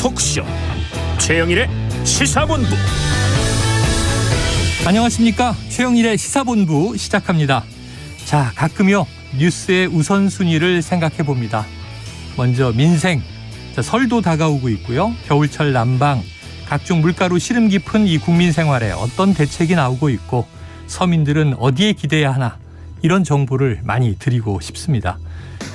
토크쇼 최영일의 시사본부. 안녕하십니까. 최영일의 시사본부 시작합니다. 자, 가끔요 뉴스의 우선순위를 생각해 봅니다. 먼저 민생, 설도 다가오고 있고요. 겨울철 난방, 각종 물가로 시름 깊은 이 국민 생활에 어떤 대책이 나오고 있고 서민들은 어디에 기대야 하나, 이런 정보를 많이 드리고 싶습니다.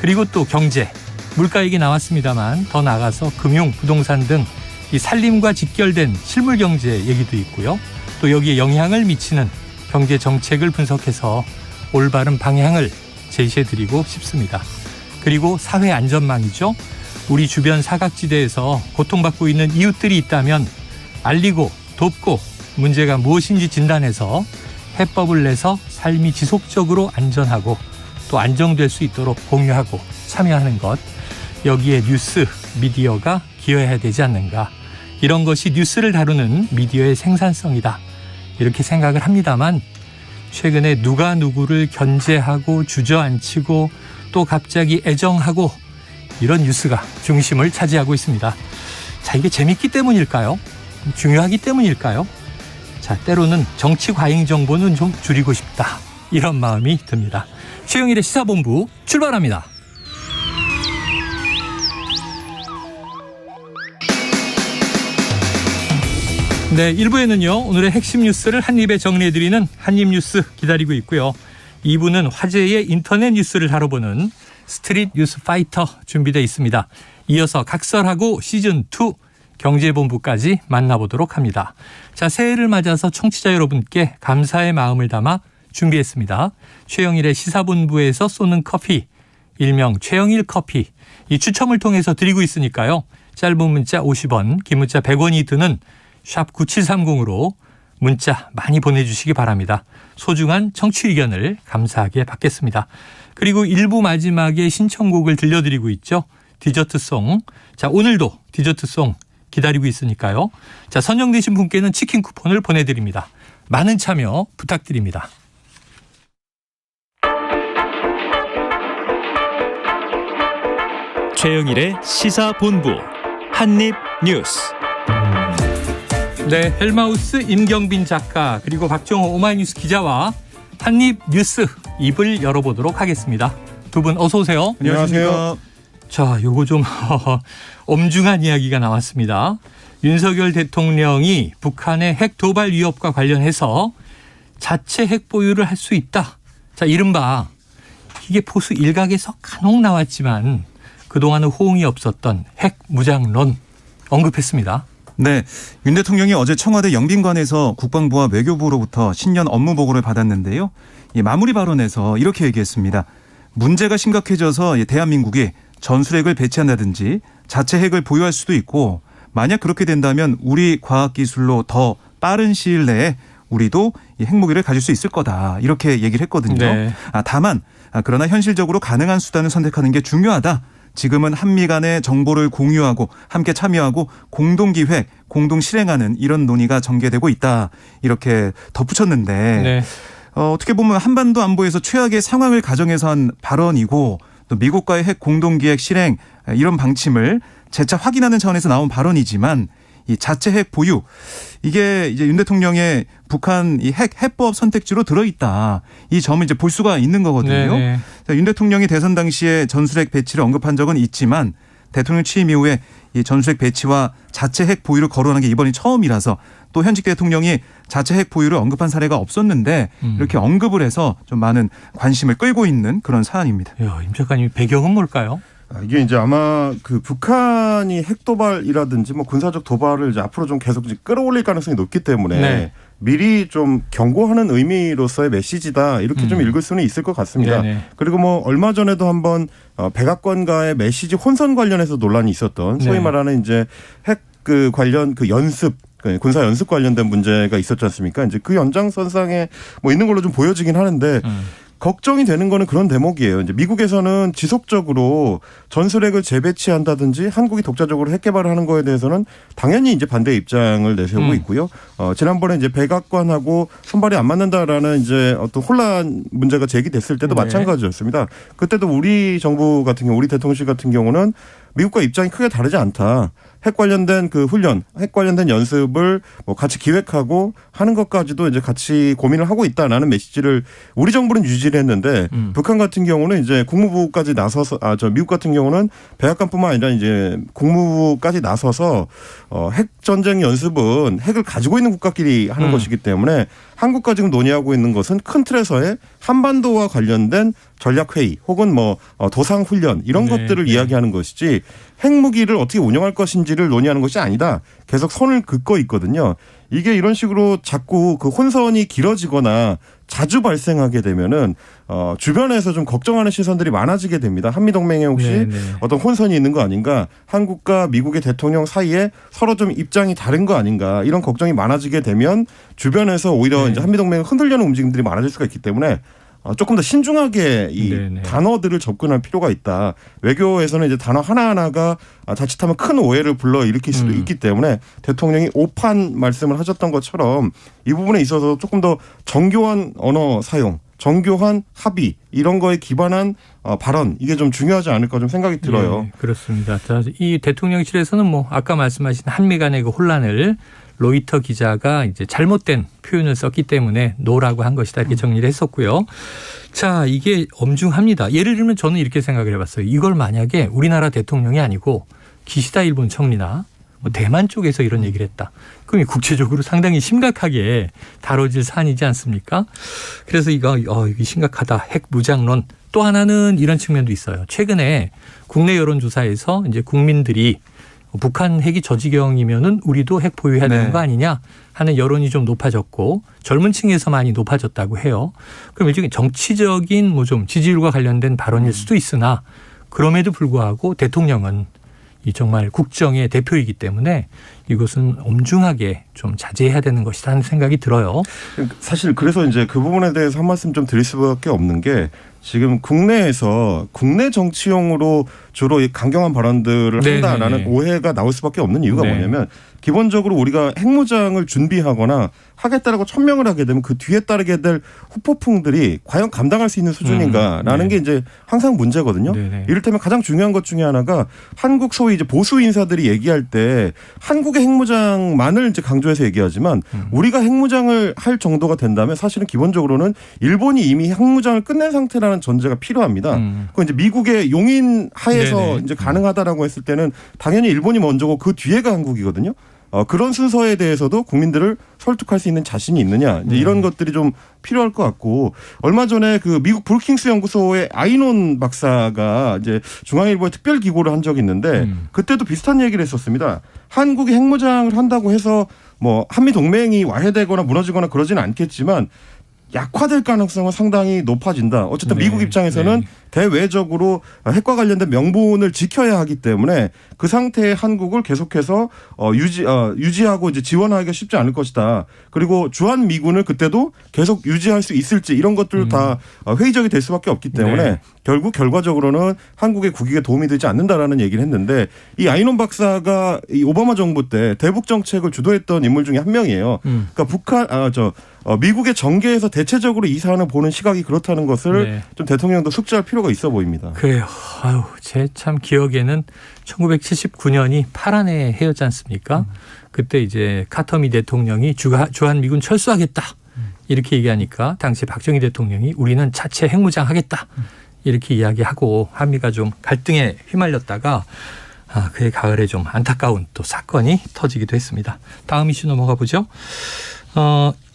그리고 또 경제, 물가 얘기 나왔습니다만 더 나아가서 금융, 부동산 등 이 살림과 직결된 실물 경제 얘기도 있고요. 또 여기에 영향을 미치는 경제 정책을 분석해서 올바른 방향을 제시해드리고 싶습니다. 그리고 사회 안전망이죠. 우리 주변 사각지대에서 고통받고 있는 이웃들이 있다면 알리고 돕고 문제가 무엇인지 진단해서 해법을 내서 삶이 지속적으로 안전하고 또 안정될 수 있도록 공유하고 참여하는 것, 여기에 뉴스, 미디어가 기여해야 되지 않는가. 이런 것이 뉴스를 다루는 미디어의 생산성이다, 이렇게 생각을 합니다만 최근에 누가 누구를 견제하고 주저앉히고 또 갑자기 애정하고 이런 뉴스가 중심을 차지하고 있습니다. 자, 이게 재밌기 때문일까요? 중요하기 때문일까요? 자, 때로는 정치 과잉 정보는 좀 줄이고 싶다, 이런 마음이 듭니다. 최영일의 시사본부 출발합니다. 네, 1부에는요 오늘의 핵심 뉴스를 한입에 정리해드리는 한입뉴스 기다리고 있고요. 2부는 화제의 인터넷 뉴스를 다뤄보는 스트릿 뉴스 파이터 준비되어 있습니다. 이어서 각설하고 시즌2 경제본부까지 만나보도록 합니다. 자, 새해를 맞아서 청취자 여러분께 감사의 마음을 담아 준비했습니다. 최영일의 시사본부에서 쏘는 커피, 일명 최영일 커피, 이 추첨을 통해서 드리고 있으니까요. 짧은 문자 50원, 긴 문자 100원이 드는 샵 9730으로 문자 많이 보내주시기 바랍니다. 소중한 청취 의견을 감사하게 받겠습니다. 그리고 1부 마지막에 신청곡을 들려드리고 있죠. 디저트송. 자, 오늘도 디저트송 기다리고 있으니까요. 자, 선정되신 분께는 치킨 쿠폰을 보내드립니다. 많은 참여 부탁드립니다. 최영일의 시사본부 한입뉴스. 네, 헬마우스 임경빈 작가 그리고 박정호 오마이뉴스 기자와 한입뉴스 입을 열어보도록 하겠습니다. 두 분 어서 오세요. 안녕하세요. 자, 요거 좀 엄중한 이야기가 나왔습니다. 윤석열 대통령이 북한의 핵 도발 위협과 관련해서 자체 핵 보유를 할 수 있다. 자, 이른바 이게 보수 일각에서 간혹 나왔지만 그동안은 호응이 없었던 핵 무장론 언급했습니다. 네, 윤 대통령이 어제 청와대 영빈관에서 국방부와 외교부로부터 신년 업무 보고를 받았는데요. 이 마무리 발언에서 이렇게 얘기했습니다. 문제가 심각해져서 대한민국이 전술핵을 배치한다든지 자체 핵을 보유할 수도 있고, 만약 그렇게 된다면 우리 과학기술로 더 빠른 시일 내에 우리도 이 핵무기를 가질 수 있을 거다, 이렇게 얘기를 했거든요. 네. 다만 그러나 현실적으로 가능한 수단을 선택하는 게 중요하다. 지금은 한미 간의 정보를 공유하고 함께 참여하고 공동기획, 공동 실행하는 이런 논의가 전개되고 있다, 이렇게 덧붙였는데 네. 어떻게 보면 한반도 안보에서 최악의 상황을 가정해서 한 발언이고, 또 미국과의 핵 공동기획 실행, 이런 방침을 재차 확인하는 차원에서 나온 발언이지만 이 자체 핵 보유, 이게 이제 윤 대통령의 북한 이 핵 해법 선택지로 들어있다, 이 점을 이제 볼 수가 있는 거거든요. 네네. 윤 대통령이 대선 당시에 전술핵 배치를 언급한 적은 있지만 대통령 취임 이후에 이 전술핵 배치와 자체 핵 보유를 거론한 게 이번이 처음이라서, 또 현직 대통령이 자체 핵 보유를 언급한 사례가 없었는데 이렇게 언급을 해서 좀 많은 관심을 끌고 있는 그런 사안입니다. 임 작가님, 배경은 뭘까요? 이게 이제 아마 그 북한이 핵 도발이라든지 뭐 군사적 도발을 이제 앞으로 좀 계속 이제 끌어올릴 가능성이 높기 때문에 네. 미리 좀 경고하는 의미로서의 메시지다, 이렇게 좀 읽을 수는 있을 것 같습니다. 네네. 그리고 뭐 얼마 전에도 한번 백악관과의 메시지 혼선 관련해서 논란이 있었던, 소위 네. 말하는 이제 핵 그 관련 그 연습, 군사 연습 관련된 문제가 있었지 않습니까? 이제 그 연장선상에 뭐 있는 걸로 좀 보여지긴 하는데 걱정이 되는 거는 그런 대목이에요. 이제 미국에서는 지속적으로 전술핵을 재배치한다든지 한국이 독자적으로 핵 개발을 하는 거에 대해서는 당연히 이제 반대 입장을 내세우고 있고요. 지난번에 이제 백악관하고 손발이 안 맞는다라는 이제 어떤 혼란 문제가 제기됐을 때도 네. 마찬가지였습니다. 그때도 우리 정부 같은 경우, 우리 대통령실 같은 경우는 미국과 입장이 크게 다르지 않다. 핵 관련된 그 훈련, 핵 관련된 연습을 뭐 같이 기획하고 하는 것까지도 이제 같이 고민을 하고 있다라는 메시지를 우리 정부는 유지를 했는데 북한 같은 경우는 이제 국무부까지 나서서 미국 같은 경우는 백악관뿐만 아니라 이제 국무부까지 나서서 핵 전쟁 연습은 핵을 가지고 있는 국가끼리 하는 것이기 때문에 한국과 지금 논의하고 있는 것은 큰 틀에서의 한반도와 관련된 전략회의 혹은 뭐 도상훈련 이런 것들을 이야기하는 것이지 핵무기를 어떻게 운영할 것인지를 논의하는 것이 아니다. 계속 선을 긋고 있거든요. 이게 이런 식으로 자꾸 그 혼선이 길어지거나 자주 발생하게 되면은 주변에서 좀 걱정하는 시선들이 많아지게 됩니다. 한미동맹에 혹시 어떤 혼선이 있는 거 아닌가, 한국과 미국의 대통령 사이에 서로 좀 입장이 다른 거 아닌가 이런 걱정이 많아지게 되면 주변에서 오히려 이제 한미동맹을 흔들려는 움직임들이 많아질 수가 있기 때문에 조금 더 신중하게 이 단어들을 접근할 필요가 있다. 외교에서는 이제 단어 하나하나가 자칫하면 큰 오해를 불러일으킬 수도 있기 때문에 대통령이 오판 말씀을 하셨던 것처럼 이 부분에 있어서 조금 더 정교한 언어 사용, 정교한 합의 이런 거에 기반한 발언 이게 좀 중요하지 않을까 좀 생각이 들어요. 네, 그렇습니다. 자, 이 대통령실에서는 뭐 아까 말씀하신 한미 간의 그 혼란을 로이터 기자가 이제 잘못된 표현을 썼기 때문에 노라고 한 것이다 이렇게 정리를 했었고요. 자, 이게 엄중합니다. 예를 들면 저는 이렇게 생각을 해봤어요. 이걸 만약에 우리나라 대통령이 아니고 기시다 일본 총리나 뭐 대만 쪽에서 이런 얘기를 했다. 그럼 국제적으로 상당히 심각하게 다뤄질 사안이지 않습니까? 그래서 이거 심각하다. 핵 무장론. 또 하나는 이런 측면도 있어요. 최근에 국내 여론조사에서 이제 국민들이 북한 핵이 저지경이면은 우리도 핵 보유해야 되는 거 아니냐 하는 여론이 좀 높아졌고 젊은 층에서 많이 높아졌다고 해요. 그럼 일종의 정치적인 뭐 좀 지지율과 관련된 발언일 수도 있으나 그럼에도 불구하고 대통령은 이 정말 국정의 대표이기 때문에 이것은 엄중하게 좀 자제해야 되는 것이다 하는 생각이 들어요. 사실 그래서 이제 그 부분에 대해서 한 말씀 좀 드릴 수밖에 없는 게 지금 국내에서 국내 정치용으로 주로 강경한 발언들을 한다라는 오해가 나올 수밖에 없는 이유가 뭐냐면 기본적으로 우리가 핵무장을 준비하거나 하겠다라고 천명을 하게 되면 그 뒤에 따르게 될 후폭풍들이 과연 감당할 수 있는 수준인가라는 게 이제 항상 문제거든요. 이를테면 가장 중요한 것 중에 하나가 한국 소위 이제 보수 인사들이 얘기할 때 한국의 핵무장만을 이제 강조해서 얘기하지만 우리가 핵무장을 할 정도가 된다면 사실은 기본적으로는 일본이 이미 핵무장을 끝낸 상태라는 전제가 필요합니다. 그 이제 미국의 용인 하에서 이제 가능하다라고 했을 때는 당연히 일본이 먼저고 그 뒤에가 한국이거든요. 그런 순서에 대해서도 국민들을 설득할 수 있는 자신이 있느냐 이제 이런 것들이 좀 필요할 것 같고 얼마 전에 그 미국 브루킹스 연구소의 아이논 박사가 이제 중앙일보에 특별 기고를 한 적이 있는데 그때도 비슷한 얘기를 했었습니다. 한국이 핵무장을 한다고 해서 뭐 한미 동맹이 와해되거나 무너지거나 그러지는 않겠지만 약화될 가능성은 상당히 높아진다. 어쨌든 미국 입장에서는 대외적으로 핵과 관련된 명분을 지켜야 하기 때문에 그 상태의 한국을 계속해서 유지하고 이제 지원하기가 쉽지 않을 것이다. 그리고 주한 미군을 그때도 계속 유지할 수 있을지 이런 것들 다 회의적이 될 수밖에 없기 때문에 결국 결과적으로는 한국의 국익에 도움이 되지 않는다라는 얘기를 했는데 이 아이논 박사가 이 오바마 정부 때 대북 정책을 주도했던 인물 중에 한 명이에요. 그러니까 미국의 정계에서 대체적으로 이 사안을 보는 시각이 그렇다는 것을 좀 대통령도 숙지할 필요가 있어 보입니다. 그래요. 아유, 제 참 기억에는 1979년이 파란의 해였지 않습니까? 그때 이제 카터미 대통령이 주한미군 철수하겠다. 이렇게 얘기하니까 당시 박정희 대통령이 우리는 자체 핵무장하겠다. 이렇게 이야기하고 한미가 좀 갈등에 휘말렸다가 그해 가을에 좀 안타까운 또 사건이 터지기도 했습니다. 다음 이슈 넘어가 보죠.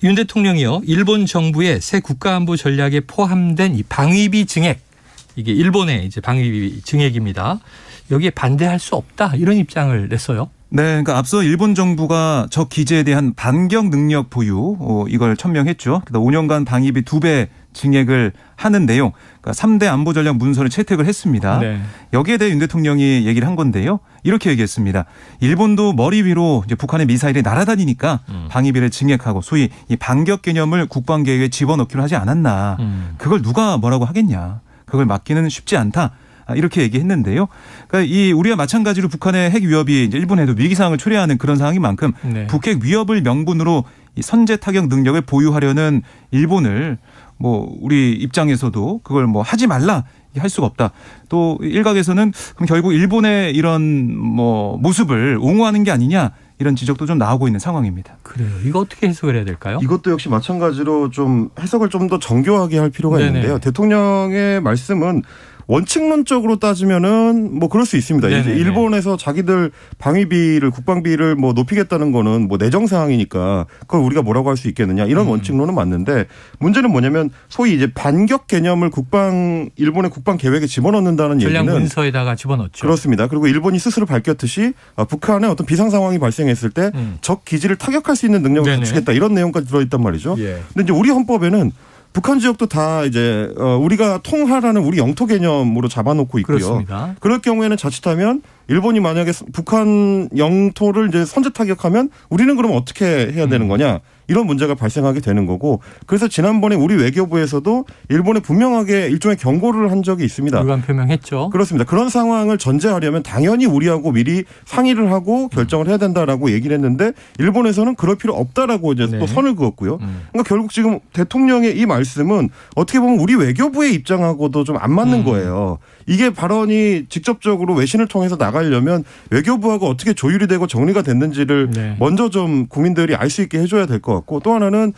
윤 대통령이요. 일본 정부의 새 국가안보 전략에 포함된 이 방위비 증액. 이게 일본의 이제 방위비 증액입니다. 여기에 반대할 수 없다. 이런 입장을 냈어요. 네, 그러니까 앞서 일본 정부가 적 기재에 대한 반격 능력 보유 이걸 천명했죠. 그래서 5년간 방위비 2배 증액을 하는 내용, 그러니까 3대 안보 전략 문서를 채택을 했습니다. 여기에 대해 윤 대통령이 얘기를 한 건데요. 이렇게 얘기했습니다. 일본도 머리 위로 이제 북한의 미사일이 날아다니니까 방위비를 증액하고 소위 이 반격 개념을 국방 계획에 집어넣기로 하지 않았나. 그걸 누가 뭐라고 하겠냐. 그걸 막기는 쉽지 않다. 이렇게 얘기했는데요. 그러니까 이 우리와 마찬가지로 북한의 핵 위협이 이제 일본에도 위기 상황을 초래하는 그런 상황인 만큼 북핵 위협을 명분으로 이 선제 타격 능력을 보유하려는 일본을 뭐 우리 입장에서도 그걸 뭐 하지 말라 할 수가 없다. 또 일각에서는 그럼 결국 일본의 이런 뭐 모습을 옹호하는 게 아니냐 이런 지적도 좀 나오고 있는 상황입니다. 그래요. 이거 어떻게 해석을 해야 될까요? 이것도 역시 마찬가지로 좀 해석을 좀 더 정교하게 할 필요가 네네. 있는데요. 대통령의 말씀은 원칙론적으로 따지면은 뭐 그럴 수 있습니다. 이제 네네네. 일본에서 자기들 방위비를 국방비를 뭐 높이겠다는 거는 뭐 내정 사항이니까 그걸 우리가 뭐라고 할 수 있겠느냐 이런 원칙론은 맞는데 문제는 뭐냐면 소위 이제 반격 개념을 일본의 국방 계획에 집어넣는다는 전략 얘기는 문서에다가 집어넣죠. 그렇습니다. 그리고 일본이 스스로 밝혔듯이 북한에 어떤 비상 상황이 발생했을 때 적 기지를 타격할 수 있는 능력을 네네. 갖추겠다 이런 내용까지 들어있단 말이죠. 예. 근데 이제 우리 헌법에는 북한 지역도 다 이제 우리가 통하라는 우리 영토 개념으로 잡아놓고 있고요. 그렇습니다. 그럴 경우에는 자칫하면 일본이 만약에 북한 영토를 이제 선제 타격하면 우리는 그럼 어떻게 해야 되는 거냐 이런 문제가 발생하게 되는 거고 그래서 지난번에 우리 외교부에서도 일본에 분명하게 일종의 경고를 한 적이 있습니다. 의견 표명했죠. 그렇습니다. 그런 상황을 전제하려면 당연히 우리하고 미리 상의를 하고 결정을 해야 된다라고 얘기를 했는데 일본에서는 그럴 필요 없다라고 이제 네. 또 선을 그었고요. 그러니까 결국 지금 대통령의 이 말씀은 어떻게 보면 우리 외교부의 입장하고도 좀 안 맞는 거예요. 이게 발언이 직접적으로 외신을 통해서 나가려면 외교부하고 어떻게 조율이 되고 정리가 됐는지를 네. 먼저 좀 국민들이 알 수 있게 해줘야 될 것 같고 또 하나는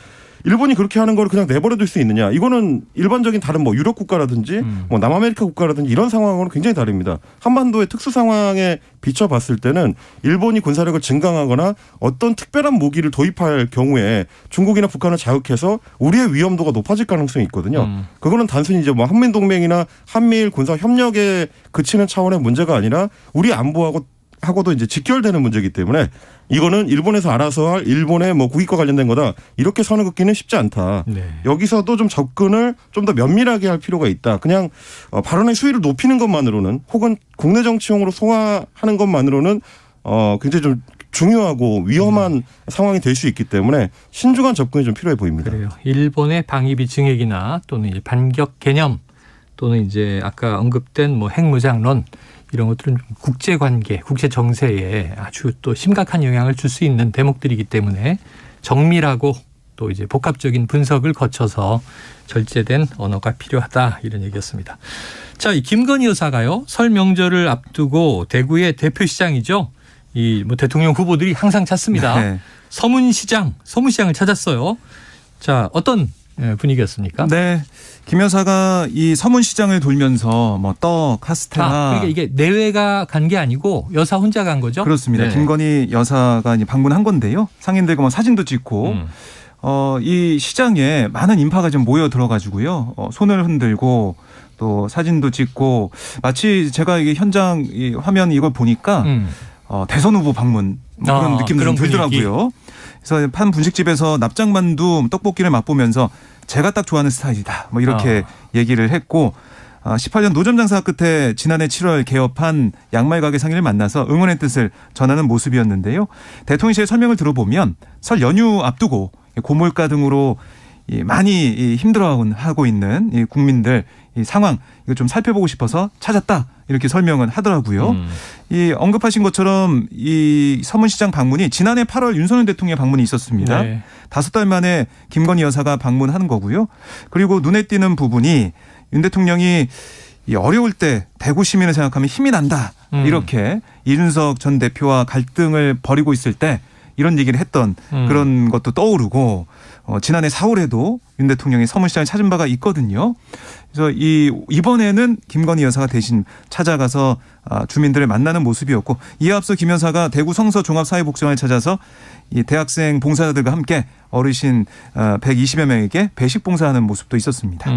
일본이 그렇게 하는 걸 그냥 내버려둘 수 있느냐. 이거는 일반적인 다른 뭐 유럽 국가라든지 뭐 남아메리카 국가라든지 이런 상황으로는 굉장히 다릅니다. 한반도의 특수 상황에 비춰봤을 때는 일본이 군사력을 증강하거나 어떤 특별한 무기를 도입할 경우에 중국이나 북한을 자극해서 우리의 위험도가 높아질 가능성이 있거든요. 그거는 단순히 이제 뭐 한민동맹이나 한미일 군사 협력에 그치는 차원의 문제가 아니라 우리 안보하고도 이제 직결되는 문제이기 때문에 이거는 일본에서 알아서 할 일본의 뭐 국익과 관련된 거다. 이렇게 선을 긋기는 쉽지 않다. 네. 여기서도 좀 접근을 좀 더 면밀하게 할 필요가 있다. 그냥 발언의 수위를 높이는 것만으로는 혹은 국내 정치용으로 소화하는 것만으로는 굉장히 좀 중요하고 위험한 상황이 될 수 있기 때문에 신중한 접근이 좀 필요해 보입니다. 그래요. 일본의 방위비 증액이나 또는 이제 반격 개념 또는 이제 아까 언급된 뭐 핵무장론 이런 것들은 국제 관계, 국제 정세에 아주 또 심각한 영향을 줄 수 있는 대목들이기 때문에 정밀하고 또 이제 복합적인 분석을 거쳐서 절제된 언어가 필요하다 이런 얘기였습니다. 자, 이 김건희 여사가요 설 명절을 앞두고 대구의 대표시장이죠. 이 뭐 대통령 후보들이 항상 찾습니다. 네. 서문시장을 찾았어요. 자, 어떤 분위기였습니까? 네. 김 여사가 이 서문시장을 돌면서 뭐 떡, 카스테라. 그러니까 이게 내외가 간 게 아니고 여사 혼자 간 거죠? 그렇습니다. 네. 김건희 여사가 이제 방문한 건데요. 상인들과 뭐 사진도 찍고 이 시장에 많은 인파가 좀 모여 들어가지고요. 손을 흔들고 또 사진도 찍고 마치 제가 이게 현장 이 화면 이걸 보니까 대선 후보 방문 뭐 그런 느낌도 좀 들더라고요. 그래서 한 분식집에서 납작만두 떡볶이를 맛보면서 제가 딱 좋아하는 스타일이다. 뭐 이렇게 얘기를 했고 18년 노점 장사 끝에 지난해 7월 개업한 양말 가게 상인을 만나서 응원의 뜻을 전하는 모습이었는데요. 대통령실의 설명을 들어보면 설 연휴 앞두고 고물가 등으로 많이 힘들어하고 있는 이 국민들 이 상황 이거 좀 살펴보고 싶어서 찾았다 이렇게 설명은 하더라고요. 이 언급하신 것처럼 이 서문시장 방문이 지난해 8월 윤석열 대통령 방문이 있었습니다. 네. 5달 만에 김건희 여사가 방문하는 거고요. 그리고 눈에 띄는 부분이 윤 대통령이 이 어려울 때 대구 시민을 생각하면 힘이 난다. 이렇게 이준석 전 대표와 갈등을 벌이고 있을 때 이런 얘기를 했던 그런 것도 떠오르고 지난해 4월에도 윤 대통령이 서문시장을 찾은 바가 있거든요. 그래서 이번에는 김건희 여사가 대신 찾아가서 주민들을 만나는 모습이었고 이에 앞서 김 여사가 대구 성서 종합사회복지관을 찾아서 이 대학생 봉사자들과 함께 어르신 120여 명에게 배식 봉사하는 모습도 있었습니다.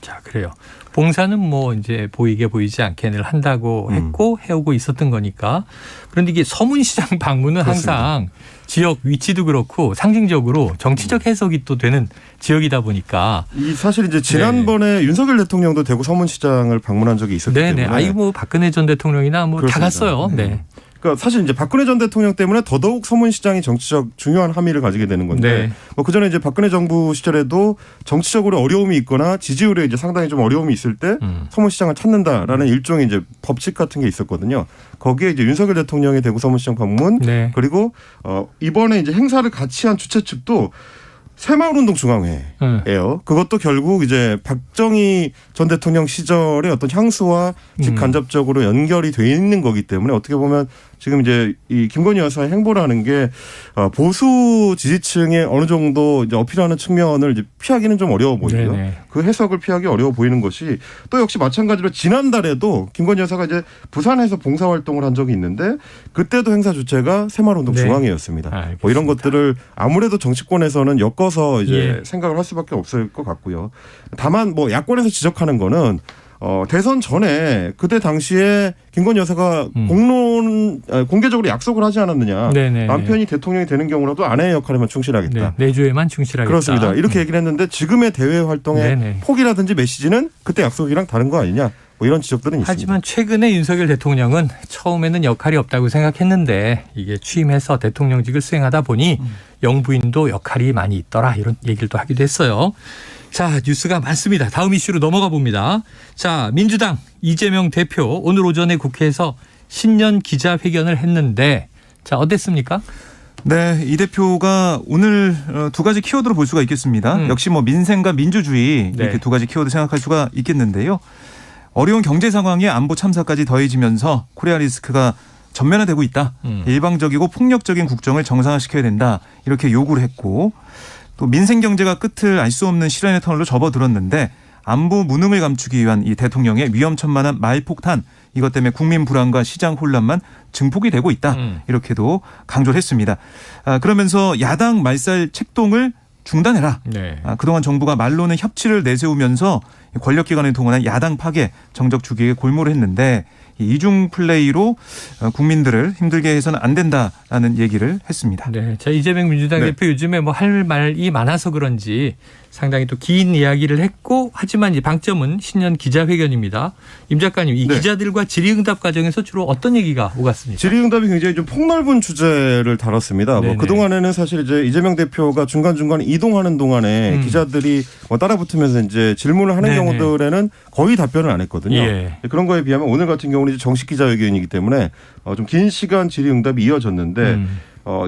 자, 그래요. 봉사는 뭐 이제 보이게 보이지 않게 늘 한다고 했고 해오고 있었던 거니까. 그런데 이게 서문시장 방문은 그렇습니다. 항상 지역 위치도 그렇고 상징적으로 정치적 해석이 또 되는 지역이다 보니까. 이 사실 이제 지난번에 윤석열 대통령도 대구 서문시장을 방문한 적이 있었기 네네. 때문에 아이 뭐 박근혜 전 대통령이나 뭐 다 그렇습니다. 갔어요. 네. 그러니까 사실 이제 박근혜 전 대통령 때문에 더더욱 서문시장이 정치적 중요한 함의를 가지게 되는 건데 네. 뭐 그전에 이제 박근혜 정부 시절에도 정치적으로 어려움이 있거나 지지율에 이제 상당히 좀 어려움이 있을 때 서문시장을 찾는다라는 일종의 이제 법칙 같은 게 있었거든요. 거기에 이제 윤석열 대통령의 대구 서문시장 방문 네. 그리고 이번에 이제 행사를 같이 한 주최 측도 새마을운동 중앙회예요. 그것도 결국 이제 박정희 전 대통령 시절의 어떤 향수와 직간접적으로 연결이 돼 있는 거기 때문에 어떻게 보면 지금 이제 이 김건희 여사의 행보라는 게 보수 지지층에 어느 정도 이제 어필하는 측면을 이제 피하기는 좀 어려워 보이고요. 네네. 그 해석을 피하기 어려워 보이는 것이 또 역시 마찬가지로 지난달에도 김건희 여사가 이제 부산에서 봉사활동을 한 적이 있는데 그때도 행사 주체가 새마을운동 네. 중앙회였습니다. 뭐 이런 것들을 아무래도 정치권에서는 엮어서 이제 생각을 할 수밖에 없을 것 같고요. 다만 뭐 야권에서 지적하는 거는 대선 전에 그때 당시에 김건희 여사가 공개적으로 약속을 하지 않았느냐. 네네. 남편이 대통령이 되는 경우라도 아내의 역할에만 충실하겠다. 네, 내조에만 충실하겠다. 그렇습니다. 이렇게 얘기를 했는데 지금의 대외 활동의 네네. 폭이라든지 메시지는 그때 약속이랑 다른 거 아니냐. 뭐 이런 지적들은 있습니다. 하지만 최근에 윤석열 대통령은 처음에는 역할이 없다고 생각했는데 이게 취임해서 대통령직을 수행하다 보니 영부인도 역할이 많이 있더라 이런 얘기를 또 하기도 했어요. 자, 뉴스가 많습니다. 다음 이슈로 넘어가 봅니다. 자, 민주당 이재명 대표 오늘 오전에 국회에서 신년 기자회견을 했는데 자, 어땠습니까? 네, 이 대표가 오늘 두 가지 키워드로 볼 수가 있겠습니다. 역시 뭐 민생과 민주주의 이렇게 네. 두 가지 키워드 생각할 수가 있겠는데요. 어려운 경제 상황에 안보 참사까지 더해지면서 코리아 리스크가 전면화되고 있다. 일방적이고 폭력적인 국정을 정상화시켜야 된다. 이렇게 요구를 했고 또 민생 경제가 끝을 알 수 없는 시련의 터널로 접어들었는데 안보 무능을 감추기 위한 이 대통령의 위험천만한 말폭탄 이것 때문에 국민 불안과 시장 혼란만 증폭이 되고 있다. 이렇게도 강조를 했습니다. 그러면서 야당 말살 책동을 중단해라. 네. 그동안 정부가 말로는 협치를 내세우면서 권력기관을 동원한 야당 파괴 정적 주기에 골몰을 했는데 이중 플레이로 국민들을 힘들게 해서는 안 된다라는 얘기를 했습니다. 네, 자 이재명 민주당 네. 대표 요즘에 뭐 할 말이 많아서 그런지 상당히 또 긴 이야기를 했고 하지만 이 방점은 신년 기자회견입니다. 임 작가님, 이 네. 기자들과 질의응답 과정에서 주로 어떤 얘기가 오갔습니까? 질의응답이 굉장히 좀 폭넓은 주제를 다뤘습니다. 뭐 그동안에는 사실 이제 이재명 대표가 중간중간 이동하는 동안에 기자들이 뭐 따라붙으면서 이제 질문을 하는 네네. 경우들에는 거의 답변을 안 했거든요. 예. 그런 거에 비하면 오늘 같은 경우는 이제 정식 기자회견이기 때문에 좀 긴 시간 질의응답이 이어졌는데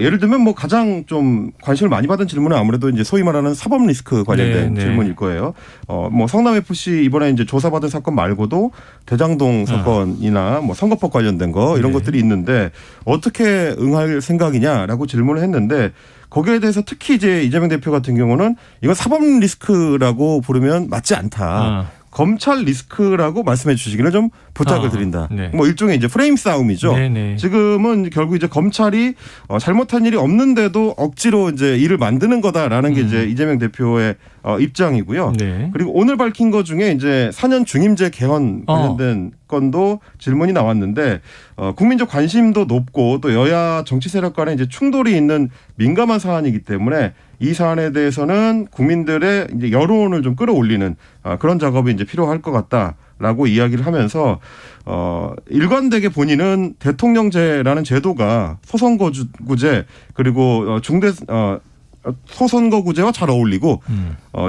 예를 들면 뭐 가장 좀 관심을 많이 받은 질문은 아무래도 이제 소위 말하는 사법 리스크 관련된 네. 질문일 거예요. 뭐 성남 FC 이번에 이제 조사받은 사건 말고도 대장동 사건이나 뭐 선거법 관련된 거 이런 것들이 있는데 어떻게 응할 생각이냐라고 질문을 했는데 거기에 대해서 특히 이제 이재명 대표 같은 경우는 이건 사법 리스크라고 부르면 맞지 않다. 검찰 리스크라고 말씀해 주시기를 좀 부탁을 드린다. 네. 뭐 일종의 이제 프레임 싸움이죠. 네네. 지금은 결국 이제 검찰이 잘못한 일이 없는데도 억지로 이제 일을 만드는 거다라는 게 이제 이재명 대표의 입장이고요. 네. 그리고 오늘 밝힌 것 중에 이제 4년 중임제 개헌 관련된 건도 질문이 나왔는데 국민적 관심도 높고 또 여야 정치 세력 간에 이제 충돌이 있는 민감한 사안이기 때문에 이 사안에 대해서는 국민들의 이제 여론을 좀 끌어올리는 그런 작업이 이제 필요할 것 같다라고 이야기를 하면서 일관되게 본인은 대통령제라는 제도가 소선거구제 그리고 소선거구제와 잘 어울리고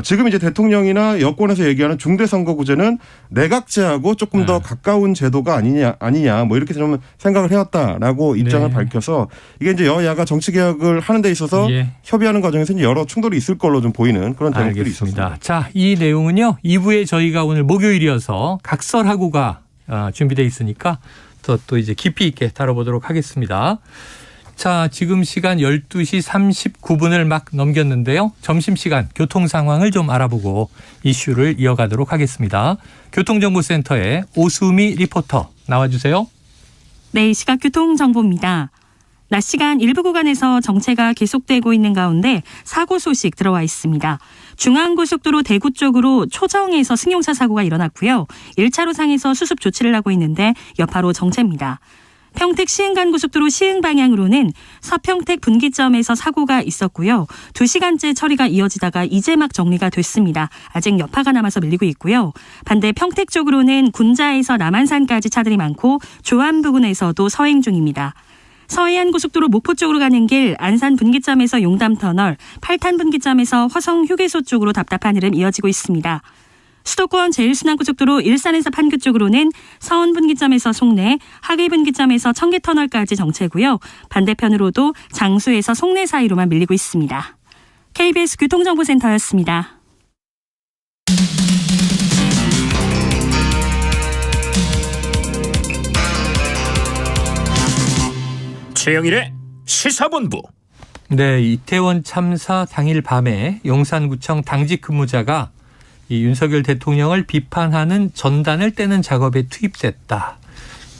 지금 이제 대통령이나 여권에서 얘기하는 중대선거구제는 내각제하고 조금 더 가까운 제도가 아니냐 뭐 이렇게 좀 생각을 해왔다라고 입장을 밝혀서 이게 이제 여야가 정치개혁을 하는 데 있어서 협의하는 과정에서 이제 여러 충돌이 있을 걸로 좀 보이는 그런 대목들이 있었습니다. 자, 이 내용은요 2부에 저희가 오늘 목요일이어서 각설하고가 준비되어 있으니까 또 이제 깊이 있게 다뤄보도록 하겠습니다. 자, 지금 시간 12시 39분을 막 넘겼는데요. 점심시간 교통 상황을 좀 알아보고 이슈를 이어가도록 하겠습니다. 교통정보센터의 오수미 리포터 나와주세요. 네, 시각 교통정보입니다. 낮 시간 일부 구간에서 정체가 계속되고 있는 가운데 사고 소식 들어와 있습니다. 중앙고속도로 대구 쪽으로 초정에서 승용차 사고가 일어났고요. 1차로상에서 수습 조치를 하고 있는데 여파로 정체입니다. 평택 시흥간고속도로 시흥 방향으로는 서평택 분기점에서 사고가 있었고요. 2시간째 처리가 이어지다가 이제 막 정리가 됐습니다. 아직 여파가 남아서 밀리고 있고요. 반대 평택 쪽으로는 군자에서 남한산까지 차들이 많고 조암 부근에서도 서행 중입니다. 서해안고속도로 목포 쪽으로 가는 길 안산 분기점에서 용담터널, 팔탄 분기점에서 화성 휴게소 쪽으로 답답한 흐름 이어지고 있습니다. 수도권 제1순환고속도로 일산에서 판교 쪽으로는 서운 분기점에서 송내, 하계 분기점에서 청계터널까지 정체고요. 반대편으로도 장수에서 송내 사이로만 밀리고 있습니다. KBS 교통정보센터였습니다. 최영일의 시사본부. 네, 이태원 참사 당일 밤에 용산구청 당직 근무자가 이 윤석열 대통령을 비판하는 전단을 떼는 작업에 투입됐다.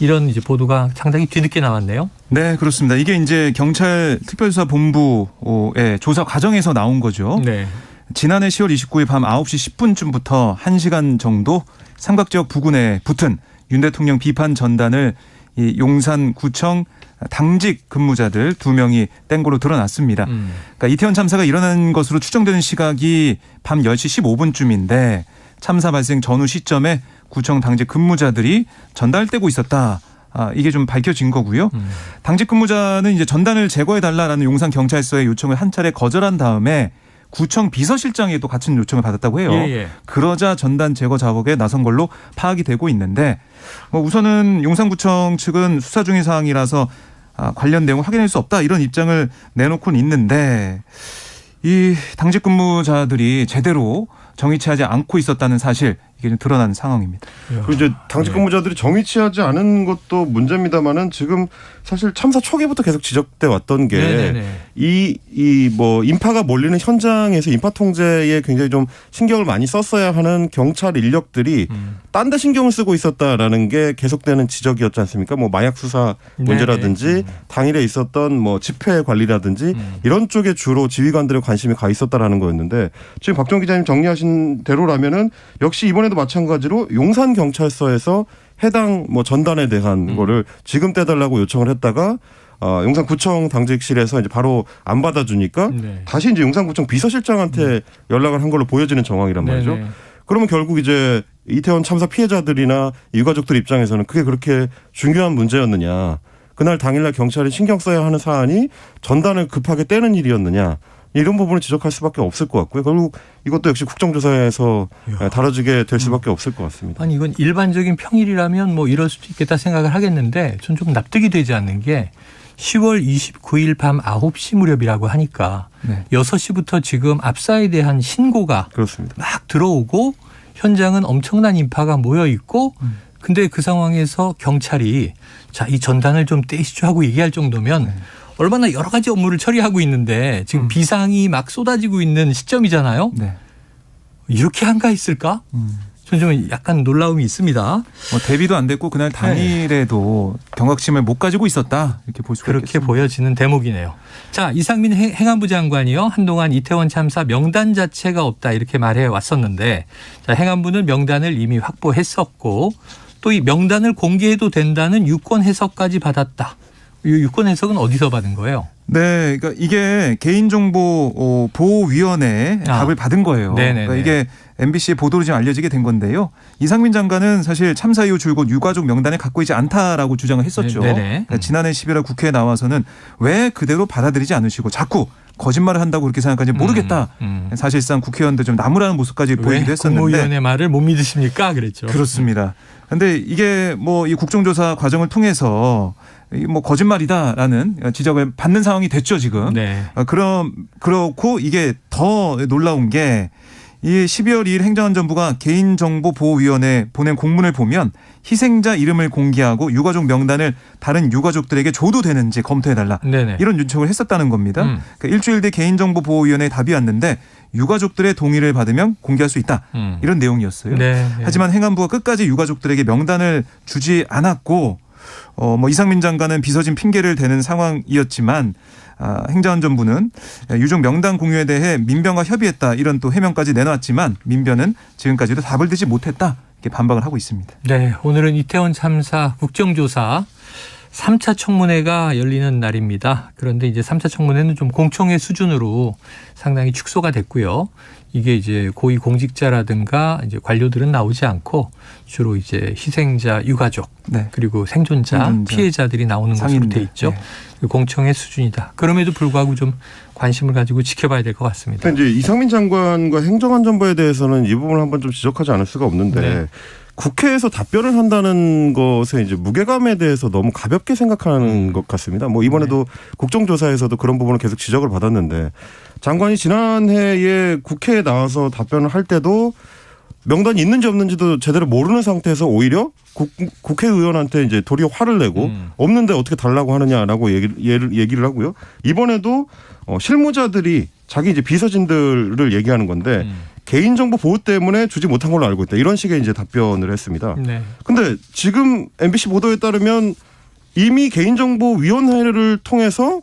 이런 이제 보도가 상당히 뒤늦게 나왔네요. 네, 그렇습니다. 이게 이제 경찰 특별수사본부의 조사 과정에서 나온 거죠. 네. 지난해 10월 29일 밤 9시 10분쯤부터 1시간 정도 삼각지역 부근에 붙은 윤 대통령 비판 전단을 이 용산구청 당직 근무자들 2명이 뗀 걸로 드러났습니다. 그러니까 이태원 참사가 일어난 것으로 추정되는 시각이 밤 10시 15분쯤인데 참사 발생 전후 시점에 구청 당직 근무자들이 전단을 떼고 있었다. 이게 좀 밝혀진 거고요. 당직 근무자는 이제 전단을 제거해달라는 용산 경찰서의 요청을 한 차례 거절한 다음에 구청 비서실장에도 같은 요청을 받았다고 해요. 예. 그러자 전단 제거 작업에 나선 걸로 파악이 되고 있는데 우선은 용산구청 측은 수사 중인 사항이라서 관련 내용 확인할 수 없다 이런 입장을 내놓고는 있는데 이 당직 근무자들이 제대로 정의치하지 않고 있었다는 사실 이게 좀 드러나는 상황입니다. 그리고 이제 당직 근무자들이 정의치하지 않은 것도 문제입니다만은 지금 사실 참사 초기부터 계속 지적돼 왔던 게 이 뭐 인파가 몰리는 현장에서 인파 통제에 굉장히 좀 신경을 많이 썼어야 하는 경찰 인력들이 딴 데 신경을 쓰고 있었다라는 게 계속되는 지적이었지 않습니까? 뭐 마약 수사 문제라든지 당일에 있었던 뭐 집회 관리라든지 이런 쪽에 주로 지휘관들의 관심이 가 있었다라는 거였는데 지금 박정 기자님 정리하신 대로라면은 역시 이번에도 마찬가지로 용산 경찰서에서 해당 뭐 전단에 대한 거를 지금 떼달라고 요청을 했다가 용산구청 당직실에서 이제 바로 안 받아주니까 다시 이제 용산구청 비서실장한테 연락을 한 걸로 보여지는 정황이란 말이죠. 그러면 결국 이제 이태원 참사 피해자들이나 유가족들 입장에서는 그게 그렇게 중요한 문제였느냐. 그날 당일날 경찰이 신경 써야 하는 사안이 전단을 급하게 떼는 일이었느냐. 이런 부분을 지적할 수밖에 없을 것 같고요. 결국 이것도 역시 국정조사에서 다뤄지게 될 수밖에 없을 것 같습니다. 아니 이건 일반적인 평일이라면 뭐 이럴 수도 있겠다 생각을 하겠는데 전 좀 납득이 되지 않는 게 10월 29일 밤 9시 무렵이라고 하니까 6시부터 지금 압사에 대한 신고가 그렇습니다. 막 들어오고 현장은 엄청난 인파가 모여 있고 근데 그 상황에서 경찰이 자, 이 전단을 좀 떼시죠 하고 얘기할 정도면 얼마나 여러 가지 업무를 처리하고 있는데 지금 비상이 막 쏟아지고 있는 시점이잖아요. 네. 이렇게 한가했을까? 저는 좀 약간 놀라움이 있습니다. 뭐 대비도 안 됐고 그날 당일에도 경각심을 못 가지고 있었다 이렇게 볼 수가 그렇게 있겠습니다. 보여지는 대목이네요. 자, 이상민 행안부 장관이요. 한동안 이태원 참사 명단 자체가 없다 이렇게 말해 왔었는데 자, 행안부는 명단을 이미 확보했었고 또 이 명단을 공개해도 된다는 유권 해석까지 받았다. 이 유권 해석은 어디서 받은 거예요? 네, 그러니까 이게 개인정보 보호위원회 답을 받은 거예요. 그러니까 이게 MBC의 보도로 지금 알려지게 된 건데요. 이상민 장관은 사실 참사 이후 줄곧 유가족 명단에 갖고 있지 않다라고 주장을 했었죠. 그러니까 지난해 11월 국회에 나와서는 왜 그대로 받아들이지 않으시고 자꾸 거짓말을 한다고 그렇게 생각하는지 모르겠다. 사실상 국회의원들 좀 나무라는 모습까지 보이기도 했었는데. 국무위원회 말을 못 믿으십니까? 그랬죠. 그렇습니다. 그런데 이게 뭐 이 국정조사 과정을 통해서 뭐 거짓말이다라는 지적을 받는 상황이 됐죠 지금. 그렇고 이게 더 놀라운 게 이 12월 2일 행정안전부가 개인정보보호위원회에 보낸 공문을 보면 희생자 이름을 공개하고 유가족 명단을 다른 유가족들에게 줘도 되는지 검토해달라. 이런 요청을 했었다는 겁니다. 그러니까 일주일 뒤 개인정보보호위원회에 답이 왔는데 유가족들의 동의를 받으면 공개할 수 있다. 이런 내용이었어요. 하지만 행안부가 끝까지 유가족들에게 명단을 주지 않았고 뭐 이상민 장관은 비서진 핑계를 대는 상황이었지만 행정안전부는 유족 명단 공유에 대해 민변과 협의했다 이런 또 해명까지 내놨지만 민변은 지금까지도 답을 듣지 못했다 이렇게 반박을 하고 있습니다. 네, 오늘은 이태원 참사 국정조사 3차 청문회가 열리는 날입니다. 그런데 이제 3차 청문회는 좀 공청회 수준으로 상당히 축소가 됐고요. 이게 이제 고위 공직자라든가 이제 관료들은 나오지 않고 주로 이제 희생자 유가족 그리고 생존자 피해자들이 나오는 것으로 돼 있죠. 공청회 수준이다. 그럼에도 불구하고 좀 관심을 가지고 지켜봐야 될 것 같습니다. 이제 이상민 장관과 행정안전부에 대해서는 이 부분을 한번 좀 지적하지 않을 수가 없는데 국회에서 답변을 한다는 것에 이제 무게감에 대해서 너무 가볍게 생각하는 것 같습니다. 뭐 이번에도 국정조사에서도 그런 부분을 계속 지적을 받았는데 장관이 지난해에 국회에 나와서 답변을 할 때도 명단이 있는지 없는지도 제대로 모르는 상태에서 오히려 국회의원한테 이제 도리어 화를 내고 없는데 어떻게 달라고 하느냐라고 얘기를 하고요. 이번에도 실무자들이 자기 이제 비서진들을 얘기하는 건데 개인정보 보호 때문에 주지 못한 걸로 알고 있다. 이런 식의 이제 답변을 했습니다. 네. 근데 지금 MBC 보도에 따르면 이미 개인정보위원회를 통해서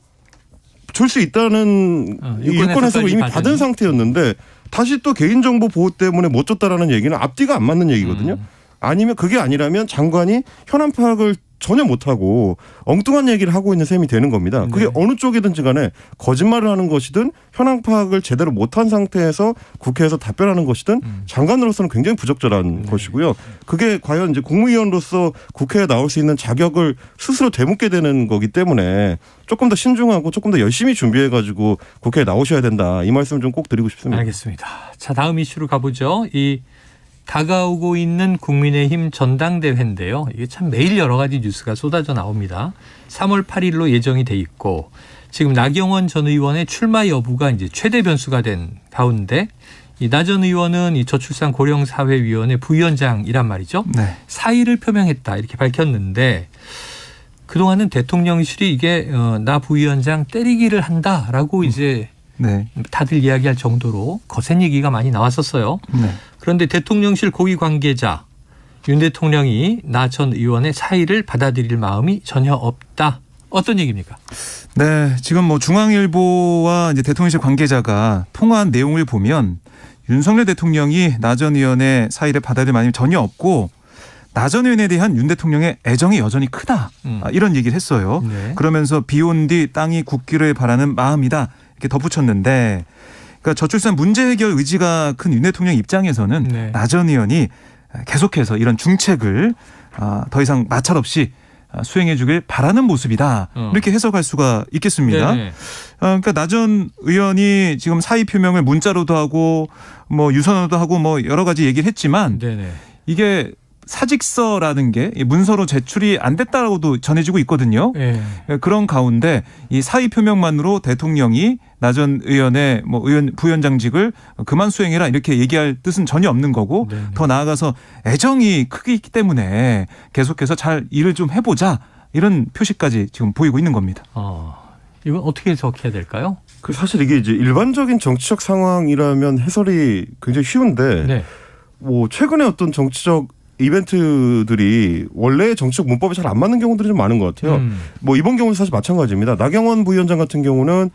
줄 수 있다는 유권 해석을 이미 받은 상태였는데 다시 또 개인정보 보호 때문에 못 줬다라는 얘기는 앞뒤가 안 맞는 얘기거든요. 아니면 그게 아니라면 장관이 현안 파악을 전혀 못하고 엉뚱한 얘기를 하고 있는 셈이 되는 겁니다. 그게 어느 쪽이든지 간에 거짓말을 하는 것이든 현황 파악을 제대로 못한 상태에서 국회에서 답변하는 것이든 장관으로서는 굉장히 부적절한 것이고요. 그게 과연 이제 국무위원으로서 국회에 나올 수 있는 자격을 스스로 되묻게 되는 거기 때문에 조금 더 신중하고 조금 더 열심히 준비해가지고 국회에 나오셔야 된다. 이 말씀 좀 꼭 드리고 싶습니다. 알겠습니다. 자, 다음 이슈로 가보죠. 다가오고 있는 국민의힘 전당대회인데요. 이게 참 매일 여러 가지 뉴스가 쏟아져 나옵니다. 3월 8일로 예정이 돼 있고 지금 나경원 전 의원의 출마 여부가 이제 최대 변수가 된 가운데 이 나 전 의원은 이 저출산 고령사회위원회 부위원장이란 말이죠. 네. 사의를 표명했다 이렇게 밝혔는데 그동안은 대통령실이 이게 나 부위원장 때리기를 한다라고 이제 네. 다들 이야기할 정도로 거센 얘기가 많이 나왔었어요. 네. 그런데 대통령실 고위 관계자 윤 대통령이 나 전 의원의 사의를 받아들일 마음이 전혀 없다. 어떤 얘기입니까? 네, 지금 뭐 중앙일보와 이제 대통령실 관계자가 통화한 내용을 보면 윤석열 대통령이 나 전 의원의 사의를 받아들일 마음이 전혀 없고 나 전 의원에 대한 윤 대통령의 애정이 여전히 크다. 이런 얘기를 했어요. 네. 그러면서 비온 뒤 땅이 굳기를 바라는 마음이다. 이렇게 덧붙였는데 그러니까 저출산 문제 해결 의지가 큰 윤 대통령 입장에서는 네. 나 전 의원이 계속해서 이런 중책을 더 이상 마찰 없이 수행해 주길 바라는 모습이다. 이렇게 해석할 수가 있겠습니다. 그러니까 나 전 의원이 지금 사의 표명을 문자로도 하고 뭐 유선으로도 하고 뭐 여러 가지 얘기를 했지만 네네. 이게 사직서라는 게 문서로 제출이 안 됐다고도 전해지고 있거든요. 네. 그런 가운데 이 사의 표명만으로 대통령이 나 전 의원의 뭐 부위원장직을 그만 수행해라 이렇게 얘기할 뜻은 전혀 없는 거고 네네. 더 나아가서 애정이 크기 때문에 계속해서 잘 일을 좀 해보자 이런 표시까지 지금 보이고 있는 겁니다. 이건 어떻게 해석해야 될까요? 사실 이게 이제 일반적인 정치적 상황이라면 해설이 굉장히 쉬운데 네. 뭐 최근에 어떤 정치적 이벤트들이 원래 정치적 문법에 잘 안 맞는 경우들이 좀 많은 것 같아요. 뭐 이번 경우는 사실 마찬가지입니다. 나경원 부위원장 같은 경우는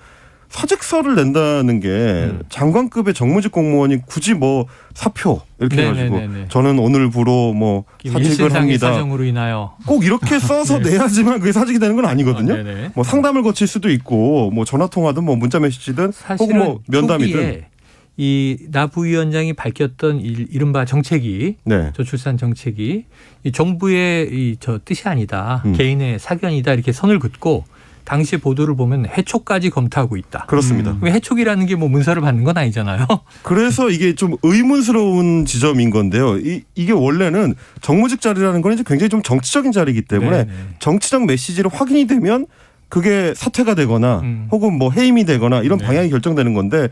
사직서를 낸다는 게 장관급의 정무직 공무원이 굳이 뭐 사표 이렇게 해가지고 저는 오늘부로 뭐 사직을 합니다. 사정으로 인하여 꼭 이렇게 써서 네. 내야지만 그게 사직이 되는 건 아니거든요. 뭐 상담을 거칠 수도 있고 뭐 전화 통화든 뭐 문자 메시지든 혹은 뭐 면담이든. 이 나 부위원장이 밝혔던 이른바 정책이 네. 저출산 정책이 이 정부의 저 뜻이 아니다. 개인의 사견이다 이렇게 선을 긋고 당시 보도를 보면 해촉까지 검토하고 있다. 그렇습니다. 해촉이라는 게 뭐 문서를 받는 건 아니잖아요. 그래서 이게 좀 의문스러운 지점인 건데요. 이게 원래는 정무직 자리라는 건 이제 굉장히 좀 정치적인 자리이기 때문에 네네. 정치적 메시지로 확인이 되면 그게 사퇴가 되거나 혹은 뭐 해임이 되거나 이런 방향이 결정되는 건데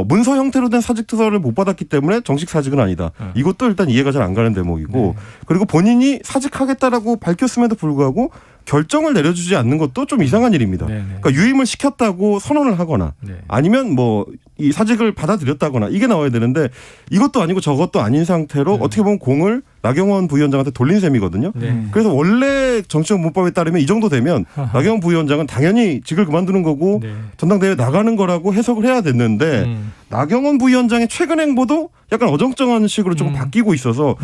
문서 형태로 된 사직서를 못 받았기 때문에 정식 사직은 아니다. 이것도 일단 이해가 잘 안 가는 대목이고 그리고 본인이 사직하겠다라고 밝혔음에도 불구하고 결정을 내려주지 않는 것도 좀 이상한 일입니다. 그러니까 유임을 시켰다고 선언을 하거나 아니면 뭐 이 사직을 받아들였다거나 이게 나와야 되는데 이것도 아니고 저것도 아닌 상태로 어떻게 보면 공을 나경원 부위원장한테 돌린 셈이거든요. 그래서 원래 정치적 문법에 따르면 이 정도 되면 나경원 부위원장은 당연히 직을 그만두는 거고 전당대회 나가는 거라고 해석을 해야 됐는데 나경원 부위원장의 최근 행보도 약간 어정쩡한 식으로 조금 바뀌고 있어서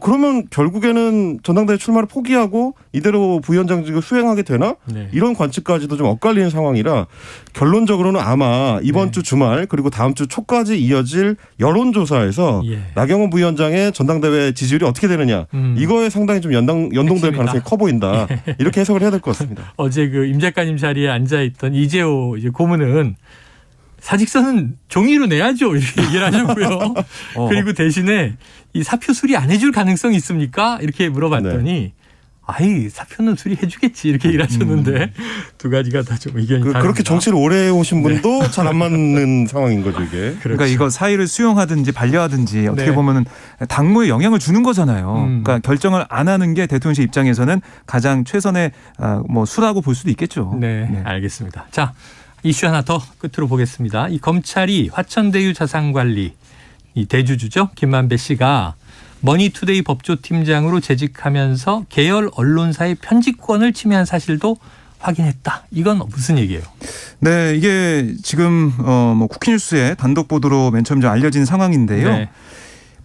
그러면 결국에는 전당대회 출마를 포기하고 이대로 부위원장직을 수행하게 되나? 이런 관측까지도 좀 엇갈리는 상황이라 결론적으로는 아마 이번 주 주말 그리고 다음 주 초까지 이어질 여론조사에서 나경원 부위원장의 전당대회 지지율이 어떻게 되느냐 이거에 상당히 좀 연동될 가능성이 커 보인다. 이렇게 해석을 해야 될 것 같습니다. 어제 그 임 작가님 자리에 앉아있던 이재호 고문은 사직서는 종이로 내야죠. 이렇게 얘기를 하냐고요. 그리고 대신에 이 사표 수리 안 해줄 가능성이 있습니까? 이렇게 물어봤더니 아이 사표는 수리해주겠지 이렇게 얘기를 하셨는데 두 가지가 다 좀 의견이 다릅니다. 그렇게 정치를 오래 해오신 분도 잘 안 맞는 상황인 거죠 이게. 그러니까 이거 사의를 수용하든지 반려하든지 어떻게 네. 보면은 당무에 영향을 주는 거잖아요. 그러니까 결정을 안 하는 게 대통령실 입장에서는 가장 최선의 뭐 수라고 볼 수도 있겠죠. 네, 알겠습니다. 자, 이슈 하나 더 끝으로 보겠습니다. 이 검찰이 화천대유 자산관리 이 대주주죠 김만배 씨가 머니투데이 법조팀장으로 재직하면서 계열 언론사의 편집권을 침해한 사실도 확인했다. 이건 무슨 얘기예요? 네, 이게 지금 뭐 쿠키뉴스에 단독 보도로 맨 처음 좀 알려진 상황인데요. 네.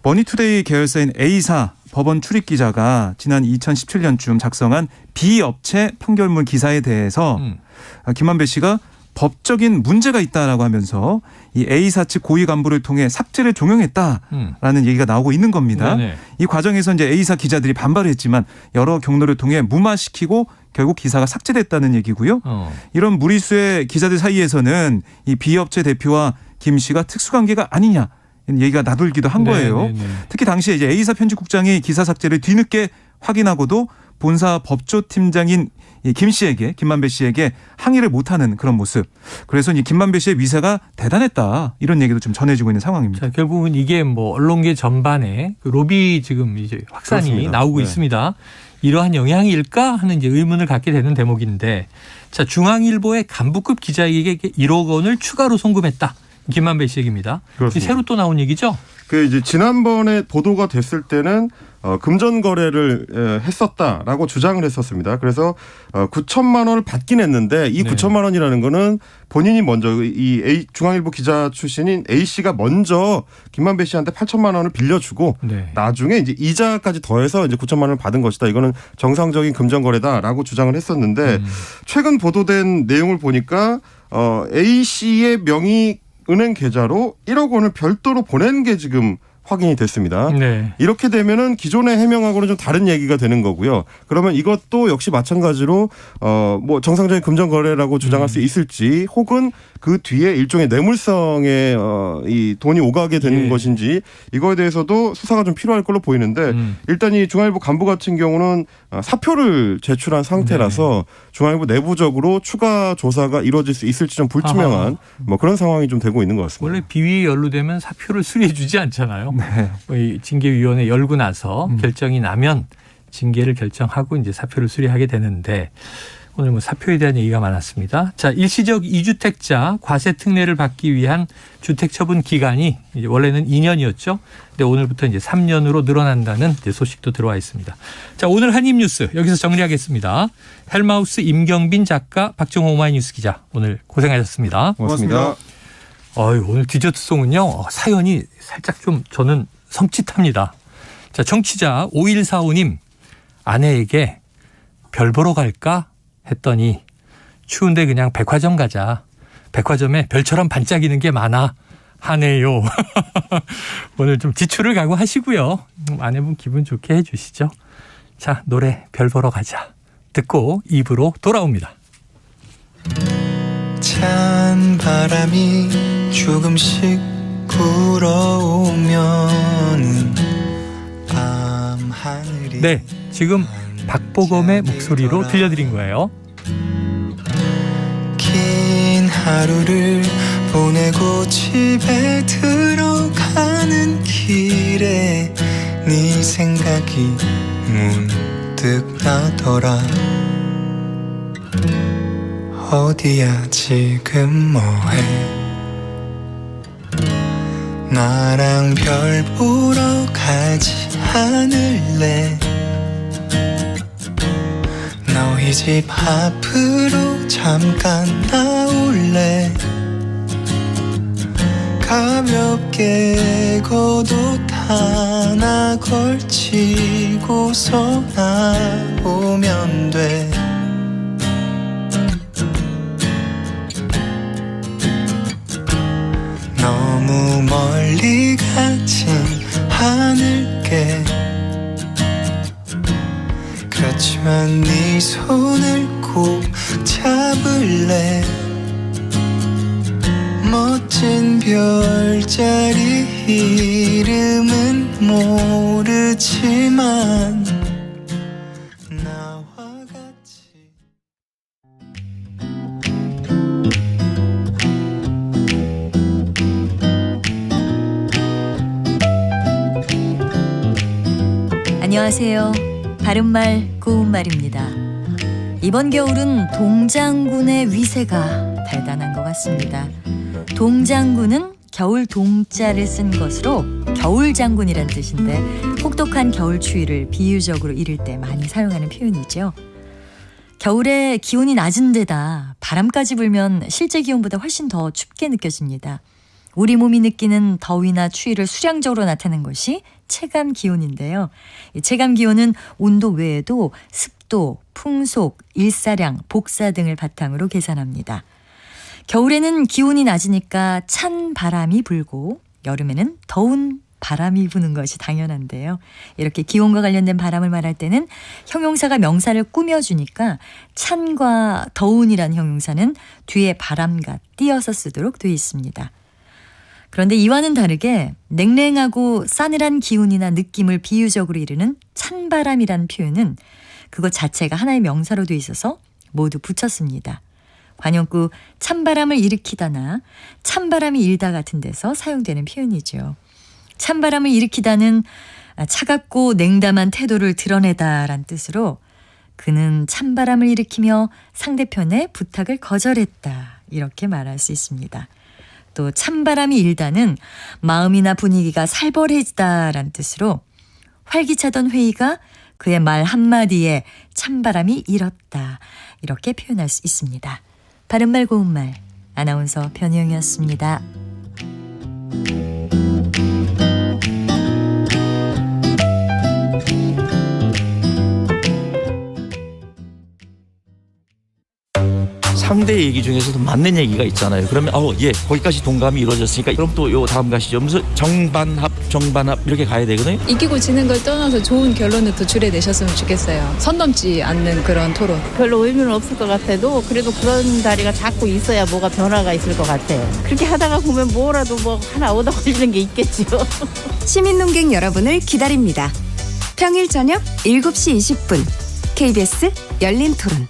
머니투데이 계열사인 A사 법원 출입 기자가 지난 2017년쯤 작성한 비업체 판결문 기사에 대해서 김만배 씨가 법적인 문제가 있다라고 하면서 이 A사 측 고위 간부를 통해 삭제를 종용했다라는 얘기가 나오고 있는 겁니다. 네네. 이 과정에서 이제 A사 기자들이 반발을 했지만 여러 경로를 통해 무마시키고 결국 기사가 삭제됐다는 얘기고요. 이런 무리수의 기자들 사이에서는 이 비업체 대표와 김 씨가 특수관계가 아니냐 얘기가 나돌기도 한 거예요. 네네네. 특히 당시에 이제 A사 편집국장이 기사 삭제를 뒤늦게 확인하고도 본사 법조팀장인 이 김 씨에게 김만배 씨에게 항의를 못하는 그런 모습. 그래서 이 김만배 씨의 위세가 대단했다 이런 얘기도 좀 전해지고 있는 상황입니다. 자, 결국은 이게 뭐 언론계 전반에 그 로비 지금 이제 확산이 그렇습니다. 나오고 네. 있습니다. 이러한 영향일까 하는 이제 의문을 갖게 되는 대목인데, 자 중앙일보의 간부급 기자에게 1억 원을 추가로 송금했다. 김만배 씨 얘기입니다. 그렇습니다. 새로 또 나온 얘기죠? 그 이제 지난번에 보도가 됐을 때는 금전 거래를 했었다라고 주장을 했었습니다. 그래서 9천만 원을 받긴 했는데 이 네. 9천만 원이라는 거는 본인이 먼저 이 중앙일보 기자 출신인 A 씨가 먼저 김만배 씨한테 8천만 원을 빌려주고 네. 나중에 이제 이자까지 더해서 이제 9천만 원을 받은 것이다. 이거는 정상적인 금전 거래다라고 주장을 했었는데 최근 보도된 내용을 보니까 A 씨의 명의 은행 계좌로 1억 원을 별도로 보낸 게 지금 확인이 됐습니다. 네. 이렇게 되면은 기존의 해명하고는 좀 다른 얘기가 되는 거고요. 그러면 이것도 역시 마찬가지로 뭐 정상적인 금전 거래라고 주장할 수 있을지, 혹은 그 뒤에 일종의 뇌물성의 이 돈이 오가게 되는 예. 것인지, 이거에 대해서도 수사가 좀 필요할 걸로 보이는데 일단 이 중앙일보 간부 같은 경우는 사표를 제출한 상태라서 중앙일보 내부적으로 추가 조사가 이루어질 수 있을지 좀 불투명한 뭐 그런 상황이 좀 되고 있는 것 같습니다. 원래 비위에 연루되면 사표를 수리해주지 않잖아요. 네. 이 징계위원회 열고 나서 결정이 나면 징계를 결정하고 이제 사표를 수리하게 되는데, 오늘 뭐 사표에 대한 얘기가 많았습니다. 자, 일시적 2주택자 과세 특례를 받기 위한 주택 처분 기간이 이제 원래는 2년이었죠. 근데 오늘부터 이제 3년으로 늘어난다는 이제 소식도 들어와 있습니다. 자, 오늘 한입뉴스 여기서 정리하겠습니다. 헬마우스 임경빈 작가, 박정호 오마이뉴스 기자, 오늘 고생하셨습니다. 고맙습니다. 오늘 디저트송은요, 사연이 살짝 좀 저는 섬찟합니다. 자, 청취자 5145님, 아내에게 별 보러 갈까 했더니 추운데 그냥 백화점 가자. 백화점에 별처럼 반짝이는 게 많아 하네요. 오늘 좀 지출을 각오하시고요. 아내분 기분 좋게 해주시죠. 자, 노래 별 보러 가자 듣고 입으로 돌아옵니다. 찬 바람이 조금씩 불어오면 밤 하늘이 네, 지금 박보검의 목소리로 들려드린 거예요. 긴 하루를 보내고 집에 들어가는 길에 네 생각이 문득 나더라. 어디야 지금 뭐해? 나랑 별 보러 가지 않을래? 너희 집 앞으로 잠깐 나올래? 가볍게 겉옷 하나 걸치고서 나오면 돼. 너무 멀리 가진 않을게. 그렇지만 네 손을 꼭 잡을래. 멋진 별자리 이름은 모르지만 나와 같이 안녕하세요. 바른말 고운말입니다. 이번 겨울은 동장군의 위세가 대단한 것 같습니다. 동장군은 겨울 동자를 쓴 것으로 겨울장군이란 뜻인데 혹독한 겨울 추위를 비유적으로 이를 때 많이 사용하는 표현이죠. 겨울에 기온이 낮은 데다 바람까지 불면 실제 기온보다 훨씬 더 춥게 느껴집니다. 우리 몸이 느끼는 더위나 추위를 수량적으로 나타내는 것이 체감 기온인데요. 이 체감 기온은 온도 외에도 습도, 풍속, 일사량, 복사 등을 바탕으로 계산합니다. 겨울에는 기온이 낮으니까 찬 바람이 불고 여름에는 더운 바람이 부는 것이 당연한데요. 이렇게 기온과 관련된 바람을 말할 때는 형용사가 명사를 꾸며주니까 찬과 더운이란 형용사는 뒤에 바람과 띄어서 쓰도록 되어 있습니다. 그런데 이와는 다르게 냉랭하고 싸늘한 기온이나 느낌을 비유적으로 이르는 찬바람이란 표현은 그것 자체가 하나의 명사로 되어 있어서 모두 붙였습니다. 관용구 찬바람을 일으키다나 찬바람이 일다 같은 데서 사용되는 표현이죠. 찬바람을 일으키다는 차갑고 냉담한 태도를 드러내다란 뜻으로 그는 찬바람을 일으키며 상대편의 부탁을 거절했다 이렇게 말할 수 있습니다. 또 찬바람이 일다는 마음이나 분위기가 살벌해지다란 뜻으로 활기차던 회의가 그의 말 한마디에 찬바람이 일었다 이렇게 표현할 수 있습니다. 바른말 고운말 아나운서 변희영이었습니다. 상대 얘기 중에서도 맞는 얘기가 있잖아요. 그러면 예, 거기까지 동감이 이루어졌으니까 그럼 또 요 다음 가시죠. 무슨 정반합 이렇게 가야 되거든요. 이기고 지는 걸 떠나서 좋은 결론을 도출해내셨으면 좋겠어요. 선 넘지 않는 그런 토론. 별로 의미는 없을 것 같아도 그래도 그런 자리가 자꾸 있어야 뭐가 변화가 있을 것 같아요. 그렇게 하다가 보면 뭐라도 뭐 하나 얻어 걸리는 게 있겠죠. 시민논객 여러분을 기다립니다. 평일 저녁 7시 20분 KBS 열린 토론.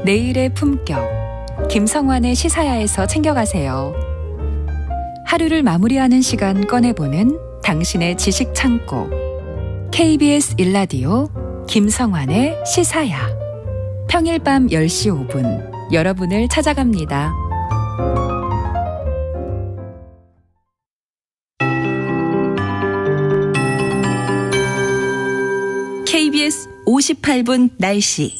내일의 품격, 김성환의 시사야에서 챙겨가세요. 하루를 마무리하는 시간 꺼내보는 당신의 지식 창고. KBS 1라디오 김성환의 시사야. 평일 밤 10시 5분 여러분을 찾아갑니다. KBS 58분 날씨.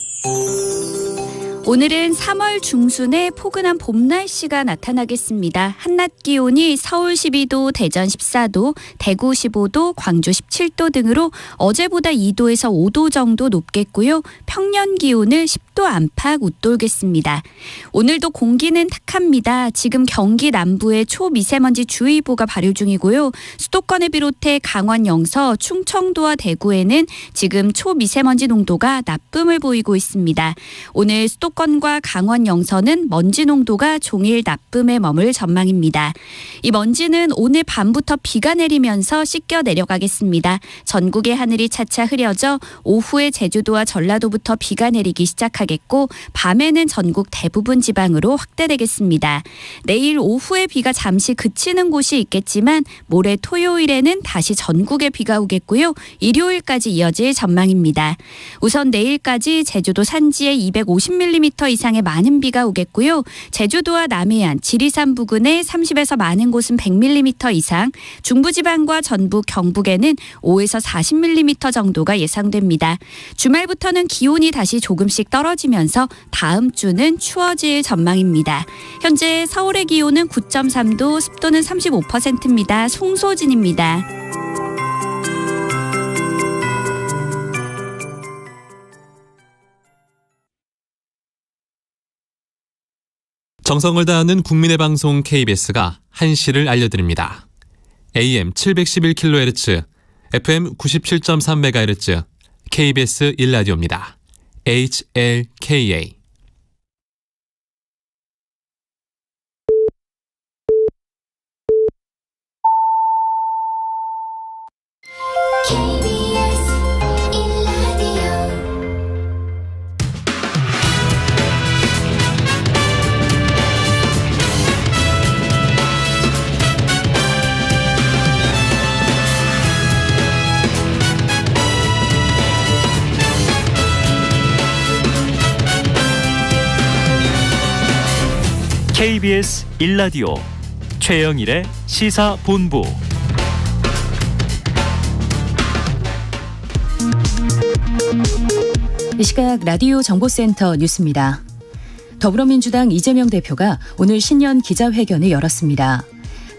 오늘은 3월 중순에 포근한 봄 날씨가 나타나겠습니다. 한낮 기온이 서울 12도, 대전 14도, 대구 15도, 광주 17도 등으로 어제보다 2도에서 5도 정도 높겠고요. 평년 기온을 10도 안팎 웃돌겠습니다. 오늘도 공기는 탁합니다. 지금 경기 남부에 초미세먼지 주의보가 발효 중이고요. 수도권을 비롯해 강원 영서, 충청도와 대구에는 지금 초미세먼지 농도가 나쁨을 보이고 있습니다. 오늘 수도권과 강원 영서는 먼지 농도가 종일 나쁨에 머물 전망입니다. 이 먼지는 오늘 밤부터 비가 내리면서 씻겨 내려가겠습니다. 전국의 하늘이 차차 흐려져 오후에 제주도와 전라도부터 비가 내리기 시작하겠고 밤에는 전국 대부분 지방으로 확대되겠습니다. 내일 오후에 비가 잠시 그치는 곳이 있겠지만 모레 토요일에는 다시 전국에 비가 오겠고요. 일요일까지 이어질 전망입니다. 우선 내일까지 제주도 산지에 250mm 이상의 많은 비가 오겠고요. 제주도와 남해안, 지리산 부근에 30에서 많은 곳은 100mm 이상, 중부지방과 전북, 경북에는 5에서 40mm 정도가 예상됩니다. 주말부터는 기온이 다시 조금씩 떨어지면서 다음 주는 추워질 전망입니다. 현재 서울의 기온은 9.3도, 습도는 35%입니다. 송소진입니다. 정성을 다하는 국민의 방송 KBS가 한시를 알려드립니다. AM 711kHz, FM 97.3MHz KBS 1라디오입니다. HLKA. KBS 1라디오 최영일의 시사본부. 이 시각 라디오 정보센터 뉴스입니다. 더불어민주당 이재명 대표가 오늘 신년 기자회견을 열었습니다.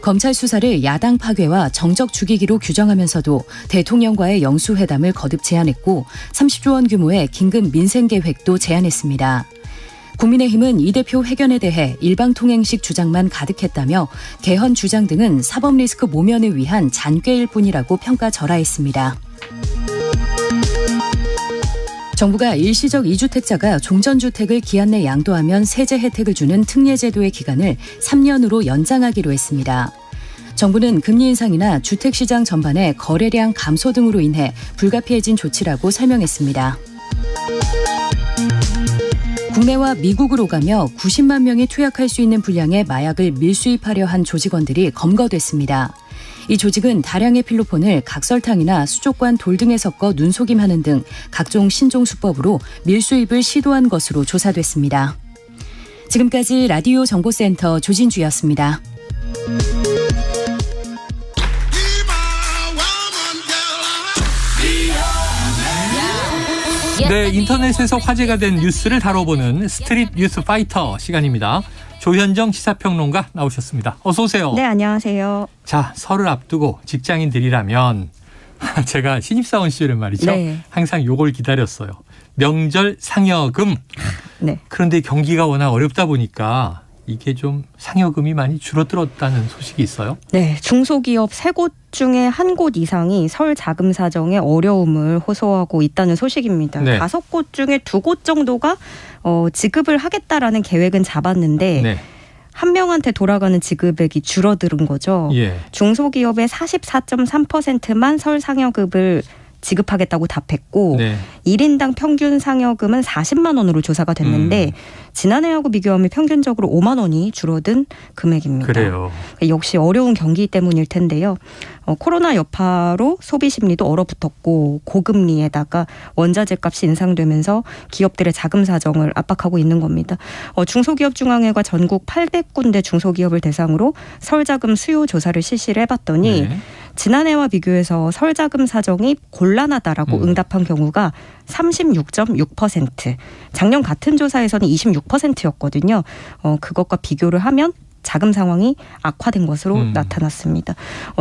검찰 수사를 야당 파괴와 정적 죽이기로 규정하면서도 대통령과의 영수회담을 거듭 제안했고 30조 원 규모의 긴급 민생계획도 제안했습니다. 국민의힘은 이 대표 회견에 대해 일방통행식 주장만 가득했다며 개헌 주장 등은 사법리스크 모면을 위한 잔꾀일 뿐이라고 평가절하했습니다. 정부가 일시적 2주택자가 종전주택을 기한 내 양도하면 세제 혜택을 주는 특례제도의 기간을 3년으로 연장하기로 했습니다. 정부는 금리 인상이나 주택시장 전반의 거래량 감소 등으로 인해 불가피해진 조치라고 설명했습니다. 국내와 미국을 오가며 90만 명이 투약할 수 있는 분량의 마약을 밀수입하려 한 조직원들이 검거됐습니다. 이 조직은 다량의 필로폰을 각설탕이나 수족관 돌 등에 섞어 눈속임하는 등 각종 신종 수법으로 밀수입을 시도한 것으로 조사됐습니다. 지금까지 라디오 정보센터 조진주였습니다. 네, 인터넷에서 화제가 된 뉴스를 다뤄보는 스트릿 뉴스 파이터 시간입니다. 조현정 시사평론가 나오셨습니다. 어서 오세요. 네, 안녕하세요. 자, 설을 앞두고 직장인들이라면 제가 신입사원 시절에 말이죠. 네. 항상 요걸 기다렸어요. 명절 상여금. 네. 그런데 경기가 워낙 어렵다 보니까 이게 좀 상여금이 많이 줄어들었다는 소식이 있어요. 네, 중소기업 3곳 중에 한 곳 이상이 설 자금 사정에 어려움을 호소하고 있다는 소식입니다. 네. 5곳 중에 2곳 정도가 지급을 하겠다라는 계획은 잡았는데 네. 한 명한테 돌아가는 지급액이 줄어드는 거죠. 예. 중소기업의 44.3%만 설 상여금을 지급하겠다고 답했고 네. 1인당 평균 상여금은 40만 원으로 조사가 됐는데 지난해하고 비교하면 평균적으로 5만 원이 줄어든 금액입니다. 그래요. 역시 어려운 경기 때문일 텐데요. 코로나 여파로 소비 심리도 얼어붙었고 고금리에다가 원자재 값이 인상되면서 기업들의 자금 사정을 압박하고 있는 겁니다. 중소기업중앙회가 전국 800군데 중소기업을 대상으로 설자금 수요 조사를 실시를 해봤더니 네. 지난해와 비교해서 설자금 사정이 곤란하다라고 응답한 경우가 36.6%. 작년 같은 조사에서는 26%였거든요. 그것과 비교를 하면 자금 상황이 악화된 것으로 나타났습니다.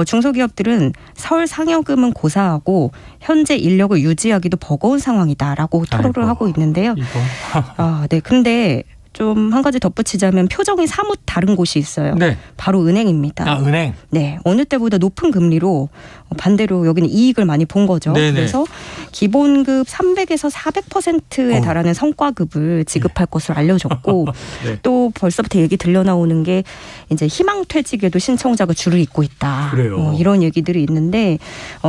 중소기업들은 설 상여금은 고사하고 현재 인력을 유지하기도 버거운 상황이다라고 토로를 하고 있는데요. 네, 근데 좀 한 가지 덧붙이자면 표정이 사뭇 다른 곳이 있어요. 네. 바로 은행입니다. 아, 은행. 네, 어느 때보다 높은 금리로 반대로 여기는 이익을 많이 본 거죠. 네네. 그래서 기본급 300에서 400%에 달하는 성과급을 지급할 것으로 알려졌고 네. 또 벌써부터 얘기 들려나오는 게 이제 희망퇴직에도 신청자가 줄을 잇고 있다. 그래요. 이런 얘기들이 있는데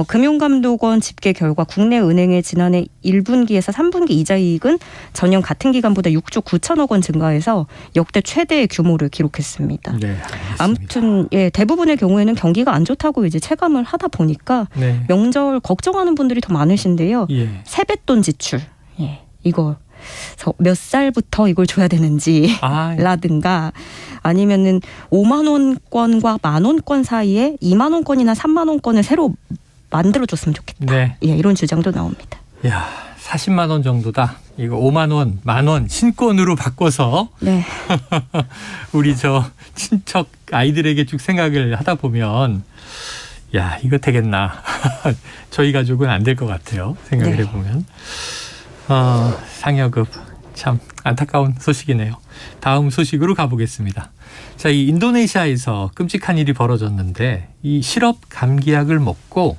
금융감독원 집계 결과 국내 은행의 지난해 1분기에서 3분기 이자이익은 전년 같은 기간보다 6조 9천억 원 증가해서 역대 최대의 규모를 기록했습니다. 네, 아무튼 대부분의 경우에는 경기가 안 좋다고 이제 체감을 하다 보니까 네. 명절 걱정하는 분들이 더 많으신데요. 예. 세뱃돈 지출. 이거 몇 살부터 이걸 줘야 되는지 라든가 아니면은 5만 원권과 만 원권 사이에 2만 원권이나 3만 원권을 새로 만들어줬으면 좋겠다. 네. 이런 주장도 나옵니다. 야, 40만 원 정도다. 이거 5만 원, 만 원 신권으로 바꿔서 네. 우리 저 친척 아이들에게 쭉 생각을 하다 보면 야, 이거 되겠나. 저희 가족은 안 될 것 같아요. 생각을 네. 해보면. 상여급 참 안타까운 소식이네요. 다음 소식으로 가보겠습니다. 자, 이 인도네시아에서 끔찍한 일이 벌어졌는데 이 시럽 감기약을 먹고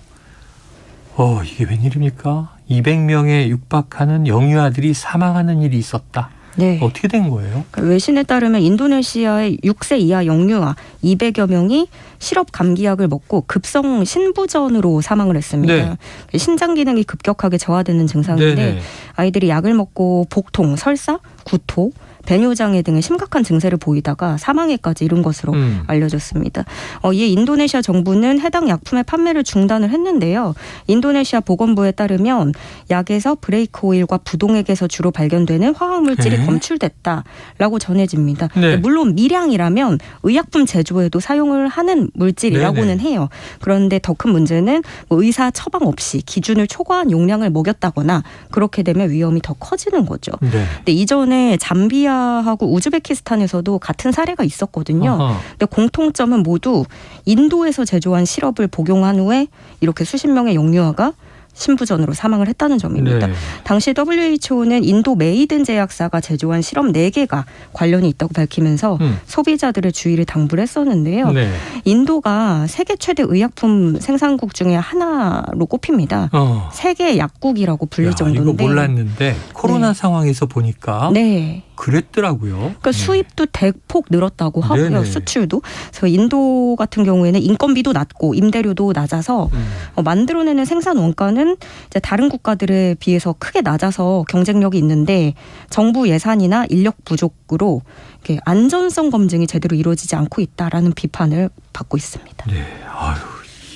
이게 웬일입니까? 200명에 육박하는 영유아들이 사망하는 일이 있었다. 네. 어떻게 된 거예요? 외신에 따르면 인도네시아의 6세 이하 영유아 200여 명이 시럽 감기약을 먹고 급성 신부전으로 사망을 했습니다. 네. 신장 기능이 급격하게 저하되는 증상인데 네네. 아이들이 약을 먹고 복통, 설사, 구토, 배뇨장애 등의 심각한 증세를 보이다가 사망에까지 이른 것으로 알려졌습니다. 이에 인도네시아 정부는 해당 약품의 판매를 중단을 했는데요. 인도네시아 보건부에 따르면 약에서 브레이크 오일과 부동액에서 주로 발견되는 화학물질이 검출됐다라고 전해집니다. 네. 물론 미량이라면 의약품 제조에도 사용을 하는 물질이라고는 네네. 해요. 그런데 더 큰 문제는 의사 처방 없이 기준을 초과한 용량을 먹였다거나 그렇게 되면 위험이 더 커지는 거죠. 네. 근데 이전에 잠비아하고 우즈베키스탄에서도 같은 사례가 있었거든요. 어허. 근데 공통점은 모두 인도에서 제조한 시럽을 복용한 후에 이렇게 수십 명의 영유아가 신부전으로 사망을 했다는 점입니다. 네. 당시 WHO는 인도 메이든 제약사가 제조한 시럽 4개가 관련이 있다고 밝히면서 소비자들의 주의를 당부를 했었는데요. 네. 인도가 세계 최대 의약품 생산국 중에 하나로 꼽힙니다. 세계 약국이라고 불릴 정도인데. 이거 몰랐는데 코로나 네. 상황에서 보니까 네. 그랬더라고요. 그러니까 수입도 대폭 늘었다고 하고요. 네네. 수출도. 그래서 인도 같은 경우에는 인건비도 낮고 임대료도 낮아서 만들어내는 생산 원가는 이제 다른 국가들에 비해서 크게 낮아서 경쟁력이 있는데 정부 예산이나 인력 부족으로 이렇게 안전성 검증이 제대로 이루어지지 않고 있다라는 비판을 받고 있습니다. 네.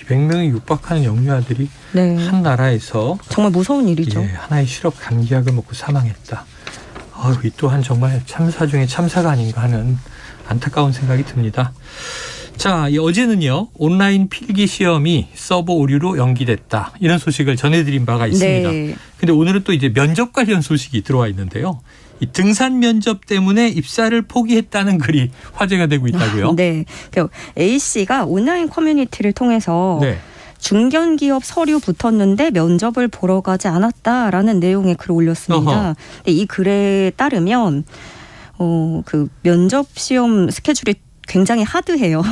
200명이 육박하는 영유아들이 네. 한 나라에서 정말 무서운 일이죠. 예, 하나의 시럽 감기약을 먹고 사망했다. 이 또한 정말 참사 중에 참사가 아닌가 하는 안타까운 생각이 듭니다. 자, 어제는요 온라인 필기 시험이 서버 오류로 연기됐다 이런 소식을 전해드린 바가 있습니다. 네. 근데 오늘은 또 이제 면접 관련 소식이 들어와 있는데요. 이 등산 면접 때문에 입사를 포기했다는 글이 화제가 되고 있다고요? 네, A 씨가 온라인 커뮤니티를 통해서. 네. 중견기업 서류 붙었는데 면접을 보러 가지 않았다라는 내용의 글을 올렸습니다. 이 글에 따르면 그 면접 시험 스케줄이 굉장히 하드해요.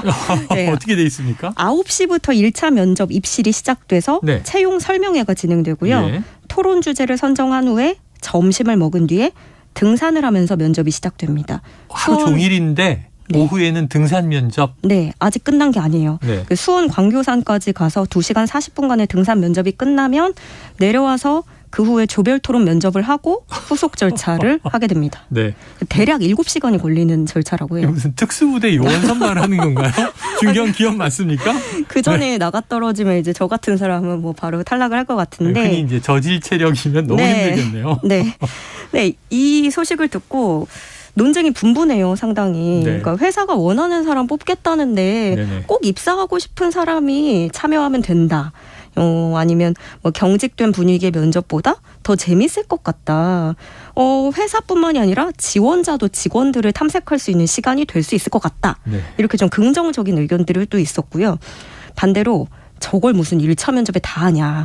네. 어떻게 돼 있습니까? 9시부터 1차 면접 입실이 시작돼서 네. 채용 설명회가 진행되고요. 네. 토론 주제를 선정한 후에 점심을 먹은 뒤에 등산을 하면서 면접이 시작됩니다. 하루 종일인데 네. 오후에는 등산 면접. 네, 아직 끝난 게 아니에요. 네. 그 수원 광교산까지 가서 2시간 40분간의 등산 면접이 끝나면 내려와서 그 후에 조별 토론 면접을 하고 후속 절차를 하게 됩니다. 네. 대략 7시간이 걸리는 절차라고 해요. 무슨 특수부대 요원 선발하는 건가요? 중견 기업 맞습니까? 그 전에 나가 떨어지면 이제 저 같은 사람은 뭐 바로 탈락을 할 것 같은데. 흔히 이제 저질 체력이면 너무 힘들겠네요. 네. 네, 이 소식을 듣고 논쟁이 분분해요, 상당히. 네. 그러니까 회사가 원하는 사람 뽑겠다는데 네네. 꼭 입사하고 싶은 사람이 참여하면 된다. 아니면 뭐 경직된 분위기의 면접보다 더 재밌을 것 같다. 회사뿐만이 아니라 지원자도 직원들을 탐색할 수 있는 시간이 될 수 있을 것 같다. 네. 이렇게 좀 긍정적인 의견들이 또 있었고요. 반대로 저걸 무슨 1차 면접에 다 하냐.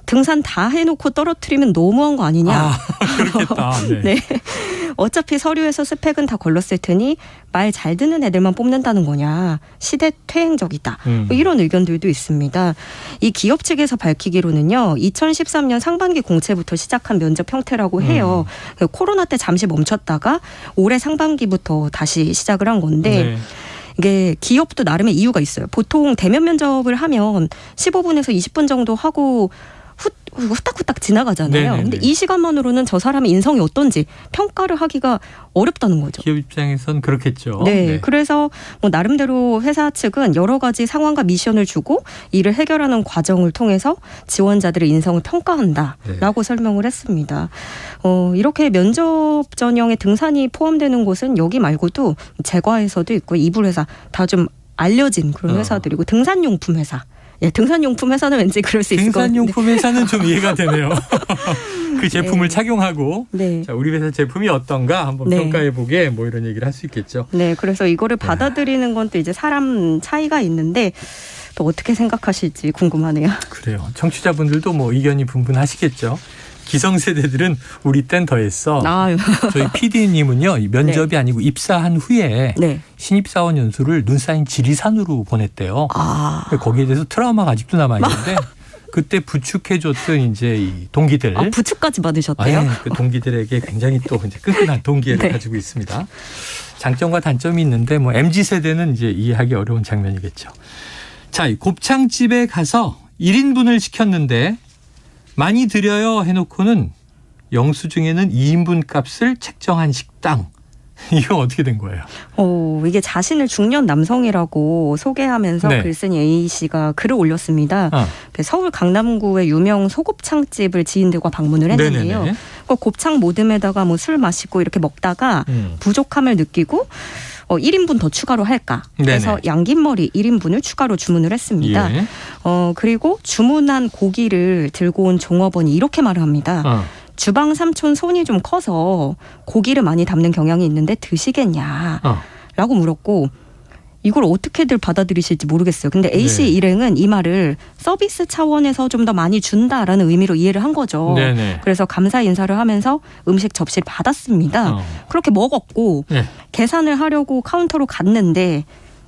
등산 다 해놓고 떨어뜨리면 너무한 거 아니냐. 그렇겠다. 네. 네. 어차피 서류에서 스펙은 다 걸렀을 테니 말 잘 듣는 애들만 뽑는다는 거냐. 시대 퇴행적이다. 이런 의견들도 있습니다. 이 기업 측에서 밝히기로는요. 2013년 상반기 공채부터 시작한 면접 형태라고 해요. 코로나 때 잠시 멈췄다가 올해 상반기부터 다시 시작을 한 건데 네. 이게 기업도 나름의 이유가 있어요. 보통 대면 면접을 하면 15분에서 20분 정도 하고 후딱후딱 지나가잖아요. 네네네. 근데 이 시간만으로는 저 사람의 인성이 어떤지 평가를 하기가 어렵다는 거죠. 기업 입장에선 그렇겠죠. 네, 그래서 뭐 나름대로 회사 측은 여러 가지 상황과 미션을 주고 이를 해결하는 과정을 통해서 지원자들의 인성을 평가한다라고 설명을 했습니다. 이렇게 면접 전형에 등산이 포함되는 곳은 여기 말고도 제과에서도 있고 이불 회사 다 좀 알려진 그런 회사들이고 등산용품 회사. 예, 등산용품 회사는 왠지 그럴 수 있을 것 같은데. 등산용품 회사는 좀 이해가 되네요. 그 제품을 네. 착용하고 네. 자, 우리 회사 제품이 어떤가 한번 네. 평가해보게 뭐 이런 얘기를 할 수 있겠죠. 네, 그래서 이거를 받아들이는 건 또 이제 사람 차이가 있는데 또 어떻게 생각하실지 궁금하네요. 그래요. 청취자분들도 뭐 의견이 분분하시겠죠. 기성세대들은 우리 땐 더했어. 저희 PD님은요. 면접이 네. 아니고 입사한 후에 신입사원 연수를 눈 쌓인 지리산으로 보냈대요. 거기에 대해서 트라우마가 아직도 남아있는데 그때 부축해줬던 이제 이 동기들. 부축까지 받으셨대요? 그 동기들에게 굉장히 또 이제 끈끈한 동기를 네. 가지고 있습니다. 장점과 단점이 있는데 뭐 MZ 세대는 이제 이해하기 어려운 장면이겠죠. 자, 이 곱창집에 가서 1인분을 시켰는데 많이 드려요 해놓고는 영수증에는 2인분 값을 책정한 식당. 이거 어떻게 된 거예요? 이게 자신을 중년 남성이라고 소개하면서 네. 글쓴이 A씨가 글을 올렸습니다. 서울 강남구의 유명 소곱창집을 지인들과 방문을 했는데요. 네네네. 곱창 모듬에다가 뭐 술 마시고 이렇게 먹다가 부족함을 느끼고 1인분 더 추가로 할까? 그래서 네네. 양긴머리 1인분을 추가로 주문을 했습니다. 예. 그리고 주문한 고기를 들고 온 종업원이 이렇게 말을 합니다. 주방 삼촌 손이 좀 커서 고기를 많이 담는 경향이 있는데 드시겠냐? 라고 물었고 이걸 어떻게들 받아들이실지 모르겠어요. 근데 A씨 네. 일행은 이 말을 서비스 차원에서 좀 더 많이 준다라는 의미로 이해를 한 거죠. 네네. 그래서 감사 인사를 하면서 음식 접시를 받았습니다. 그렇게 먹었고 네. 계산을 하려고 카운터로 갔는데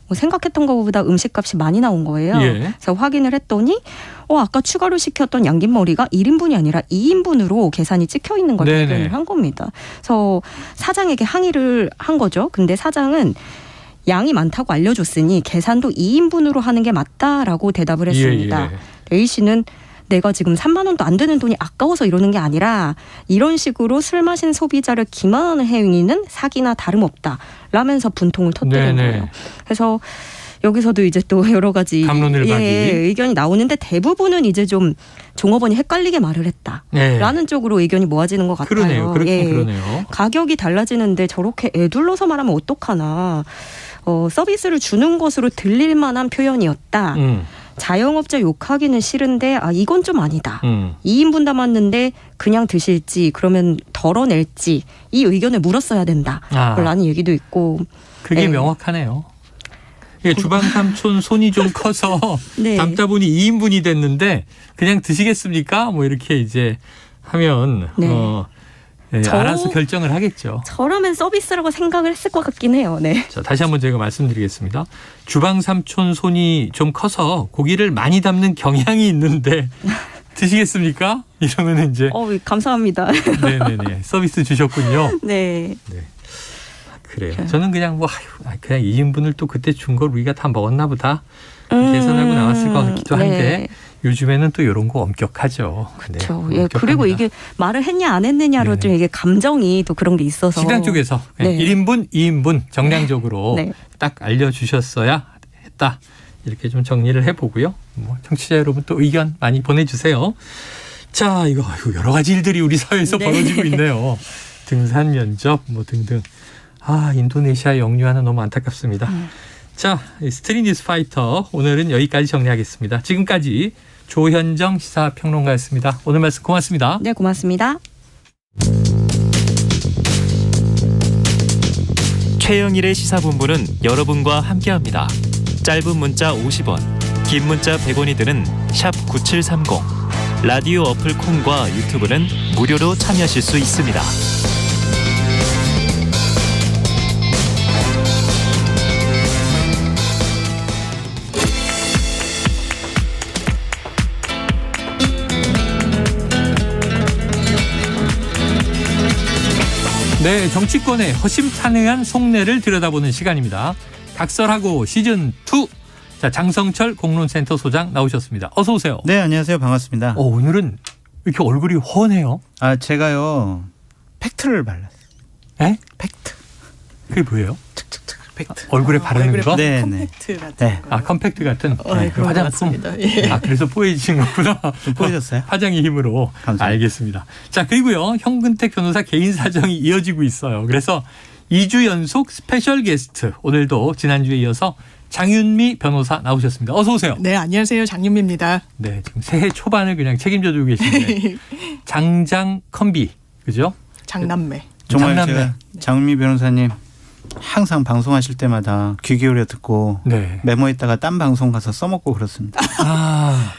뭐 생각했던 것보다 음식값이 많이 나온 거예요. 예. 그래서 확인을 했더니 아까 추가로 시켰던 양긴머리가 1인분이 아니라 2인분으로 계산이 찍혀 있는 걸 네네. 발견을 한 겁니다. 그래서 사장에게 항의를 한 거죠. 근데 사장은 양이 많다고 알려줬으니 계산도 2인분으로 하는 게 맞다라고 대답을 했습니다. 예. A씨는 내가 지금 3만 원도 안 되는 돈이 아까워서 이러는 게 아니라 이런 식으로 술 마신 소비자를 기만하는 행위는 사기나 다름없다 라면서 분통을 터뜨린 네네. 거예요. 그래서 여기서도 이제 또 여러 가지 갑론을박이. 의견이 나오는데 대부분은 이제 좀 종업원이 헷갈리게 말을 했다라는 네. 쪽으로 의견이 모아지는 것 같아요. 그러네요. 그렇긴 그러네요. 가격이 달라지는데 저렇게 애둘러서 말하면 어떡하나. 서비스를 주는 것으로 들릴 만한 표현이었다. 자영업자 욕하기는 싫은데 이건 좀 아니다. 2인분 담았는데 그냥 드실지 그러면 덜어낼지 이 의견을 물었어야 된다. 라는 얘기도 있고. 그게 명확하네요. 주방 삼촌 손이 좀 커서 네. 담다 보니 2인분이 됐는데 그냥 드시겠습니까? 뭐 이렇게 이제 하면 네. 알아서 결정을 하겠죠. 저라면 서비스라고 생각을 했을 것 같긴 해요. 네. 자, 다시 한번 제가 말씀드리겠습니다. 주방 삼촌 손이 좀 커서 고기를 많이 담는 경향이 있는데 드시겠습니까? 이러면 이제 감사합니다. 네네네 서비스 주셨군요. 네. 그래요. 저는 그냥 그냥 2인분을 또 그때 준 걸 우리가 다 먹었나 보다 계산하고 나왔을 것 같기도 한데 네. 요즘에는 또 이런 거 엄격하죠. 그렇죠. 네, 그리고 이게 말을 했냐 안 했느냐로 네네. 좀 이게 감정이 또 그런 게 있어서 식당 쪽에서 네. 1인분, 2인분 정량적으로 네. 딱 알려주셨어야 했다. 이렇게 좀 정리를 해보고요. 청취자 여러분 또 의견 많이 보내주세요. 자, 이거 여러 가지 일들이 우리 사회에서 네. 벌어지고 있네요. 등산 면접 등등. 인도네시아 영유아는 너무 안타깝습니다. 자, 스트릿 뉴스 파이터 오늘은 여기까지 정리하겠습니다. 지금까지 조현정 시사평론가였습니다. 오늘 말씀 고맙습니다. 네, 고맙습니다. 최영일의 시사본부는 여러분과 함께합니다. 짧은 문자 50원, 긴 문자 100원이 드는 샵 9730. 라디오 어플 콩과 유튜브는 무료로 참여하실 수 있습니다. 네, 정치권의 허심탄회한 속내를 들여다보는 시간입니다. 각설하고 시즌2. 자, 장성철 공론센터 소장 나오셨습니다. 어서 오세요. 네, 안녕하세요. 반갑습니다. 오늘은 왜 이렇게 얼굴이 훤해요? 제가요. 팩트를 발랐어요. 에? 팩트. 그게 뭐예요? 팩트. 얼굴에 바르는 거? 네, 컴팩트 같은 네. 거. 컴팩트 같은 그런 것 화장품. 같습니다. 예. 그래서 뽀얘지신 거구나. 좀 뽀얘졌어요? 화장의 힘으로. 감사합니다. 알겠습니다. 자, 그리고요. 현근택 변호사 개인 사정이 이어지고 있어요. 그래서 2주 연속 스페셜 게스트. 오늘도 지난주에 이어서 장윤미 변호사 나오셨습니다. 어서 오세요. 네, 안녕하세요. 장윤미입니다. 네, 지금 새해 초반을 그냥 책임져주고 계신데 장장 컴비, 그죠? 장남매. 정말 장남매. 제가 장윤미 변호사님 항상 방송하실 때마다 귀 기울여 듣고 네. 메모했다가 딴 방송 가서 써먹고 그렇습니다.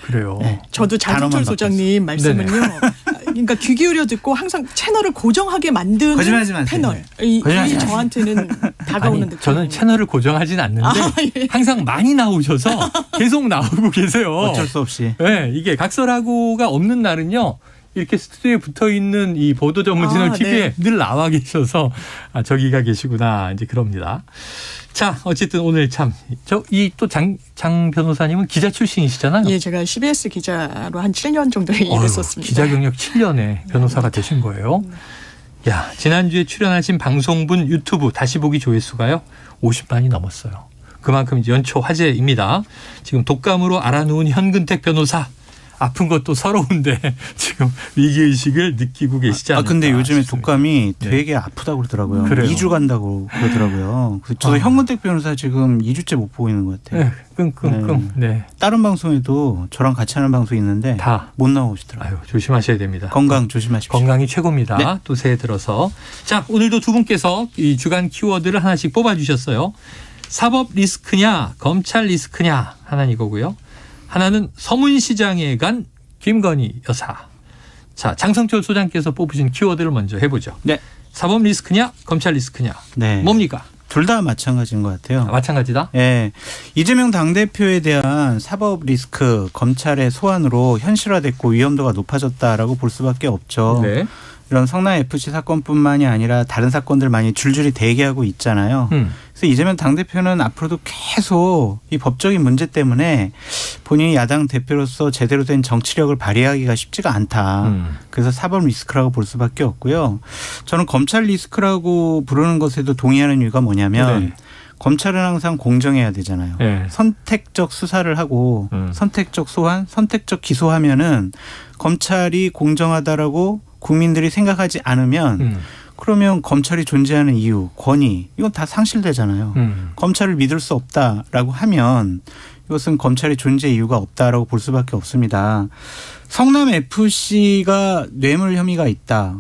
그래요. 네. 저도 장성철 단어만 소장님 말씀은요. 그러니까 귀 기울여 듣고 항상 채널을 고정하게 만드는 거짓말하지 마세요. 패널. 이 저한테는 다가오는 느낌. 저는 채널을 고정하진 않는데 예. 항상 많이 나오셔서 계속 나오고 계세요. 어쩔 수 없이. 네, 이게 각설하고가 없는 날은요. 이렇게 스튜디오에 붙어 있는 이 보도 전문 채널 TV에 늘 나와 계셔서 저기가 계시구나 이제 그럽니다. 자, 어쨌든 오늘 참 이 또 장 변호사님은 기자 출신이시잖아요. 예, 제가 CBS 기자로 한 7년 정도 일했었습니다. 기자 경력 7년에 변호사가 되신 거예요. 야, 지난주에 출연하신 방송분 유튜브 다시 보기 조회수가요 50만이 넘었어요. 그만큼 연초 화제입니다. 지금 독감으로 알아누운 현근택 변호사. 아픈 것도 서러운데 지금 위기의식을 느끼고 계시지 않을까. 근데 요즘에 독감이 되게 아프다고 그러더라고요. 그래요? 2주 간다고 그러더라고요. 그래서 저도 현근택 변호사 지금 2주째 못 보고 있는 것 같아요. 끙끙끙. 네. 다른 방송에도 저랑 같이 하는 방송이 있는데 다 못 나오시더라고요. 조심하셔야 됩니다. 건강 조심하십시오. 건강이 최고입니다. 네. 또 새해 들어서. 자, 오늘도 두 분께서 이 주간 키워드를 하나씩 뽑아주셨어요. 사법 리스크냐 검찰 리스크냐 하나는 이거고요. 하나는 서문시장에 간 김건희 여사. 자, 장성철 소장께서 뽑으신 키워드를 먼저 해보죠. 네. 사법 리스크냐 검찰 리스크냐. 네. 뭡니까? 둘 다 마찬가지인 것 같아요. 마찬가지다? 네. 이재명 당대표에 대한 사법 리스크 검찰의 소환으로 현실화됐고 위험도가 높아졌다라고 볼 수밖에 없죠. 네. 이런 성남FC 사건뿐만이 아니라 다른 사건들 많이 줄줄이 대기하고 있잖아요. 그래서 이재명 당대표는 앞으로도 계속 이 법적인 문제 때문에 본인이 야당 대표로서 제대로 된 정치력을 발휘하기가 쉽지가 않다. 그래서 사법 리스크라고 볼 수밖에 없고요. 저는 검찰 리스크라고 부르는 것에도 동의하는 이유가 뭐냐면 검찰은 항상 공정해야 되잖아요. 네. 선택적 수사를 하고 선택적 소환, 선택적 기소하면은 검찰이 공정하다라고 국민들이 생각하지 않으면 그러면 검찰이 존재하는 이유, 권위 이건 다 상실되잖아요. 검찰을 믿을 수 없다라고 하면 이것은 검찰의 존재 이유가 없다라고 볼 수밖에 없습니다. 성남FC가 뇌물 혐의가 있다.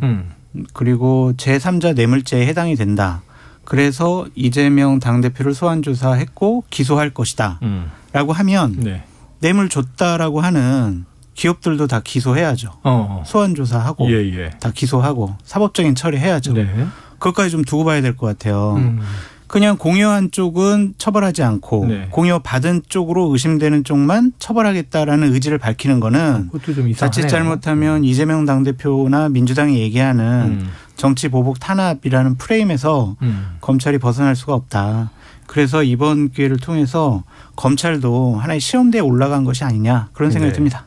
그리고 제3자 뇌물죄에 해당이 된다. 그래서 이재명 당대표를 소환 조사했고 기소할 것이다. 라고 하면 뇌물 줬다라고 하는 기업들도 다 기소해야죠. 소환 조사하고 다 기소하고 사법적인 처리해야죠. 그것까지 좀 두고 봐야 될 것 같아요. 그냥 공여한 쪽은 처벌하지 않고 공여받은 쪽으로 의심되는 쪽만 처벌하겠다라는 의지를 밝히는 거는 자칫 잘못하면 이재명 당대표나 민주당이 얘기하는 정치 보복 탄압이라는 프레임에서 검찰이 벗어날 수가 없다. 그래서 이번 기회를 통해서 검찰도 하나의 시험대에 올라간 것이 아니냐 그런 생각이 듭니다.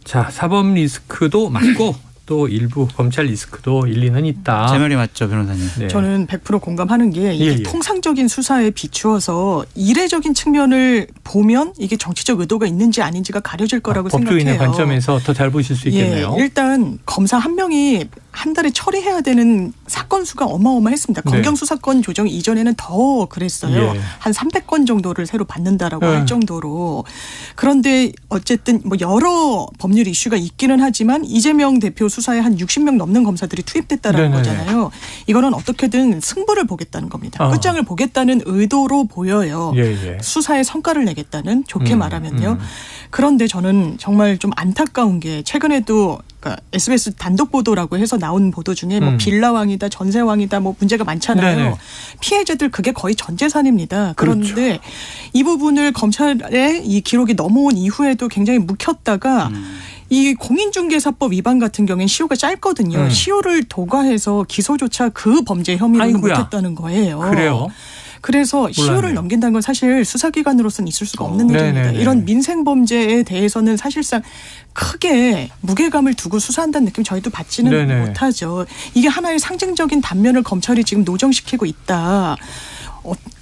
자, 사법 리스크도 맞고 또 일부 검찰 리스크도 일리는 있다. 제 말이 맞죠, 변호사님? 네. 저는 100% 공감하는 게 이게 통상적인 수사에 비추어서 이례적인 측면을 보면 이게 정치적 의도가 있는지 아닌지가 가려질 거라고 생각해요. 법조인의 관점에서 더 잘 보실 수 있겠네요. 일단 검사 한 명이 한 달에 처리해야 되는 사건 수가 어마어마했습니다. 검경수사권 조정 이전에는 더 그랬어요. 한 300건 정도를 새로 받는다라고 할 정도로. 그런데 어쨌든 뭐 여러 법률 이슈가 있기는 하지만 이재명 대표 수사에 한 60명 넘는 검사들이 투입됐다라는 거잖아요. 이거는 어떻게든 승부를 보겠다는 겁니다. 끝장을 보겠다는 의도로 보여요. 수사에 성과를 내겠다는 좋게 말하면요. 그런데 저는 정말 좀 안타까운 게 최근에도 그러니까 SBS 단독 보도라고 해서 나온 보도 중에 뭐 빌라왕이다, 전세왕이다, 뭐 문제가 많잖아요. 피해자들 그게 거의 전 재산입니다. 그런데 이 부분을 검찰의 이 기록이 넘어온 이후에도 굉장히 묵혔다가 이 공인중개사법 위반 같은 경우에는 시효가 짧거든요. 시효를 도과해서 기소조차 그 범죄 혐의로 못했다는 거예요. 그래요? 그래서 시효를 넘긴다는 건 사실 수사기관으로서는 있을 수가 없는 일입니다. 이런 민생범죄에 대해서는 사실상 크게 무게감을 두고 수사한다는 느낌 저희도 받지는 못하죠. 이게 하나의 상징적인 단면을 검찰이 지금 노정시키고 있다.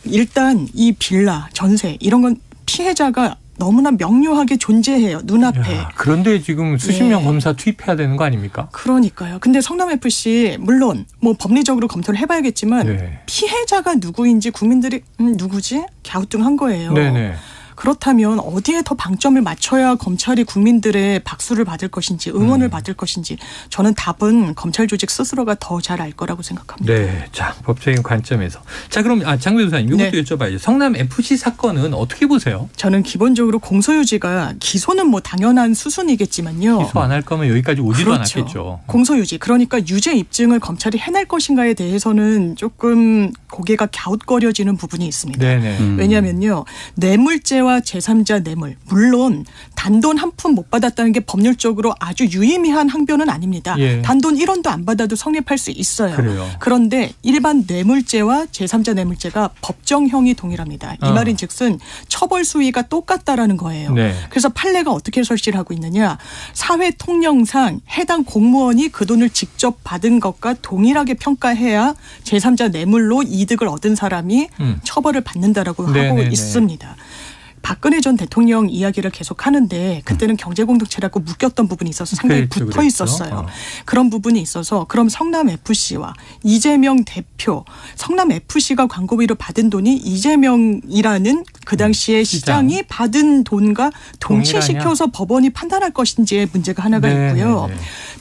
일단 이 빌라, 전세 이런 건 피해자가 너무나 명료하게 존재해요. 눈앞에. 그런데 지금 수십 명 검사 투입해야 되는 거 아닙니까? 그러니까요. 근데 성남FC 물론 뭐 법리적으로 검토를 해봐야겠지만 피해자가 누구인지 국민들이 누구지? 갸우뚱한 거예요. 그렇다면 어디에 더 방점을 맞춰야 검찰이 국민들의 박수를 받을 것인지 응원을 받을 것인지 저는 답은 검찰 조직 스스로가 더 잘 알 거라고 생각합니다. 네, 자 법적인 관점에서 자 그럼 장 변호사님 이것도 네. 여쭤봐야죠. 성남 FC 사건은 어떻게 보세요? 저는 기본적으로 공소유지가 기소는 뭐 당연한 수순이겠지만요. 기소 안 할 거면 여기까지 오지도 그렇죠. 않았겠죠. 공소유지 그러니까 유죄 입증을 검찰이 해낼 것인가에 대해서는 조금 고개가 갸웃거려지는 부분이 있습니다. 네네. 왜냐하면요. 뇌물죄와 제3자 뇌물 물론 단돈 한 푼 못 받았다는 게 법률적으로 아주 유의미한 항변은 아닙니다. 예. 단돈 1원도 안 받아도 성립할 수 있어요. 그래요. 그런데 일반 뇌물죄와 제3자 뇌물죄가 법정형이 동일합니다. 이 말인 즉슨 처벌 수위가 똑같다라는 거예요. 네. 그래서 판례가 어떻게 설치를 하고 있느냐. 사회 통령상 해당 공무원이 그 돈을 직접 받은 것과 동일하게 평가해야 제3자 뇌물로 이득을 얻은 사람이 처벌을 받는다라고 하고 네네네. 있습니다. 박근혜 전 대통령 이야기를 계속 하는데 그때는 경제공동체라고 묶였던 부분이 있어서 상당히 그랬죠, 붙어 있었어요. 그런 부분이 있어서 그럼 성남FC와 이재명 대표 성남FC가 광고비로 받은 돈이 이재명이라는 그 당시에 시장이 받은 돈과 동치시켜서 법원이 판단할 것인지의 문제가 하나가 있고요.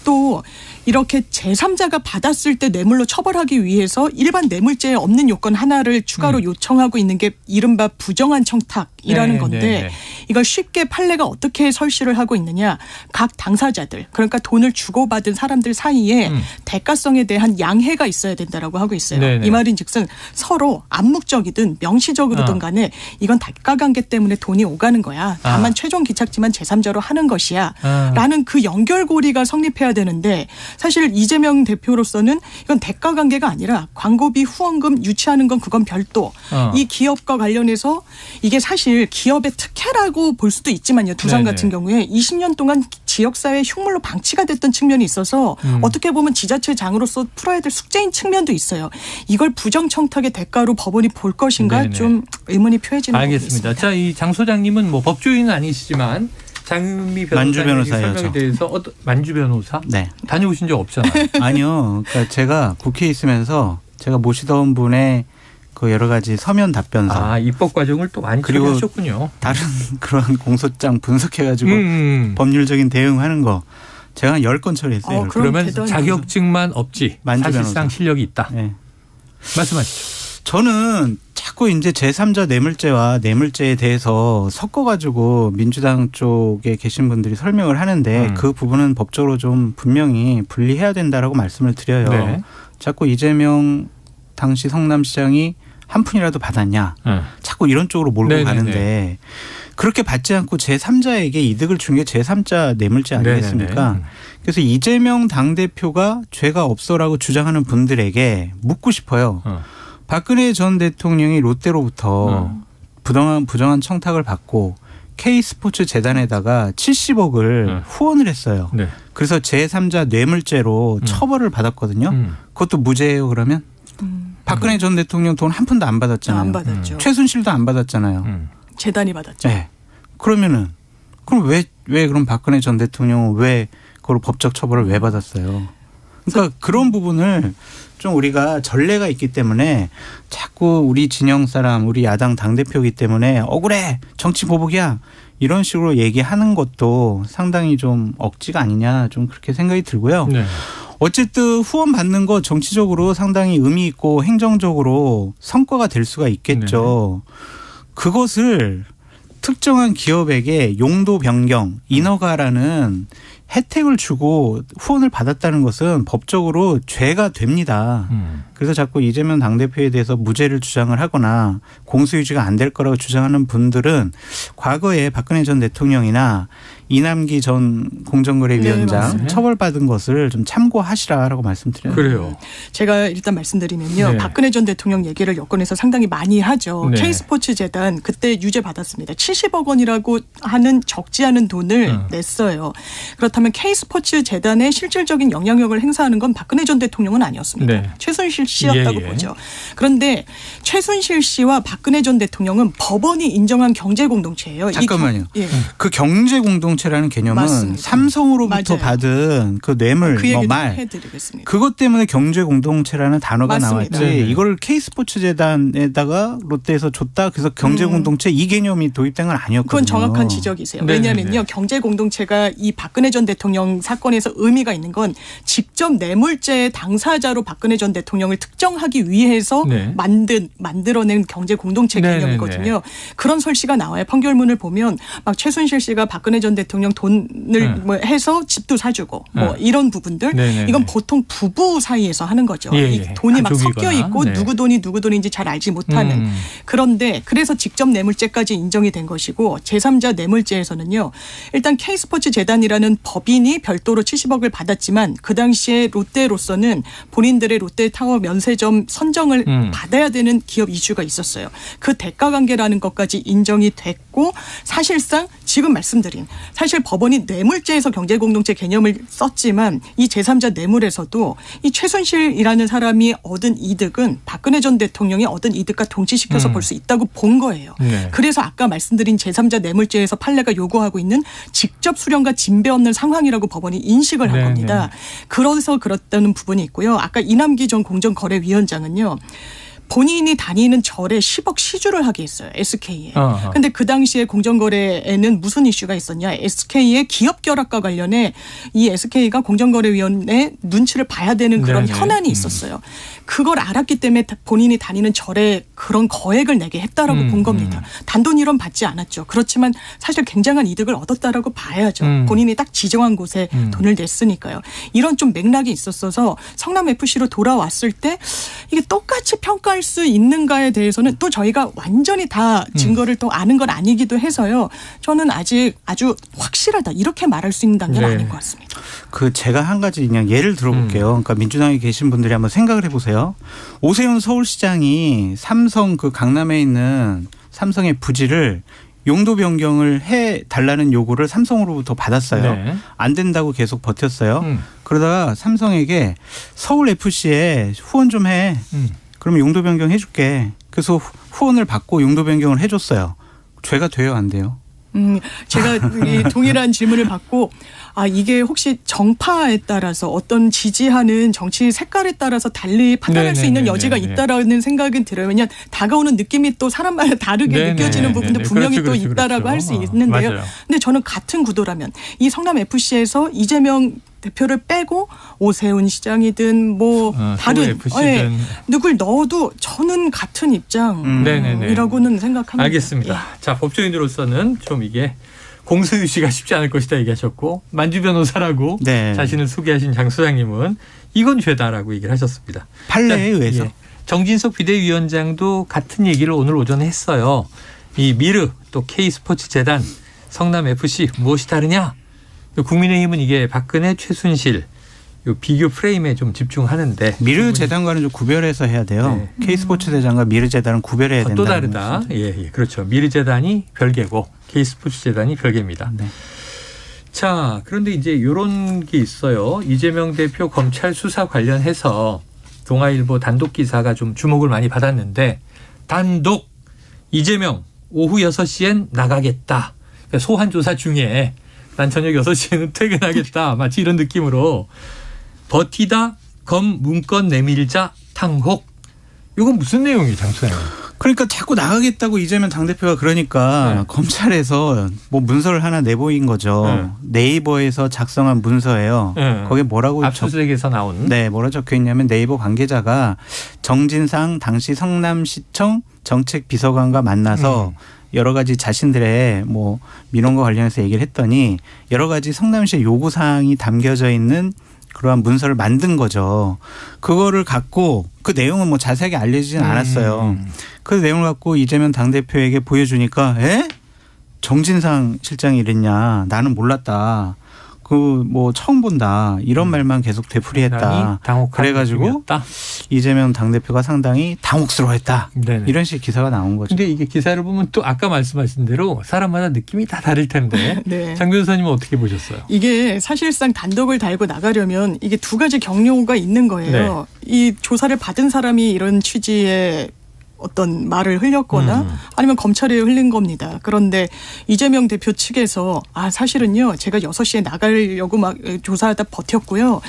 또 이렇게 제3자가 받았을 때 뇌물로 처벌하기 위해서 일반 뇌물죄에 없는 요건 하나를 추가로 요청하고 있는 게 이른바 부정한 청탁이라는 건데 이걸 쉽게 판례가 어떻게 설치를 하고 있느냐. 각 당사자들 그러니까 돈을 주고받은 사람들 사이에 대가성에 대한 양해가 있어야 된다라고 하고 있어요. 네네. 이 말인 즉슨 서로 암묵적이든 명시적으로든 간에 이건 대가관계 때문에 돈이 오가는 거야. 다만 최종 기착지만 제3자로 하는 것이야. 라는 그 연결고리가 성립해야 되는데 사실 이재명 대표로서는 이건 대가관계가 아니라 광고비 후원금 유치하는 건 그건 별도. 이 기업과 관련해서 이게 사실 기업의 특혜라고 볼 수도 있지만요. 두산 네네. 같은 경우에 20년 동안 지역사회 흉물로 방치가 됐던 측면이 있어서 어떻게 보면 지자체장으로서 풀어야 될 숙제인 측면도 있어요. 이걸 부정청탁의 대가로 법원이 볼 것인가 네네. 좀 의문이 표해지는 부분이 알겠습니다. 있습니다. 자, 이 장 소장님은 뭐 법조인은 아니시지만 장미 만주 변호사의 변호사예요, 설명에 저. 대해서 만주 변호사? 네. 다녀오신 적 없잖아요. 아니요. 그러니까 제가 국회에 있으면서 제가 모시던 분의 그 여러 가지 서면 답변서. 입법 과정을 또 많이 그리고 하셨군요. 다른 그런 공소장 분석해가지고 법률적인 대응하는 거 제가 한 10건 처리했어요. 그러면 자격증만 없지. 만주 사실상 변호사. 실력이 있다. 네. 말씀하시죠. 저는 자꾸 이제 제3자 뇌물죄와 뇌물죄에 대해서 섞어가지고 민주당 쪽에 계신 분들이 설명을 하는데 그 부분은 법적으로 좀 분명히 분리해야 된다라고 말씀을 드려요. 네. 자꾸 이재명 당시 성남시장이 한 푼이라도 받았냐. 자꾸 이런 쪽으로 몰고 네네네. 가는데 그렇게 받지 않고 제3자에게 이득을 준 게 제3자 뇌물죄 아니겠습니까? 네네네. 그래서 이재명 당대표가 죄가 없어라고 주장하는 분들에게 묻고 싶어요. 박근혜 전 대통령이 롯데로부터 부정한 청탁을 받고 K스포츠 재단에다가 70억을 후원을 했어요. 네. 그래서 제3자 뇌물죄로 처벌을 받았거든요. 그것도 무죄예요 그러면? 박근혜 전 대통령 돈 한 푼도 안 받았잖아요. 안 받았죠. 최순실도 안 받았잖아요. 재단이 받았죠. 네. 그러면은 그럼 왜 그럼 박근혜 전 대통령은 왜 그걸 법적 처벌을 왜 받았어요? 그러니까 그런 부분을 좀 우리가 전례가 있기 때문에 자꾸 우리 진영 사람, 우리 야당 당대표이기 때문에 억울해, 정치 보복이야 이런 식으로 얘기하는 것도 상당히 좀 억지가 아니냐 좀 그렇게 생각이 들고요. 네. 어쨌든 후원 받는 거 정치적으로 상당히 의미 있고 행정적으로 성과가 될 수가 있겠죠. 그것을 특정한 기업에게 용도 변경, 인허가라는 혜택을 주고 후원을 받았다는 것은 법적으로 죄가 됩니다. 그래서 자꾸 이재명 당대표에 대해서 무죄를 주장을 하거나 공소유지가 안 될 거라고 주장하는 분들은 과거에 박근혜 전 대통령이나 이남기 전 공정거래위원장 네, 처벌받은 것을 좀 참고하시라라고 말씀드려요. 그래요. 제가 일단 말씀드리면요. 네. 박근혜 전 대통령 얘기를 여권에서 상당히 많이 하죠. 네. K스포츠 재단 그때 유죄 받았습니다. 70억 원이라고 하는 적지 않은 돈을 냈어요. 그렇다면 K스포츠 재단의 실질적인 영향력을 행사하는 건 박근혜 전 대통령은 아니었습니다. 네. 최순실 씨였다고 예. 보죠. 그런데 최순실 씨와 박근혜 전 대통령은 법원이 인정한 경제공동체예요. 잠깐만요. 예. 그 경제공동체 공동체라는 개념은 맞습니다. 삼성으로부터 맞아요. 받은 그 뇌물, 그 얘기도 말 해드리겠습니다. 그것 때문에 경제 공동체라는 단어가 맞습니다. 나왔지. 네네. 이걸 K스포츠 재단에다가 롯데에서 줬다. 그래서 경제 공동체 이 개념이 도입된 건 아니었거든요. 그건 정확한 지적이세요. 왜냐하면요, 경제 공동체가 이 박근혜 전 대통령 사건에서 의미가 있는 건 직접 뇌물죄의 당사자로 박근혜 전 대통령을 특정하기 위해서 네. 만들어낸 경제 공동체 개념이거든요. 그런 설시가 나와요. 판결문을 보면 막 최순실 씨가 박근혜 전 대통령 돈을 뭐 해서 집도 사주고 뭐 이런 부분들 이건 보통 부부 사이에서 하는 거죠. 이 돈이 막 섞여 있고 누구 돈인지 잘 알지 못하는. 그런데 그래서 직접 뇌물죄까지 인정이 된 것이고 제3자 뇌물죄에서는요. 일단 K스포츠 재단이라는 법인이 별도로 70억을 받았지만 그 당시에 롯데로서는 본인들의 롯데타워 면세점 선정을 받아야 되는 기업 이슈가 있었어요. 그 대가 관계라는 것까지 인정이 됐고 사실상 지금 말씀드린 사실 법원이 뇌물죄에서 경제공동체 개념을 썼지만 이 제3자 뇌물에서도 이 최순실이라는 사람이 얻은 이득은 박근혜 전 대통령이 얻은 이득과 동치시켜서 볼 수 있다고 본 거예요. 그래서 아까 말씀드린 제3자 뇌물죄에서 판례가 요구하고 있는 직접 수령과 진배 없는 상황이라고 법원이 인식을 한 겁니다. 그래서 그렇다는 부분이 있고요. 아까 이남기 전 공정거래위원장은요. 본인이 다니는 절에 10억 시주를 하게 했어요. SK에. 근데 그 당시에 공정거래에는 무슨 이슈가 있었냐. SK의 기업 결합과 관련해 이 SK가 공정거래위원회 눈치를 봐야 되는 그런 현안이 있었어요. 그걸 알았기 때문에 본인이 다니는 절에 그런 거액을 내게 했다라고 본 겁니다. 단돈 1원 받지 않았죠. 그렇지만 사실 굉장한 이득을 얻었다라고 봐야죠. 본인이 딱 지정한 곳에 돈을 냈으니까요. 이런 좀 맥락이 있었어서 성남FC로 돌아왔을 때 이게 똑같이 평가할 수 있는가에 대해서는 또 저희가 완전히 다 증거를 또 아는 건 아니기도 해서요. 저는 아직 아주 확실하다 이렇게 말할 수 있는 단계는 아닌 것 같습니다. 그 제가 한 가지 그냥 예를 들어볼게요. 그러니까 민주당에 계신 분들이 한번 생각을 해보세요. 오세훈 서울시장이 삼성 그 강남에 있는 삼성의 부지를 용도 변경을 해달라는 요구를 삼성으로부터 받았어요. 안 된다고 계속 버텼어요. 그러다가 삼성에게 서울FC에 후원 좀 해. 그러면 용도 변경 해줄게. 그래서 후원을 받고 용도 변경을 해줬어요. 죄가 돼요, 안 돼요? 제가 이 동일한 질문을 받고 이게 혹시 정파에 따라서 어떤 지지하는 정치 색깔에 따라서 달리 판단할 수 있는 여지가 있다라는 생각은 들어요. 왜냐하면 다가오는 느낌이 또 사람마다 다르게 느껴지는 부분도 분명히 또 있다라고 할 수 있는데요. 근데 저는 같은 구도라면 이 성남FC에서 이재명 대표를 빼고 오세훈 시장이든 뭐 다른 누굴 넣어도 저는 같은 입장이라고는 생각합니다. 알겠습니다. 자, 법조인으로서는 좀 이게 공소유지가 쉽지 않을 것이다 얘기하셨고 만주 변호사라고 자신을 소개하신 장 소장님은 이건 죄다라고 얘기를 하셨습니다. 판례에 의해서. 정진석 비대위원장도 같은 얘기를 오늘 오전에 했어요. 이 미르 또 K스포츠 재단 성남FC 무엇이 다르냐. 국민의힘은 이게 박근혜 최순실 요 비교 프레임에 좀 집중하는데 미르 재단과는 좀 구별해서 해야 돼요. K스포츠 재단과 미르 재단은 구별해야 된다. 또 다르다. 예, 그렇죠. 미르 재단이 별개고 K스포츠 재단이 별개입니다. 자, 그런데 이제 이런 게 있어요. 이재명 대표 검찰 수사 관련해서 동아일보 단독 기사가 좀 주목을 많이 받았는데 단독 이재명 오후 6시엔 나가겠다. 소환 조사 중에 난 저녁 6시에는 퇴근하겠다. 마치 이런 느낌으로 버티다 검 문건 내밀자 탕혹. 이건 무슨 내용이에요, 장소장님? 그러니까 자꾸 나가겠다고 이재명 당대표가 그러니까 검찰에서 뭐 문서를 하나 내보인 거죠. 네이버에서 작성한 문서예요. 거기에 뭐라고 압수수색에서 나온. 뭐라 적혀 있냐면 네이버 관계자가 정진상 당시 성남시청 정책비서관과 만나서 여러 가지 자신들의 뭐 민원과 관련해서 얘기를 했더니 여러 가지 성남시의 요구사항이 담겨져 있는 그러한 문서를 만든 거죠. 그거를 갖고 그 내용은 뭐 자세하게 알려지진 않았어요. 그 내용을 갖고 이재명 당대표에게 보여주니까 정진상 실장이 이랬냐. 나는 몰랐다. 그 뭐 처음 본다. 이런 말만 계속 되풀이했다. 그래가지고 이재명 당대표가 상당히 당혹스러워했다. 이런 식의 기사가 나온 거죠. 근데 이게 기사를 보면 또 아까 말씀하신 대로 사람마다 느낌이 다 다를 텐데 장 변호사님은 어떻게 보셨어요? 이게 사실상 단독을 달고 나가려면 이게 두 가지 경로가 있는 거예요. 이 조사를 받은 사람이 이런 취지의 어떤 말을 흘렸거나 아니면 검찰에 흘린 겁니다. 그런데 이재명 대표 측에서 사실은요 제가 6시에 나가려고 막 조사하다 버텼고요.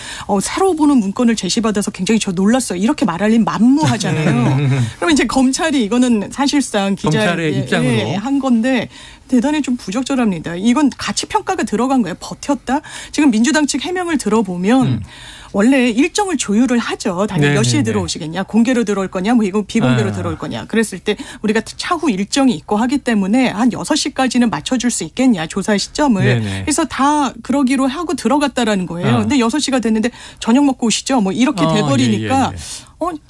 새로 보는 문건을 제시받아서 굉장히 저 놀랐어요. 이렇게 말하려면 만무하잖아요. 그러면 이제 검찰이 이거는 사실상 검찰의 입장으로 한 건데 대단히 좀 부적절합니다. 이건 가치 평가가 들어간 거예요. 버텼다. 지금 민주당 측 해명을 들어보면 원래 일정을 조율을 하죠. 당연히 몇 시에 들어오시겠냐. 공개로 들어올 거냐. 뭐 이거 비공개로 들어올 거냐. 그랬을 때 우리가 차후 일정이 있고 하기 때문에 한 6시까지는 맞춰줄 수 있겠냐. 조사 시점을. 네네. 그래서 다 그러기로 하고 들어갔다라는 거예요. 근데 6시가 됐는데 저녁 먹고 오시죠. 뭐 이렇게 돼버리니까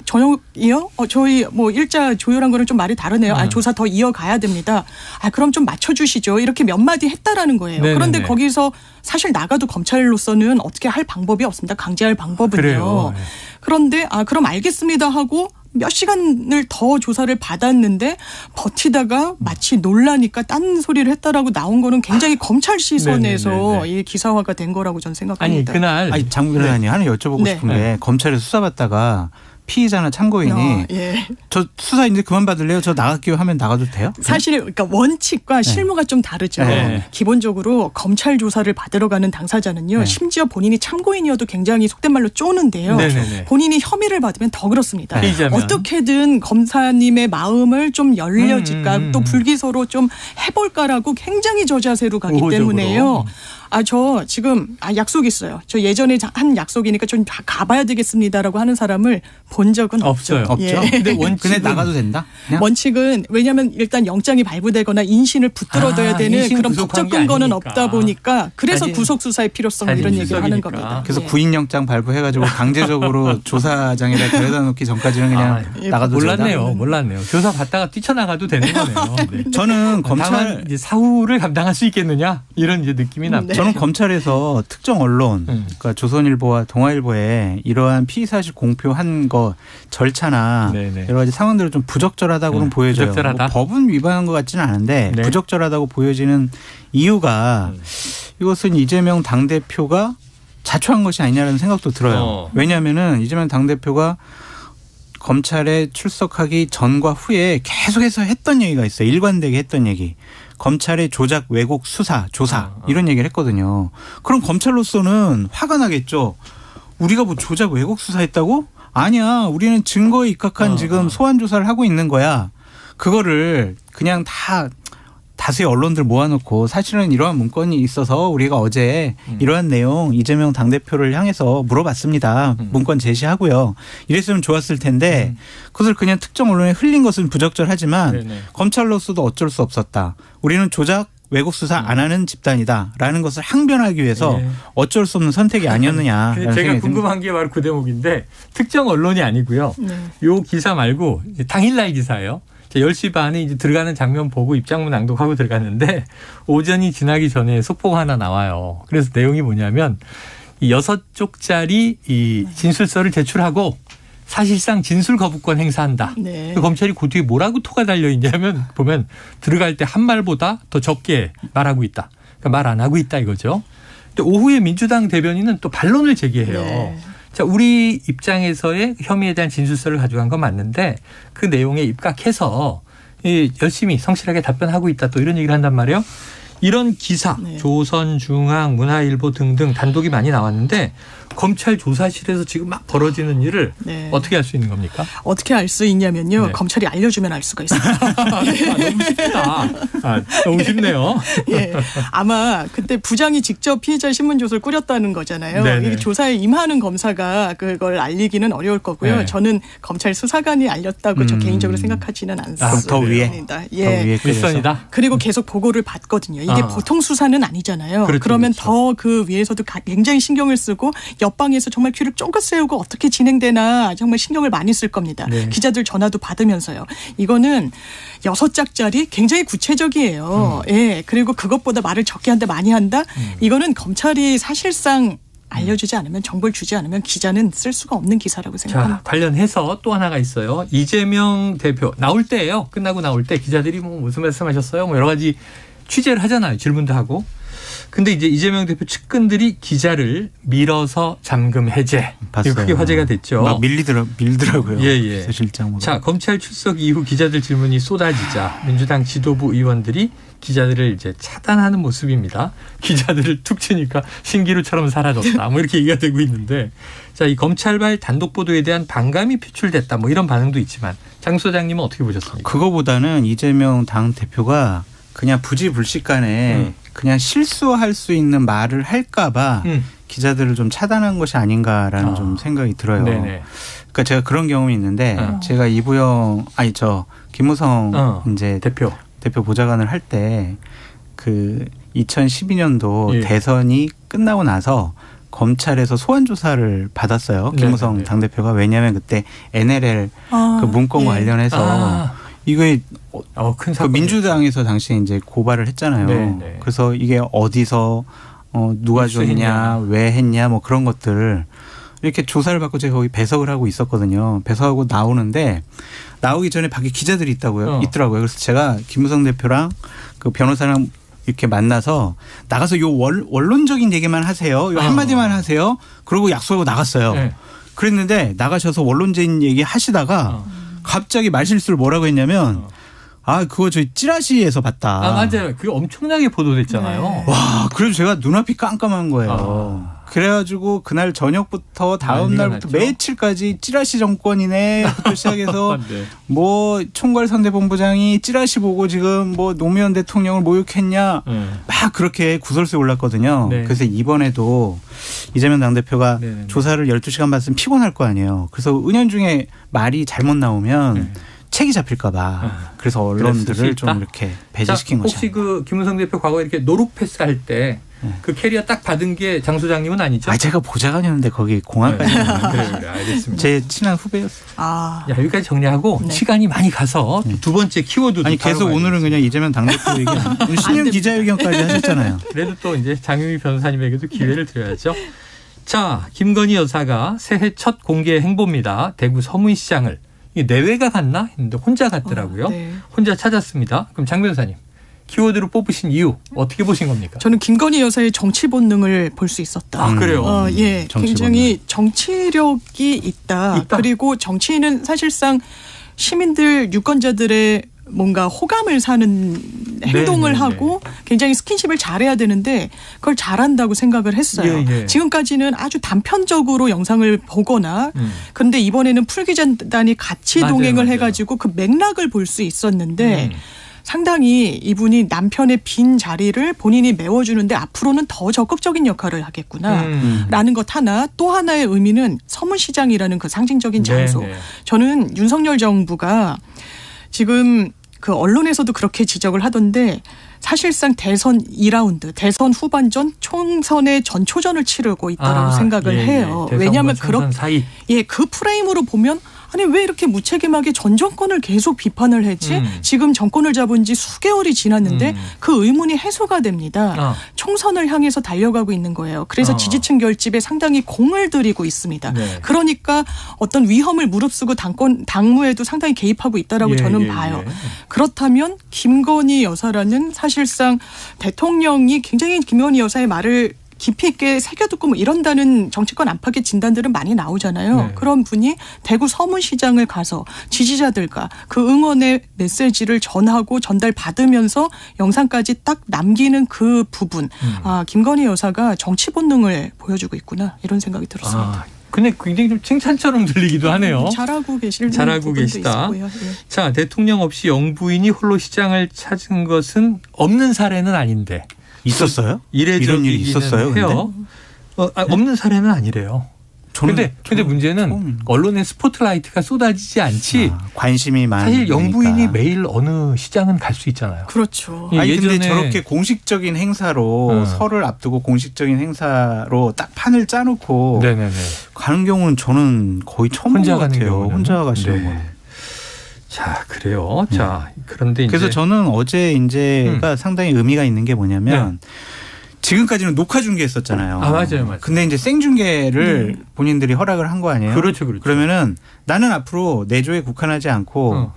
저녁이요? 저희 뭐 일자 조율한 거는 좀 말이 다르네요. 조사 더 이어가야 됩니다. 그럼 좀 맞춰주시죠. 이렇게 몇 마디 했다라는 거예요. 네네네. 그런데 거기서 사실 나가도 검찰로서는 어떻게 할 방법이 없습니다. 강제할 방법은요. 그래요. 그런데 그럼 알겠습니다 하고 몇 시간을 더 조사를 받았는데 버티다가 마치 놀라니까 딴 소리를 했다라고 나온 거는 굉장히 검찰 시선에서 이 기사화가 된 거라고 저는 생각합니다. 그날 장 변호사님 하나 여쭤보고 싶은 게 검찰에서 수사받다가 피의자나 참고인이 저 수사 이제 그만 받을래요? 저 나갈게요 하면 나가도 돼요? 사실 그러니까 원칙과 실무가 좀 다르죠. 기본적으로 검찰 조사를 받으러 가는 당사자는요. 심지어 본인이 참고인이어도 굉장히 속된 말로 쪼는데요. 본인이 혐의를 받으면 더 그렇습니다. 어떻게든 검사님의 마음을 좀 열려질까 또 불기소로 좀 해볼까라고 굉장히 저자세로 가기 때문에요. 저 지금 약속 있어요. 저 예전에 한 약속이니까 좀 가봐야 되겠습니다라고 하는 사람을 본 적은 없죠. 없죠. 근데 원칙은 나가도 된다? 그냥? 원칙은 왜냐하면 일단 영장이 발부되거나 인신을 붙들어둬야 되는 그런 법적 근거는 없다 보니까 그래서 구속 수사의 필요성 이런 얘기를 하는 겁니다. 그래서 구인영장 발부해가지고 강제적으로 조사장에다 데려다 놓기 전까지는 그냥 나가도 된다? 몰랐네요. 조사 받다가 뛰쳐나가도 되는 거네요. 저는 검찰 이제 사후를 감당할 수 있겠느냐 이런 이제 느낌이 납니다. 저는 검찰에서 특정 언론, 그러니까 조선일보와 동아일보에 이러한 피의사실 공표한 거 절차나 여러 가지 상황들을 좀 부적절하다고는 보여져요. 뭐 법은 위반한 것 같지는 않은데 부적절하다고 보여지는 이유가 이것은 이재명 당대표가 자초한 것이 아니냐는 생각도 들어요. 왜냐하면은 이재명 당대표가 검찰에 출석하기 전과 후에 계속해서 했던 얘기가 있어요. 일관되게 했던 얘기. 검찰의 조작, 왜곡, 수사, 조사 이런 얘기를 했거든요. 그럼 검찰로서는 화가 나겠죠. 우리가 뭐 조작, 왜곡 수사했다고? 아니야. 우리는 증거에 입각한 지금 소환 조사를 하고 있는 거야. 그거를 그냥 다수의 언론들 모아놓고 사실은 이러한 문건이 있어서 우리가 어제 이러한 내용 이재명 당대표를 향해서 물어봤습니다. 문건 제시하고요. 이랬으면 좋았을 텐데 그것을 그냥 특정 언론에 흘린 것은 부적절하지만 검찰로서도 어쩔 수 없었다. 우리는 조작 왜곡 수사 안 하는 집단이다라는 것을 항변하기 위해서 어쩔 수 없는 선택이 아니었느냐. 제가 궁금한 게 바로 그 대목인데 특정 언론이 아니고요. 요 기사 말고 당일날 기사예요. 10시 반에 이제 들어가는 장면 보고 입장문 낭독하고 들어갔는데 오전이 지나기 전에 속보가 하나 나와요. 그래서 내용이 뭐냐면 이 6쪽짜리 이 진술서를 제출하고 사실상 진술 거부권 행사한다. 그 검찰이 그 뒤에 뭐라고 토가 달려 있냐면 보면 들어갈 때 한 말보다 더 적게 말하고 있다. 그러니까 말 안 하고 있다 이거죠. 근데 오후에 민주당 대변인은 또 반론을 제기해요. 자, 우리 입장에서의 혐의에 대한 진술서를 가져간 건 맞는데 그 내용에 입각해서 열심히 성실하게 답변하고 있다 또 이런 얘기를 한단 말이에요. 이런 기사 조선, 중앙, 문화일보 등등 단독이 많이 나왔는데 검찰 조사실에서 지금 막 벌어지는 일을 어떻게 할 수 있는 겁니까? 어떻게 알 수 있냐면요. 검찰이 알려주면 알 수가 있습니다. 너무 쉽다. 너무 쉽네요. 아마 그때 부장이 직접 피의자 신문조서를 꾸렸다는 거잖아요. 이 조사에 임하는 검사가 그걸 알리기는 어려울 거고요. 저는 검찰 수사관이 알렸다고 저 개인적으로 생각하지는 않습니다. 더 위에? 더 위에 윗선이다. 그리고 계속 보고를 받거든요. 이게 보통 수사는 아니잖아요. 그러면 더 그 위에서도 굉장히 신경을 쓰고 옆방에서 정말 귀를 쫑긋 세우고 어떻게 진행되나 정말 신경을 많이 쓸 겁니다. 기자들 전화도 받으면서요. 이거는 6짝짜리 굉장히 구체적이에요. 그리고 그것보다 말을 적게 한다 많이 한다. 이거는 검찰이 사실상 알려주지 않으면 정보를 주지 않으면 기자는 쓸 수가 없는 기사라고 생각합니다. 자, 관련해서 또 하나가 있어요. 이재명 대표 나올 때예요. 끝나고 나올 때 기자들이 뭐 무슨 말씀하셨어요? 뭐 여러 가지 취재를 하잖아요. 질문도 하고. 근데 이제 이재명 대표 측근들이 기자를 밀어서 잠금 해제. 봤어요. 크게 화제가 됐죠. 막 밀더라고요. 예. 실장으로. 자, 검찰 출석 이후 기자들 질문이 쏟아지자 민주당 지도부 의원들이 기자들을 이제 차단하는 모습입니다. 기자들을 툭 치니까 신기루처럼 사라졌다. 뭐 이렇게 얘기가 되고 있는데, 자, 이 검찰발 단독 보도에 대한 반감이 표출됐다. 뭐 이런 반응도 있지만 장 소장님은 어떻게 보셨습니까? 그거보다는 이재명 당 대표가 그냥 부지불식간에 그냥 실수할 수 있는 말을 할까봐 기자들을 좀 차단한 것이 아닌가라는 좀 생각이 들어요. 네네. 그러니까 제가 그런 경험이 있는데 제가 김무성 이제 대표 보좌관을 할 때 그 2012년도 대선이 끝나고 나서 검찰에서 소환 조사를 받았어요. 김무성 당대표가. 왜냐하면 그때 NLL 그 문건과 관련해서 이게 큰 그 민주당에서 당시에 이제 고발을 했잖아요. 네네. 그래서 이게 어디서 누가 줬냐, 왜 했냐, 뭐 그런 것들 이렇게 조사를 받고 제가 거기 배석을 하고 있었거든요. 배석하고 나오는데 나오기 전에 밖에 기자들이 있더라고요. 그래서 제가 김무성 대표랑 그 변호사랑 이렇게 만나서 나가서 요 원론적인 얘기만 하세요. 요 한마디만 하세요. 그러고 약속하고 나갔어요. 그랬는데 나가셔서 원론적인 얘기 하시다가 갑자기 말실수를 뭐라고 했냐면 그거 저희 찌라시에서 봤다. 맞아요. 그게 엄청나게 보도됐잖아요. 와, 그래서 제가 눈앞이 깜깜한 거예요. 그래가지고 그날 저녁부터 다음 날부터 며칠까지 찌라시 정권이네부터 시작해서 뭐 총괄선대본부장이 찌라시 보고 지금 뭐 노무현 대통령을 모욕했냐 막 그렇게 구설수에 올랐거든요. 그래서 이번에도 이재명 당대표가 조사를 12시간 받으면 피곤할 거 아니에요. 그래서 은연중에 말이 잘못 나오면 책이 잡힐까 봐. 그래서 언론들을 좀 이렇게 배제시킨 거죠. 혹시 그 김무성 대표 과거에 이렇게 노룩 패스 할 때 그 캐리어 딱 받은 게 장 소장님은 아니죠? 제가 보좌관이었는데 거기 공항까지. 그래, 알겠습니다. 제 친한 후배였어요. 여기까지 정리하고 시간이 많이 가서 두 번째 키워드도 계속 오늘은 그냥 이재명 당대표 얘기 신년 기자회견까지 하셨잖아요. 그래도 또 이제 장유미 변호사님에게도 기회를 드려야죠. 자, 김건희 여사가 새해 첫 공개 행보입니다. 대구 서문시장을. 내외가 갔나 했는데 혼자 갔더라고요. 혼자 찾았습니다. 그럼 장 변호사님, 키워드로 뽑으신 이유 어떻게 보신 겁니까? 저는 김건희 여사의 정치 본능을 볼 수 있었다. 그래요? 예, 굉장히 정치력이 있다. 그리고 정치인은 사실상 시민들, 유권자들의 뭔가 호감을 사는 행동을 하고 굉장히 스킨십을 잘해야 되는데 그걸 잘한다고 생각을 했어요. 지금까지는 아주 단편적으로 영상을 보거나 그런데 이번에는 풀기자단이 같이 동행을 해가지고 그 맥락을 볼 수 있었는데 상당히 이분이 남편의 빈 자리를 본인이 메워주는데 앞으로는 더 적극적인 역할을 하겠구나라는 것 하나. 또 하나의 의미는 서문시장이라는 그 상징적인 장소. 저는 윤석열 정부가 지금 그 언론에서도 그렇게 지적을 하던데 사실상 대선 2라운드, 대선 후반전, 총선의 전초전을 치르고 있다라고 생각을 해요. 왜냐하면 그 프레임으로 보면 아니 왜 이렇게 무책임하게 전 정권을 계속 비판을 했지? 지금 정권을 잡은 지 수개월이 지났는데 그 의문이 해소가 됩니다. 총선을 향해서 달려가고 있는 거예요. 그래서 지지층 결집에 상당히 공을 들이고 있습니다. 그러니까 어떤 위험을 무릅쓰고 당무에도 상당히 개입하고 있다라고 저는 봐요. 그렇다면 김건희 여사라는 사실상 대통령이 굉장히 김건희 여사의 말을 깊이 있게 새겨듣고 뭐 이런다는 정치권 안팎의 진단들은 많이 나오잖아요. 그런 분이 대구 서문시장을 가서 지지자들과 그 응원의 메시지를 전하고 전달받으면서 영상까지 딱 남기는 그 부분. 김건희 여사가 정치 본능을 보여주고 있구나 이런 생각이 들었습니다. 근데 굉장히 좀 칭찬처럼 들리기도 하네요. 잘하고 계시다. 있고요. 자, 대통령 없이 영부인이 홀로 시장을 찾은 것은 없는 사례는 아닌데. 있었어요? 이런 일이 있었어요? 해요. 없는 사례는 아니래요. 근데 문제는 언론의 스포트라이트가 쏟아지지 않지. 관심이 많으니까. 사실 영부인이 매일 어느 시장은 갈 수 있잖아요. 그렇죠. 근데 저렇게 공식적인 행사로 설을 앞두고 공식적인 행사로 딱 판을 짜놓고 가는 경우는 저는 거의 처음 본 것 같아요. 혼자 가시는 거는. 자, 그래요. 자, 그런데 이제 그래서 저는 어제 이제가 상당히 의미가 있는 게 뭐냐면 지금까지는 녹화 중계했었잖아요. 맞아요. 근데 이제 생중계를 본인들이 허락을 한 거 아니에요? 그렇죠. 그러면은 나는 앞으로 내조에 국한하지 않고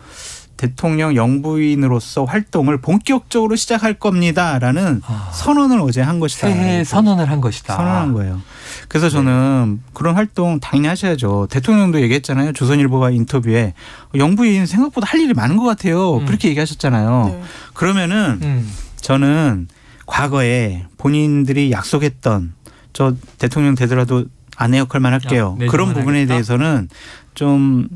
대통령 영부인으로서 활동을 본격적으로 시작할 겁니다라는 선언을 어제 한 것이다. 새해 선언을 한 것이다. 선언한 거예요. 그래서 저는 그런 활동 당연히 하셔야죠. 대통령도 얘기했잖아요. 조선일보가 인터뷰에 영부인 생각보다 할 일이 많은 것 같아요. 그렇게 얘기하셨잖아요. 네. 그러면은 저는 과거에 본인들이 약속했던 저 대통령 되더라도 아내 역할만 할게요. 그런 부분에 하겠다? 대해서는 좀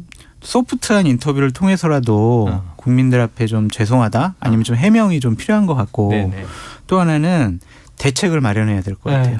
소프트한 인터뷰를 통해서라도 국민들 앞에 좀 죄송하다 아니면 좀 해명이 좀 필요한 것 같고 또 하나는 대책을 마련해야 될 것 같아요.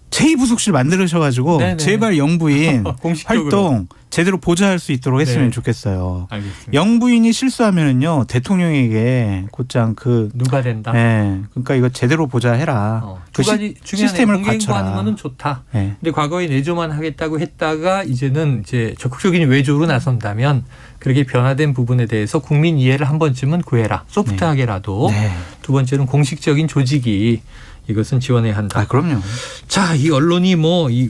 제2부속실 만들으셔가지고 네네. 제발 영부인 활동 제대로 보좌할 수 있도록 했으면 좋겠어요. 알겠습니다. 영부인이 실수하면은요 대통령에게 곧장 누가 된다. 네, 그러니까 이거 제대로 보좌해라. 두 가지 중요한 시스템을 공개인구하는 갖춰라. 거는 좋다. 네. 근데 과거에 내조만 하겠다고 했다가 이제는 이제 적극적인 외조로 나선다면 그렇게 변화된 부분에 대해서 국민 이해를 한 번쯤은 구해라. 소프트하게라도. 두 번째는 공식적인 조직이 이것은 지원해야 한다. 그럼요. 자, 이 언론이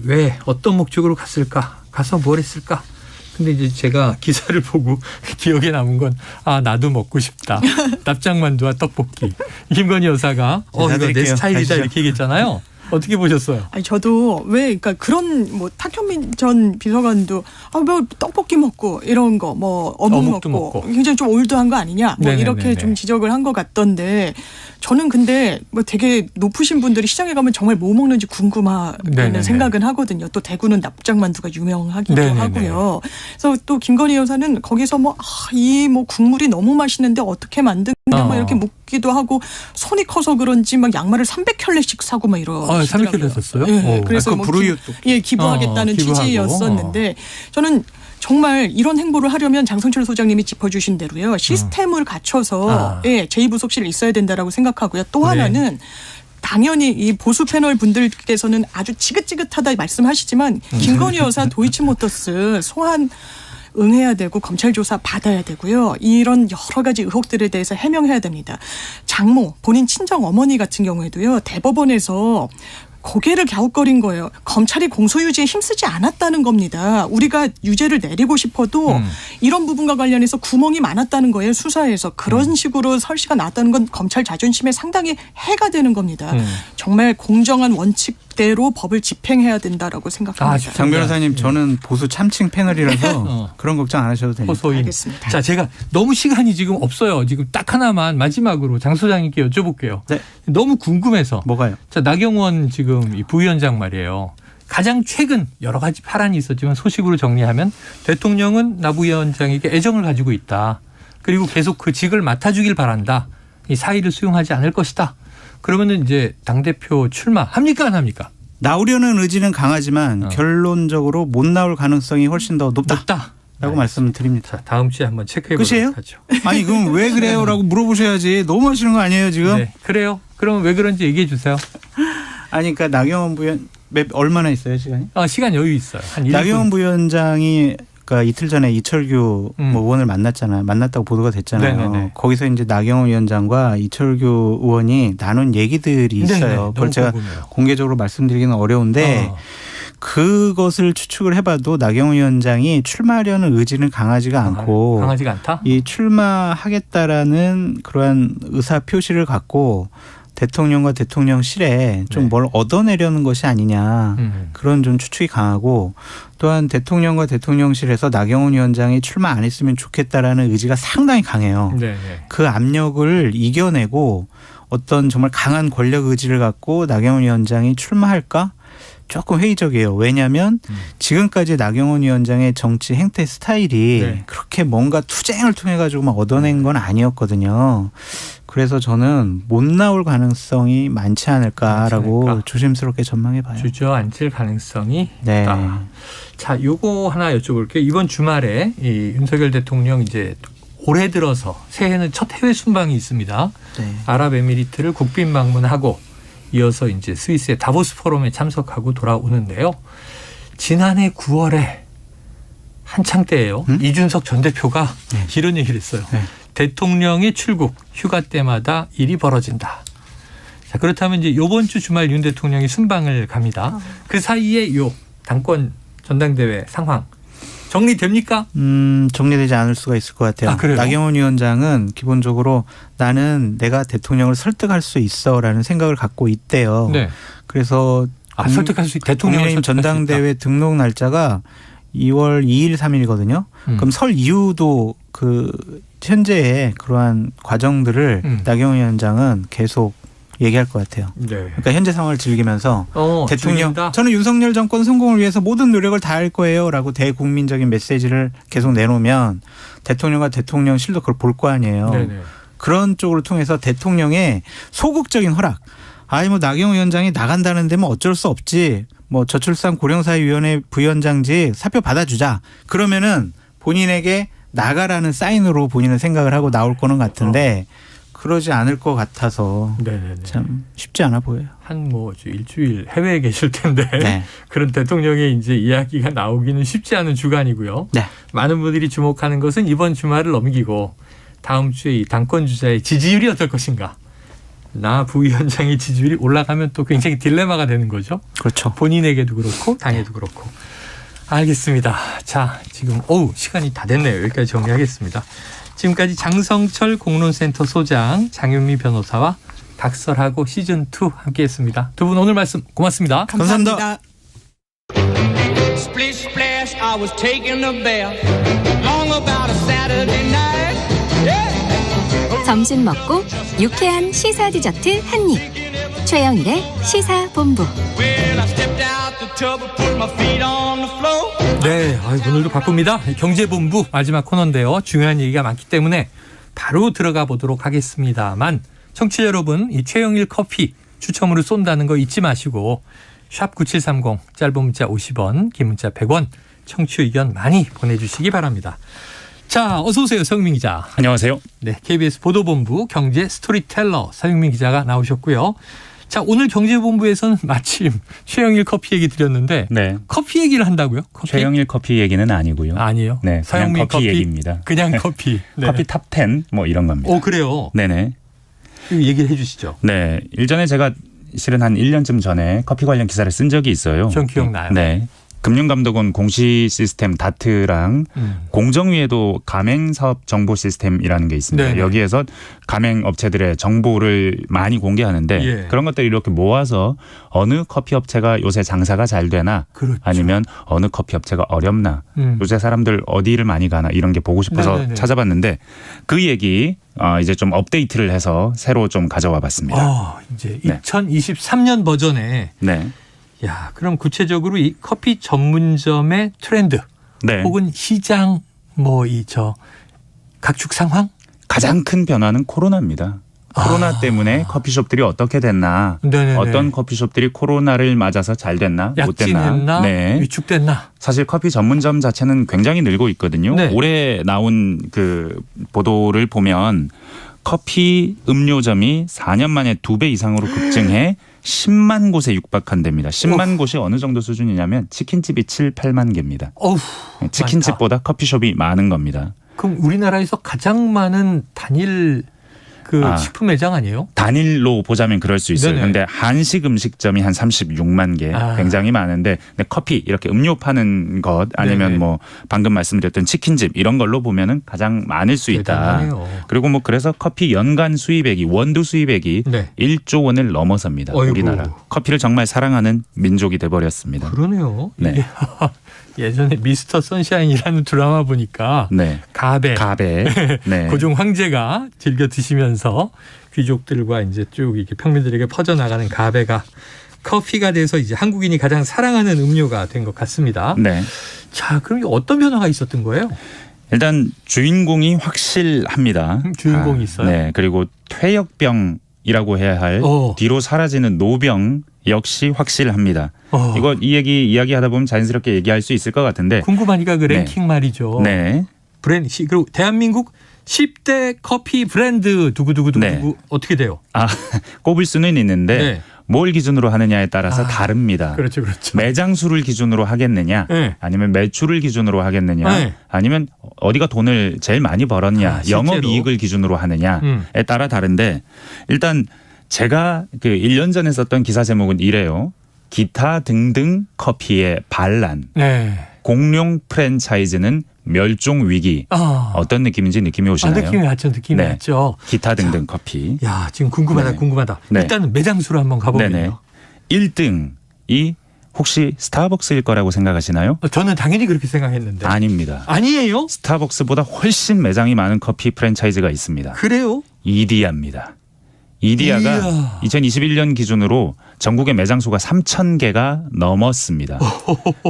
왜 어떤 목적으로 갔을까? 가서 뭘 했을까? 근데 이제 제가 기사를 보고 기억에 남은 건 나도 먹고 싶다. 납작만두와 떡볶이. 김건희 여사가 이거 내 스타일이다 가시죠. 이렇게 얘기했잖아요. 어떻게 보셨어요? 아니 저도 그러니까 그런 탁현민 전 비서관도 떡볶이 먹고 이런 거 어묵 먹고 굉장히 좀 올드한 거 아니냐 이렇게 좀 지적을 한 것 같던데 저는 근데 되게 높으신 분들이 시장에 가면 정말 뭐 먹는지 궁금하다는 생각은 하거든요. 또 대구는 납작만두가 유명하기도 하고요. 그래서 또 김건희 여사는 거기서 이 국물이 너무 맛있는데 어떻게 만드냐 이렇게 묻기도 하고 손이 커서 그런지 양말을 300켤레씩 사고 이런. 300켤레 샀어요? 네, 그래서 불우이웃도 기부하겠다는 취지였었는데 저는 정말 이런 행보를 하려면 장성철 소장님이 짚어주신 대로요. 시스템을 갖춰서 제2부속실이 있어야 된다라고 생각하고요. 또 하나는 당연히 이 보수 패널 분들께서는 아주 지긋지긋하다 말씀하시지만 김건희 여사 도이치모터스 소환 응해야 되고 검찰 조사 받아야 되고요. 이런 여러 가지 의혹들에 대해서 해명해야 됩니다. 장모 본인 친정 어머니 같은 경우에도요. 대법원에서 고개를 갸웃거린 거예요. 검찰이 공소유지에 힘쓰지 않았다는 겁니다. 우리가 유죄를 내리고 싶어도 이런 부분과 관련해서 구멍이 많았다는 거예요. 수사에서. 그런 식으로 설시가 나왔다는 건 검찰 자존심에 상당히 해가 되는 겁니다. 정말 공정한 원칙대로 법을 집행해야 된다라고 생각합니다. 장 변호사님 저는 보수 참칭 패널이라서 그런 걱정 안 하셔도 됩니다. 호소인. 알겠습니다. 자, 제가 너무 시간이 지금 없어요. 지금 딱 하나만 마지막으로 장 소장님께 여쭤볼게요. 너무 궁금해서. 뭐가요? 자, 나경원 지금 이 부위원장 말이에요. 가장 최근 여러 가지 파란이 있었지만 소식으로 정리하면 대통령은 나 부위원장에게 애정을 가지고 있다. 그리고 계속 그 직을 맡아주길 바란다. 이 사의를 수용하지 않을 것이다. 그러면은 이제 당대표 출마합니까 안 합니까? 나오려는 의지는 강하지만 결론적으로 못 나올 가능성이 훨씬 더 높다. 라고 말씀을 드립니다. 자, 다음 주에 한번 체크해 보도록 하죠. 아니 그럼 왜 그래요? 라고 물어보셔야지. 너무 하시는 거 아니에요 지금? 네, 그래요. 그럼 왜 그런지 얘기해 주세요. 아니 그러니까 나경원 부위원 얼마나 있어요 시간이? 시간 여유 있어요. 한 1분. 나경원 부위원장이 그러니까 이틀 전에 이철규 의원을 만났잖아요. 만났다고 보도가 됐잖아요. 네네네. 거기서 이제 나경원 위원장과 이철규 의원이 나눈 얘기들이 있어요. 그걸 제가 공개적으로 말씀드리기는 어려운데 그것을 추측을 해봐도 나경원 위원장이 출마하려는 의지는 강하지가 않고 강하지가 않다? 이 출마하겠다라는 그러한 의사 표시를 갖고 대통령과 대통령실에 좀 뭘 얻어내려는 것이 아니냐 그런 좀 추측이 강하고 또한 대통령과 대통령실에서 나경원 위원장이 출마 안 했으면 좋겠다라는 의지가 상당히 강해요. 그 압력을 이겨내고 어떤 정말 강한 권력 의지를 갖고 나경원 위원장이 출마할까? 조금 회의적이에요. 왜냐하면 지금까지 나경원 위원장의 정치 행태 스타일이 그렇게 뭔가 투쟁을 통해 가지고 막 얻어낸 건 아니었거든요. 그래서 저는 못 나올 가능성이 많지 않을까라고 조심스럽게 전망해 봐요. 주저앉힐 가능성이 있다. 자, 요거 하나 여쭤볼게요. 이번 주말에 이 윤석열 대통령 이제 올해 들어서 새해는 첫 해외 순방이 있습니다. 아랍에미리트를 국빈 방문하고 이어서 이제 스위스의 다보스 포럼에 참석하고 돌아오는데요. 지난해 9월에 한창 때예요. 이준석 전 대표가 이런 얘기를 했어요. 대통령의 출국, 휴가 때마다 일이 벌어진다. 자, 그렇다면 이제 이번 주 주말 윤 대통령이 순방을 갑니다. 그 사이에 요 당권 전당대회 상황 정리됩니까? 정리되지 않을 수가 있을 것 같아요. 그래요? 나경원 위원장은 기본적으로 나는 내가 대통령을 설득할 수 있어라는 생각을 갖고 있대요. 네. 그래서 설득할 수 있, 대통령을 국민의힘 전당대회 등록 날짜가 2월 2일, 3일이거든요. 그럼 설 이후도 그 현재의 그러한 과정들을 나경원 위원장은 계속 얘기할 것 같아요. 네. 그러니까 현재 상황을 즐기면서 대통령 즐긴다? 저는 윤석열 정권 성공을 위해서 모든 노력을 다할 거예요라고 대국민적인 메시지를 계속 내놓으면 대통령과 대통령실도 그걸 볼 거 아니에요. 네네. 그런 쪽을 통해서 대통령의 소극적인 허락. 아니 뭐 나경원 위원장이 나간다는 데면 어쩔 수 없지. 뭐 저출산 고령사회위원회 부위원장직 사표 받아주자. 그러면은 본인에게 나가라는 사인으로 본인은 생각을 하고 나올 거는 같은데 그러지 않을 것 같아서 참 쉽지 않아 보여요. 한 뭐 일주일 해외에 계실 텐데 네. 그런 대통령의 이제 이야기가 나오기는 쉽지 않은 주간이고요. 네. 많은 분들이 주목하는 것은 이번 주말을 넘기고 다음 주에 이 당권 주자의 지지율이 어떨 것인가. 나 부위원장의 지지율이 올라가면 또 굉장히 딜레마가 되는 거죠. 그렇죠. 본인에게도 그렇고 당에도 그렇고. 알겠습니다. 자, 지금 시간이 다 됐네요. 여기까지 정리하겠습니다. 지금까지 장성철 공론센터 소장, 장윤미 변호사와 각설하고 시즌2 함께했습니다. 두 분 오늘 말씀 고맙습니다. 감사합니다. Splish splash, I was taking a bath. Long about a Saturday night. Yeah. 점심 먹고 유쾌한 시사 디저트 한 입. 최영일의 시사본부. Well, I stepped out the tub and put my feet on the floor. 네, 오늘도 바쁩니다. 경제본부 마지막 코너인데요. 중요한 얘기가 많기 때문에 바로 들어가 보도록 하겠습니다만 청취자 여러분, 이 최영일 커피 추첨으로 쏜다는 거 잊지 마시고 샵 9730 짧은 문자 50원, 긴 문자 100원 청취 의견 많이 보내주시기 바랍니다. 자, 어서 오세요. 서영민 기자. 안녕하세요. 네, KBS 보도본부 경제 스토리텔러 서영민 기자가 나오셨고요. 자, 오늘 경제본부에서는 마침 최영일 커피 얘기 드렸는데 네. 커피 얘기를 한다고요? 커피? 최영일 커피 얘기는 아니고요. 아니요. 네, 그냥 서영민 커피 얘기입니다. 그냥 커피. 네. 커피 탑 10 뭐 이런 겁니다. 그래요? 네네. 얘기를 해 주시죠. 네. 일전에 제가 실은 한 1년쯤 전에 커피 관련 기사를 쓴 적이 있어요. 전 기억나요. 네. 금융감독원 공시 시스템 다트랑 공정위에도 가맹사업 정보 시스템이라는 게 있습니다. 네네. 여기에서 가맹업체들의 정보를 많이 공개하는데 예. 그런 것들을 이렇게 모아서 어느 커피업체가 요새 장사가 잘 되나 그렇죠. 아니면 어느 커피업체가 어렵나 요새 사람들 어디를 많이 가나 이런 게 보고 싶어서 네네네. 찾아봤는데 그 얘기 이제 좀 업데이트를 해서 새로 좀 가져와 봤습니다. 이제 2023년 버전에 네. 야, 그럼 구체적으로 이 커피 전문점의 트렌드 네. 혹은 시장 각축 상황? 가장 큰 변화는 코로나입니다. 코로나 때문에 커피숍들이 어떻게 됐나, 네네네. 어떤 커피숍들이 코로나를 맞아서 잘 됐나, 못 됐나, 약진했나, 위축됐나. 사실 커피 전문점 자체는 굉장히 늘고 있거든요. 네. 올해 나온 그 보도를 보면 커피 음료점이 4년 만에 2배 이상으로 급증해 10만 곳에 육박한답니다. 10만 곳이 어느 정도 수준이냐면 치킨집이 7, 8만 개입니다. 치킨집보다 커피숍이 많은 겁니다. 그럼 우리나라에서 가장 많은 단일 식품 매장 아니에요? 단일로 보자면 그럴 수 있어요. 그런데 한식 음식점이 한 36만 개 굉장히 많은데 근데 커피 이렇게 음료 파는 것 아니면 네네. 뭐 방금 말씀드렸던 치킨집 이런 걸로 보면은 가장 많을 수 있다. 대단하네요. 그리고 뭐 그래서 커피 연간 수입액이 원두 수입액이 1조 원을 넘어섭니다. 어이구. 우리나라. 커피를 정말 사랑하는 민족이 돼버렸습니다. 그러네요. 네. 이게 예전에 미스터 선샤인이라는 드라마 보니까 가베 네. 고종 황제가 즐겨 드시면서 귀족들과 이제 쭉 이렇게 평민들에게 퍼져나가는 가베가 커피가 돼서 이제 한국인이 가장 사랑하는 음료가 된 것 같습니다. 네. 자, 그럼 어떤 변화가 있었던 거예요? 일단 주인공이 확실합니다. 주인공이 있어요? 네. 그리고 퇴역병이라고 해야 할 뒤로 사라지는 노병 역시 확실합니다. 이 얘기 이야기하다 보면 자연스럽게 얘기할 수 있을 것 같은데 궁금하니까 그 랭킹 말이죠. 네. 브랜드 그리고 대한민국 10대 커피 브랜드 두구두구 어떻게 돼요? 꼽을 수는 있는데 뭘 기준으로 하느냐에 따라서 다릅니다. 그렇죠. 매장 수를 기준으로 하겠느냐, 아니면 매출을 기준으로 하겠느냐, 아니면 어디가 돈을 제일 많이 벌었냐, 영업이익을 기준으로 하느냐에 따라 다른데 일단 제가 그 1년 전에 썼던 기사 제목은 이래요. 기타 등등 커피의 반란. 공룡 프랜차이즈는 멸종 위기. 어떤 느낌인지 느낌이 오시나요? 느낌이 왔죠. 느낌이 왔죠. 기타 등등 커피. 야, 지금 궁금하다. 궁금하다. 네. 일단은 매장수로 한번 가보면요. 네네. 1등이 혹시 스타벅스일 거라고 생각하시나요? 저는 당연히 그렇게 생각했는데. 아닙니다. 아니에요? 스타벅스보다 훨씬 매장이 많은 커피 프랜차이즈가 있습니다. 그래요? 이디야입니다. 이디야가 2021년 기준으로 전국의 매장 수가 3,000개가 넘었습니다.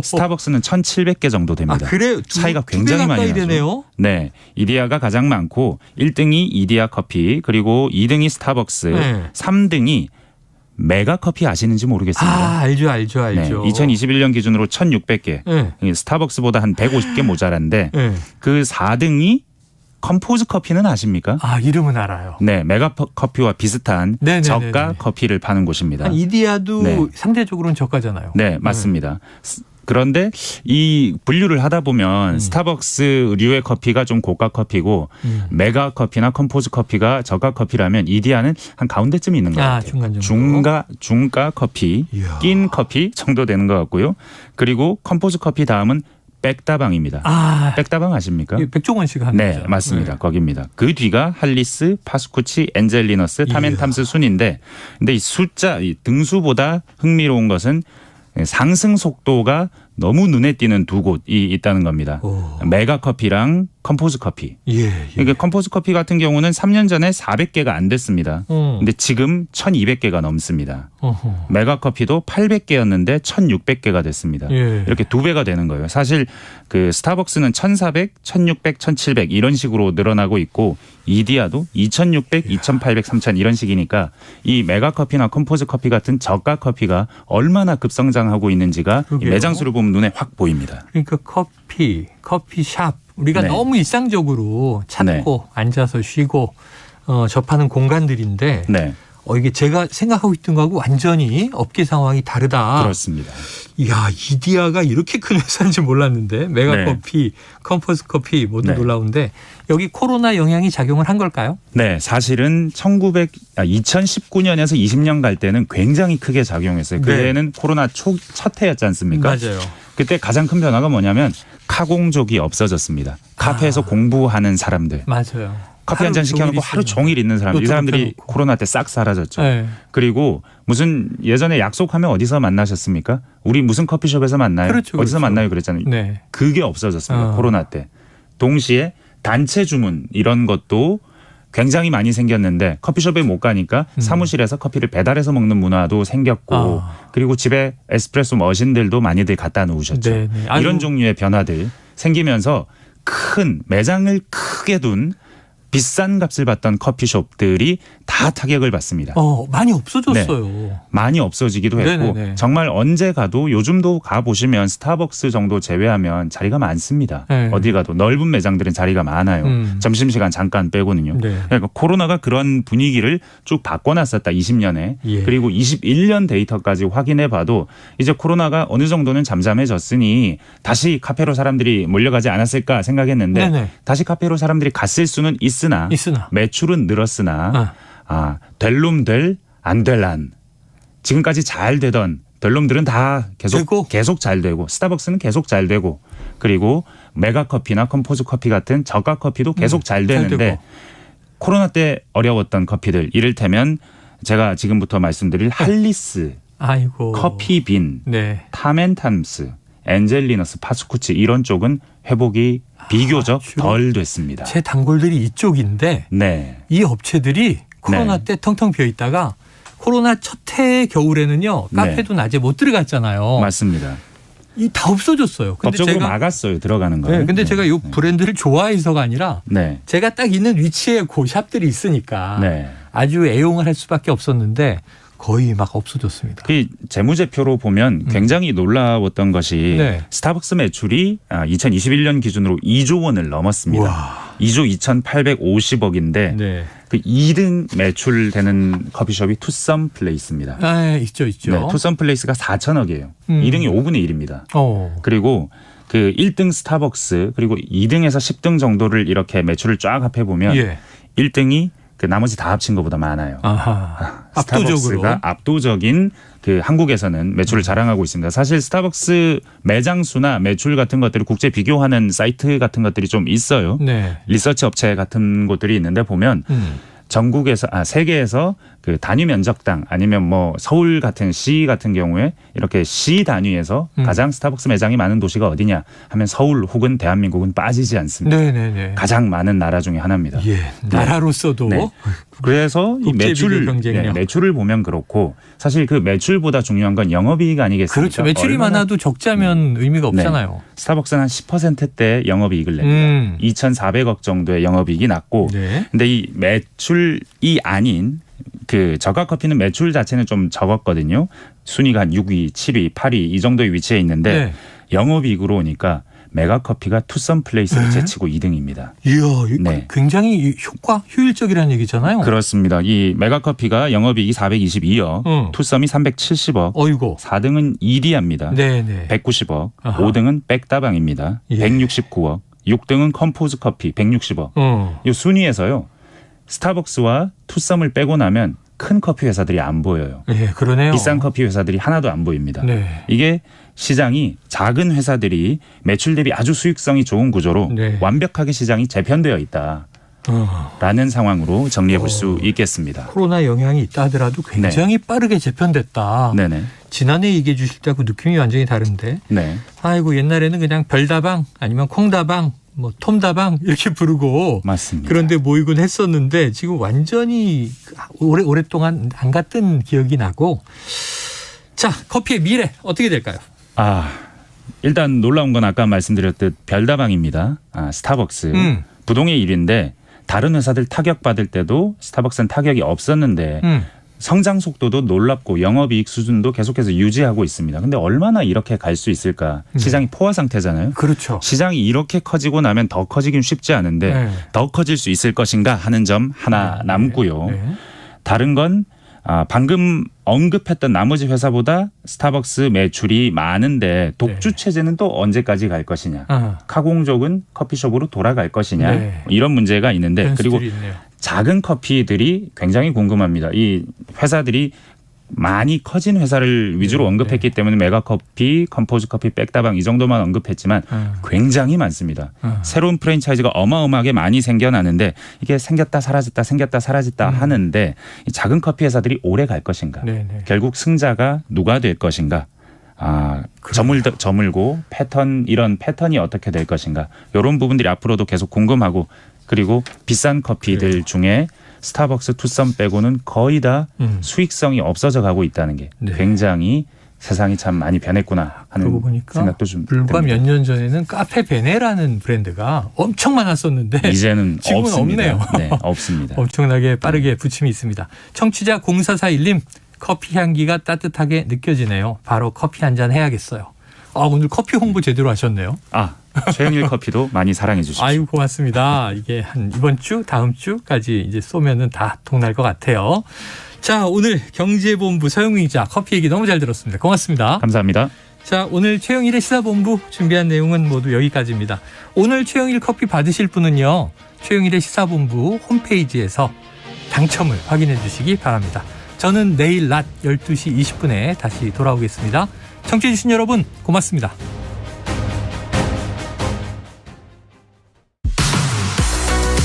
스타벅스는 1,700개 정도 됩니다. 그래요? 차이가 굉장히 많이 나죠. 되네요. 네, 이디야가 가장 많고 1등이 이디야 커피, 그리고 2등이 스타벅스, 3등이 메가 커피 아시는지 모르겠습니다. 알죠. 네, 2021년 기준으로 1,600개. 스타벅스보다 한 150개 모자란데 그 4등이 컴포즈 커피는 아십니까? 이름은 알아요. 네, 메가 커피와 비슷한 저가 커피를 파는 곳입니다. 이디야도 상대적으로는 저가잖아요. 네, 맞습니다. 그런데 이 분류를 하다 보면 스타벅스류의 커피가 좀 고가 커피고 메가 커피나 컴포즈 커피가 저가 커피라면 이디야는 한 가운데쯤 있는 것 같아요. 중가 커피, 낀 커피 정도 되는 것 같고요. 그리고 컴포즈 커피 다음은 백다방입니다. 백다방 아십니까? 백종원 씨가 하는 네, 맞습니다. 거기입니다. 그 뒤가 할리스, 파스쿠치, 엔젤리너스, 타멘탐스 순인데, 근데 이 숫자, 이 등수보다 흥미로운 것은 상승 속도가 너무 눈에 띄는 두 곳이 있다는 겁니다. 메가 커피랑 컴포즈 커피. 그러니까 컴포즈 커피 같은 경우는 3년 전에 400개가 안 됐습니다. 근데 지금 1,200개가 넘습니다. 메가 커피도 800개였는데 1,600개가 됐습니다. 이렇게 2배가 되는 거예요. 사실 그 스타벅스는 1,400, 1,600, 1,700 이런 식으로 늘어나고 있고 이디야도 2,600, 2,800, 3,000 이런 식이니까 이 메가 커피나 컴포즈 커피 같은 저가 커피가 얼마나 급성장하고 있는지가 이 매장 수를 보면 눈에 확 보입니다. 그러니까 커피샵 우리가 너무 일상적으로 찾고 앉아서 쉬고 접하는 공간들인데 이게 제가 생각하고 있던 거하고 완전히 업계 상황이 다르다. 그렇습니다. 이야, 이디야가 이렇게 큰 회사인지 몰랐는데 메가커피, 컴포즈 커피 모두 놀라운데 여기 코로나 영향이 작용을 한 걸까요? 네, 사실은 2019년에서 20년 갈 때는 굉장히 크게 작용했어요. 그때는 코로나 첫 해였지 않습니까? 맞아요. 그때 가장 큰 변화가 뭐냐면 카공족이 없어졌습니다. 카페에서 공부하는 사람들. 맞아요. 커피 한 잔 시켜놓고 하루 종일 있는 사람들. 이 사람들이 코로나 때 싹 사라졌죠. 그리고 무슨 예전에 약속하면 어디서 만나셨습니까? 우리 무슨 커피숍에서 만나요? 어디서 만나요? 그랬잖아요. 그게 없어졌습니다. 코로나 때. 동시에 단체 주문 이런 것도 굉장히 많이 생겼는데 커피숍에 못 가니까 사무실에서 커피를 배달해서 먹는 문화도 생겼고 그리고 집에 에스프레소 머신들도 많이들 갖다 놓으셨죠. 이런 종류의 변화들 생기면서 큰 매장을 크게 둔 비싼 값을 받던 커피숍들이 다 타격을 받습니다. 많이 없어졌어요. 많이 없어지기도 했고 정말 언제 가도 요즘도 가보시면 스타벅스 정도 제외하면 자리가 많습니다. 어디 가도 넓은 매장들은 자리가 많아요. 점심시간 잠깐 빼고는요. 그러니까 코로나가 그런 분위기를 쭉 바꿔놨었다 20년에. 그리고 21년 데이터까지 확인해 봐도 이제 코로나가 어느 정도는 잠잠해졌으니 다시 카페로 사람들이 몰려가지 않았을까 생각했는데 다시 카페로 사람들이 갔을 수는 있으나 매출은 늘었으나 될 놈 될 안 될 안. 지금까지 잘 되던 될 놈들은 다 계속 잘 되고 스타벅스는 계속 잘 되고 그리고 메가커피나 컴포즈 커피 같은 저가 커피도 계속 잘 되는데 코로나 때 어려웠던 커피들 이를테면 제가 지금부터 말씀드릴 할리스, 커피빈, 타멘탐스, 엔젤리너스, 파스쿠치 이런 쪽은 회복이 비교적 덜 됐습니다. 제 단골들이 이쪽인데 이 업체들이 코로나 때 텅텅 비어 있다가 코로나 첫 해 겨울에는요. 카페도 낮에 못 들어갔잖아요. 맞습니다. 이 다 없어졌어요. 근데 법적으로 막았어요. 들어가는 거예요. 근데 제가 이 브랜드를 좋아해서가 아니라 제가 딱 있는 위치에 그 샵들이 있으니까 아주 애용을 할 수밖에 없었는데 거의 막 없어졌습니다. 그 재무제표로 보면 굉장히 놀라웠던 것이 스타벅스 매출이 2021년 기준으로 2조 원을 넘었습니다. 우와. 2조 2,850억인데 그 2등 매출되는 커피숍이 투썸 플레이스입니다. 있죠. 투썸 플레이스가 4천억이에요. 2등이 5분의 1입니다. 그리고 그 1등 스타벅스 그리고 2등에서 10등 정도를 이렇게 매출을 쫙 합해 보면 1등이 그 나머지 다 합친 것보다 많아요. 아하. 스타벅스가 압도적인 그 한국에서는 매출을 자랑하고 있습니다. 사실 스타벅스 매장 수나 매출 같은 것들을 국제 비교하는 사이트 같은 것들이 좀 있어요. 네. 리서치 업체 같은 곳들이 있는데 보면 전국에서 세계에서 그 단위 면적당 아니면 뭐 서울 같은 시 같은 경우에 이렇게 시 단위에서 가장 스타벅스 매장이 많은 도시가 어디냐 하면 서울 혹은 대한민국은 빠지지 않습니다. 네네네. 가장 많은 나라 중에 하나입니다. 예, 나라로서도. 네. 그래서 이 매출을 보면 그렇고 사실 그 매출보다 중요한 건 영업이익 아니겠습니까? 그렇죠. 매출이 많아도 적자면 의미가 없잖아요. 네. 스타벅스는 한 10%대 영업이익을 냅니다. 2,400억 정도의 영업이익이 났고 근데 이 매출이 아닌 그 저가 커피는 매출 자체는 좀 적었거든요. 순위가 한 6위, 7위, 8위 이 정도의 위치에 있는데 영업이익으로 오니까 메가커피가 투썸 플레이스를 제치고 2등입니다. 이야, 굉장히 효율적이라는 얘기잖아요. 그렇습니다. 이 메가커피가 영업이익이 422억, 투썸이 370억, 어이고. 4등은 이디야입니다. 190억, 아하. 5등은 백다방입니다. 169억, 6등은 컴포즈 커피 160억. 이 순위에서요. 스타벅스와 투썸을 빼고 나면 큰 커피 회사들이 안 보여요. 예, 그러네요. 비싼 커피 회사들이 하나도 안 보입니다. 네. 이게 시장이 작은 회사들이 매출 대비 아주 수익성이 좋은 구조로 완벽하게 시장이 재편되어 있다라는 상황으로 정리해 볼 수 있겠습니다. 코로나 영향이 있다 하더라도 굉장히 빠르게 재편됐다. 네네. 지난해 얘기해 주실 때하고 느낌이 완전히 다른데. 네. 아이고 옛날에는 그냥 별다방 아니면 콩다방 뭐 톰다방 이렇게 부르고 맞습니다. 그런데 모이곤 했었는데 지금 완전히 오랫동안 안 갔던 기억이 나고. 자, 커피의 미래 어떻게 될까요? 일단 놀라운 건 아까 말씀드렸듯 별다방입니다. 스타벅스. 부동의 1위인데 다른 회사들 타격받을 때도 스타벅스는 타격이 없었는데 성장 속도도 놀랍고 영업이익 수준도 계속해서 유지하고 있습니다. 근데 얼마나 이렇게 갈 수 있을까? 시장이 포화 상태잖아요. 그렇죠. 시장이 이렇게 커지고 나면 더 커지긴 쉽지 않은데 더 커질 수 있을 것인가 하는 점 하나 남고요. 다른 건 방금 언급했던 나머지 회사보다 스타벅스 매출이 많은데 독주 체제는 또 언제까지 갈 것이냐. 카공족은 커피숍으로 돌아갈 것이냐. 이런 문제가 있는데 그리고 작은 커피들이 굉장히 궁금합니다. 이 회사들이 많이 커진 회사를 위주로 언급했기 때문에 메가커피, 컴포즈 커피, 백다방 이 정도만 언급했지만 굉장히 많습니다. 새로운 프랜차이즈가 어마어마하게 많이 생겨나는데 이게 생겼다 사라졌다 생겼다 사라졌다 하는데 이 작은 커피 회사들이 오래 갈 것인가. 결국 승자가 누가 될 것인가. 저물고 이런 패턴이 어떻게 될 것인가. 이런 부분들이 앞으로도 계속 궁금하고 그리고 비싼 커피들 중에 스타벅스, 투썸 빼고는 거의 다 수익성이 없어져 가고 있다는 게 굉장히 세상이 참 많이 변했구나 하는 생각도 좀 불과 몇 년 전에는 카페 베네라는 브랜드가 엄청 많았었는데 이제는 지금은 없습니다. 없네요. 네, 없습니다. 엄청나게 빠르게 부침이 있습니다. 청취자 0441님 커피 향기가 따뜻하게 느껴지네요. 바로 커피 한잔 해야겠어요. 오늘 커피 홍보 제대로 하셨네요. 최영일 커피도 많이 사랑해 주십시오. 아이고 고맙습니다. 이게 한 이번 주 다음 주까지 이제 쏘면은 다 통날 것 같아요. 자, 오늘 경제본부 서영민 기자 커피 얘기 너무 잘 들었습니다. 고맙습니다. 감사합니다. 자, 오늘 최영일의 시사본부 준비한 내용은 모두 여기까지입니다. 오늘 최영일 커피 받으실 분은요. 최영일의 시사본부 홈페이지에서 당첨을 확인해 주시기 바랍니다. 저는 내일 낮 12시 20분에 다시 돌아오겠습니다. 청취해 주신 여러분 고맙습니다.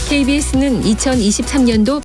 KBS는 2023년도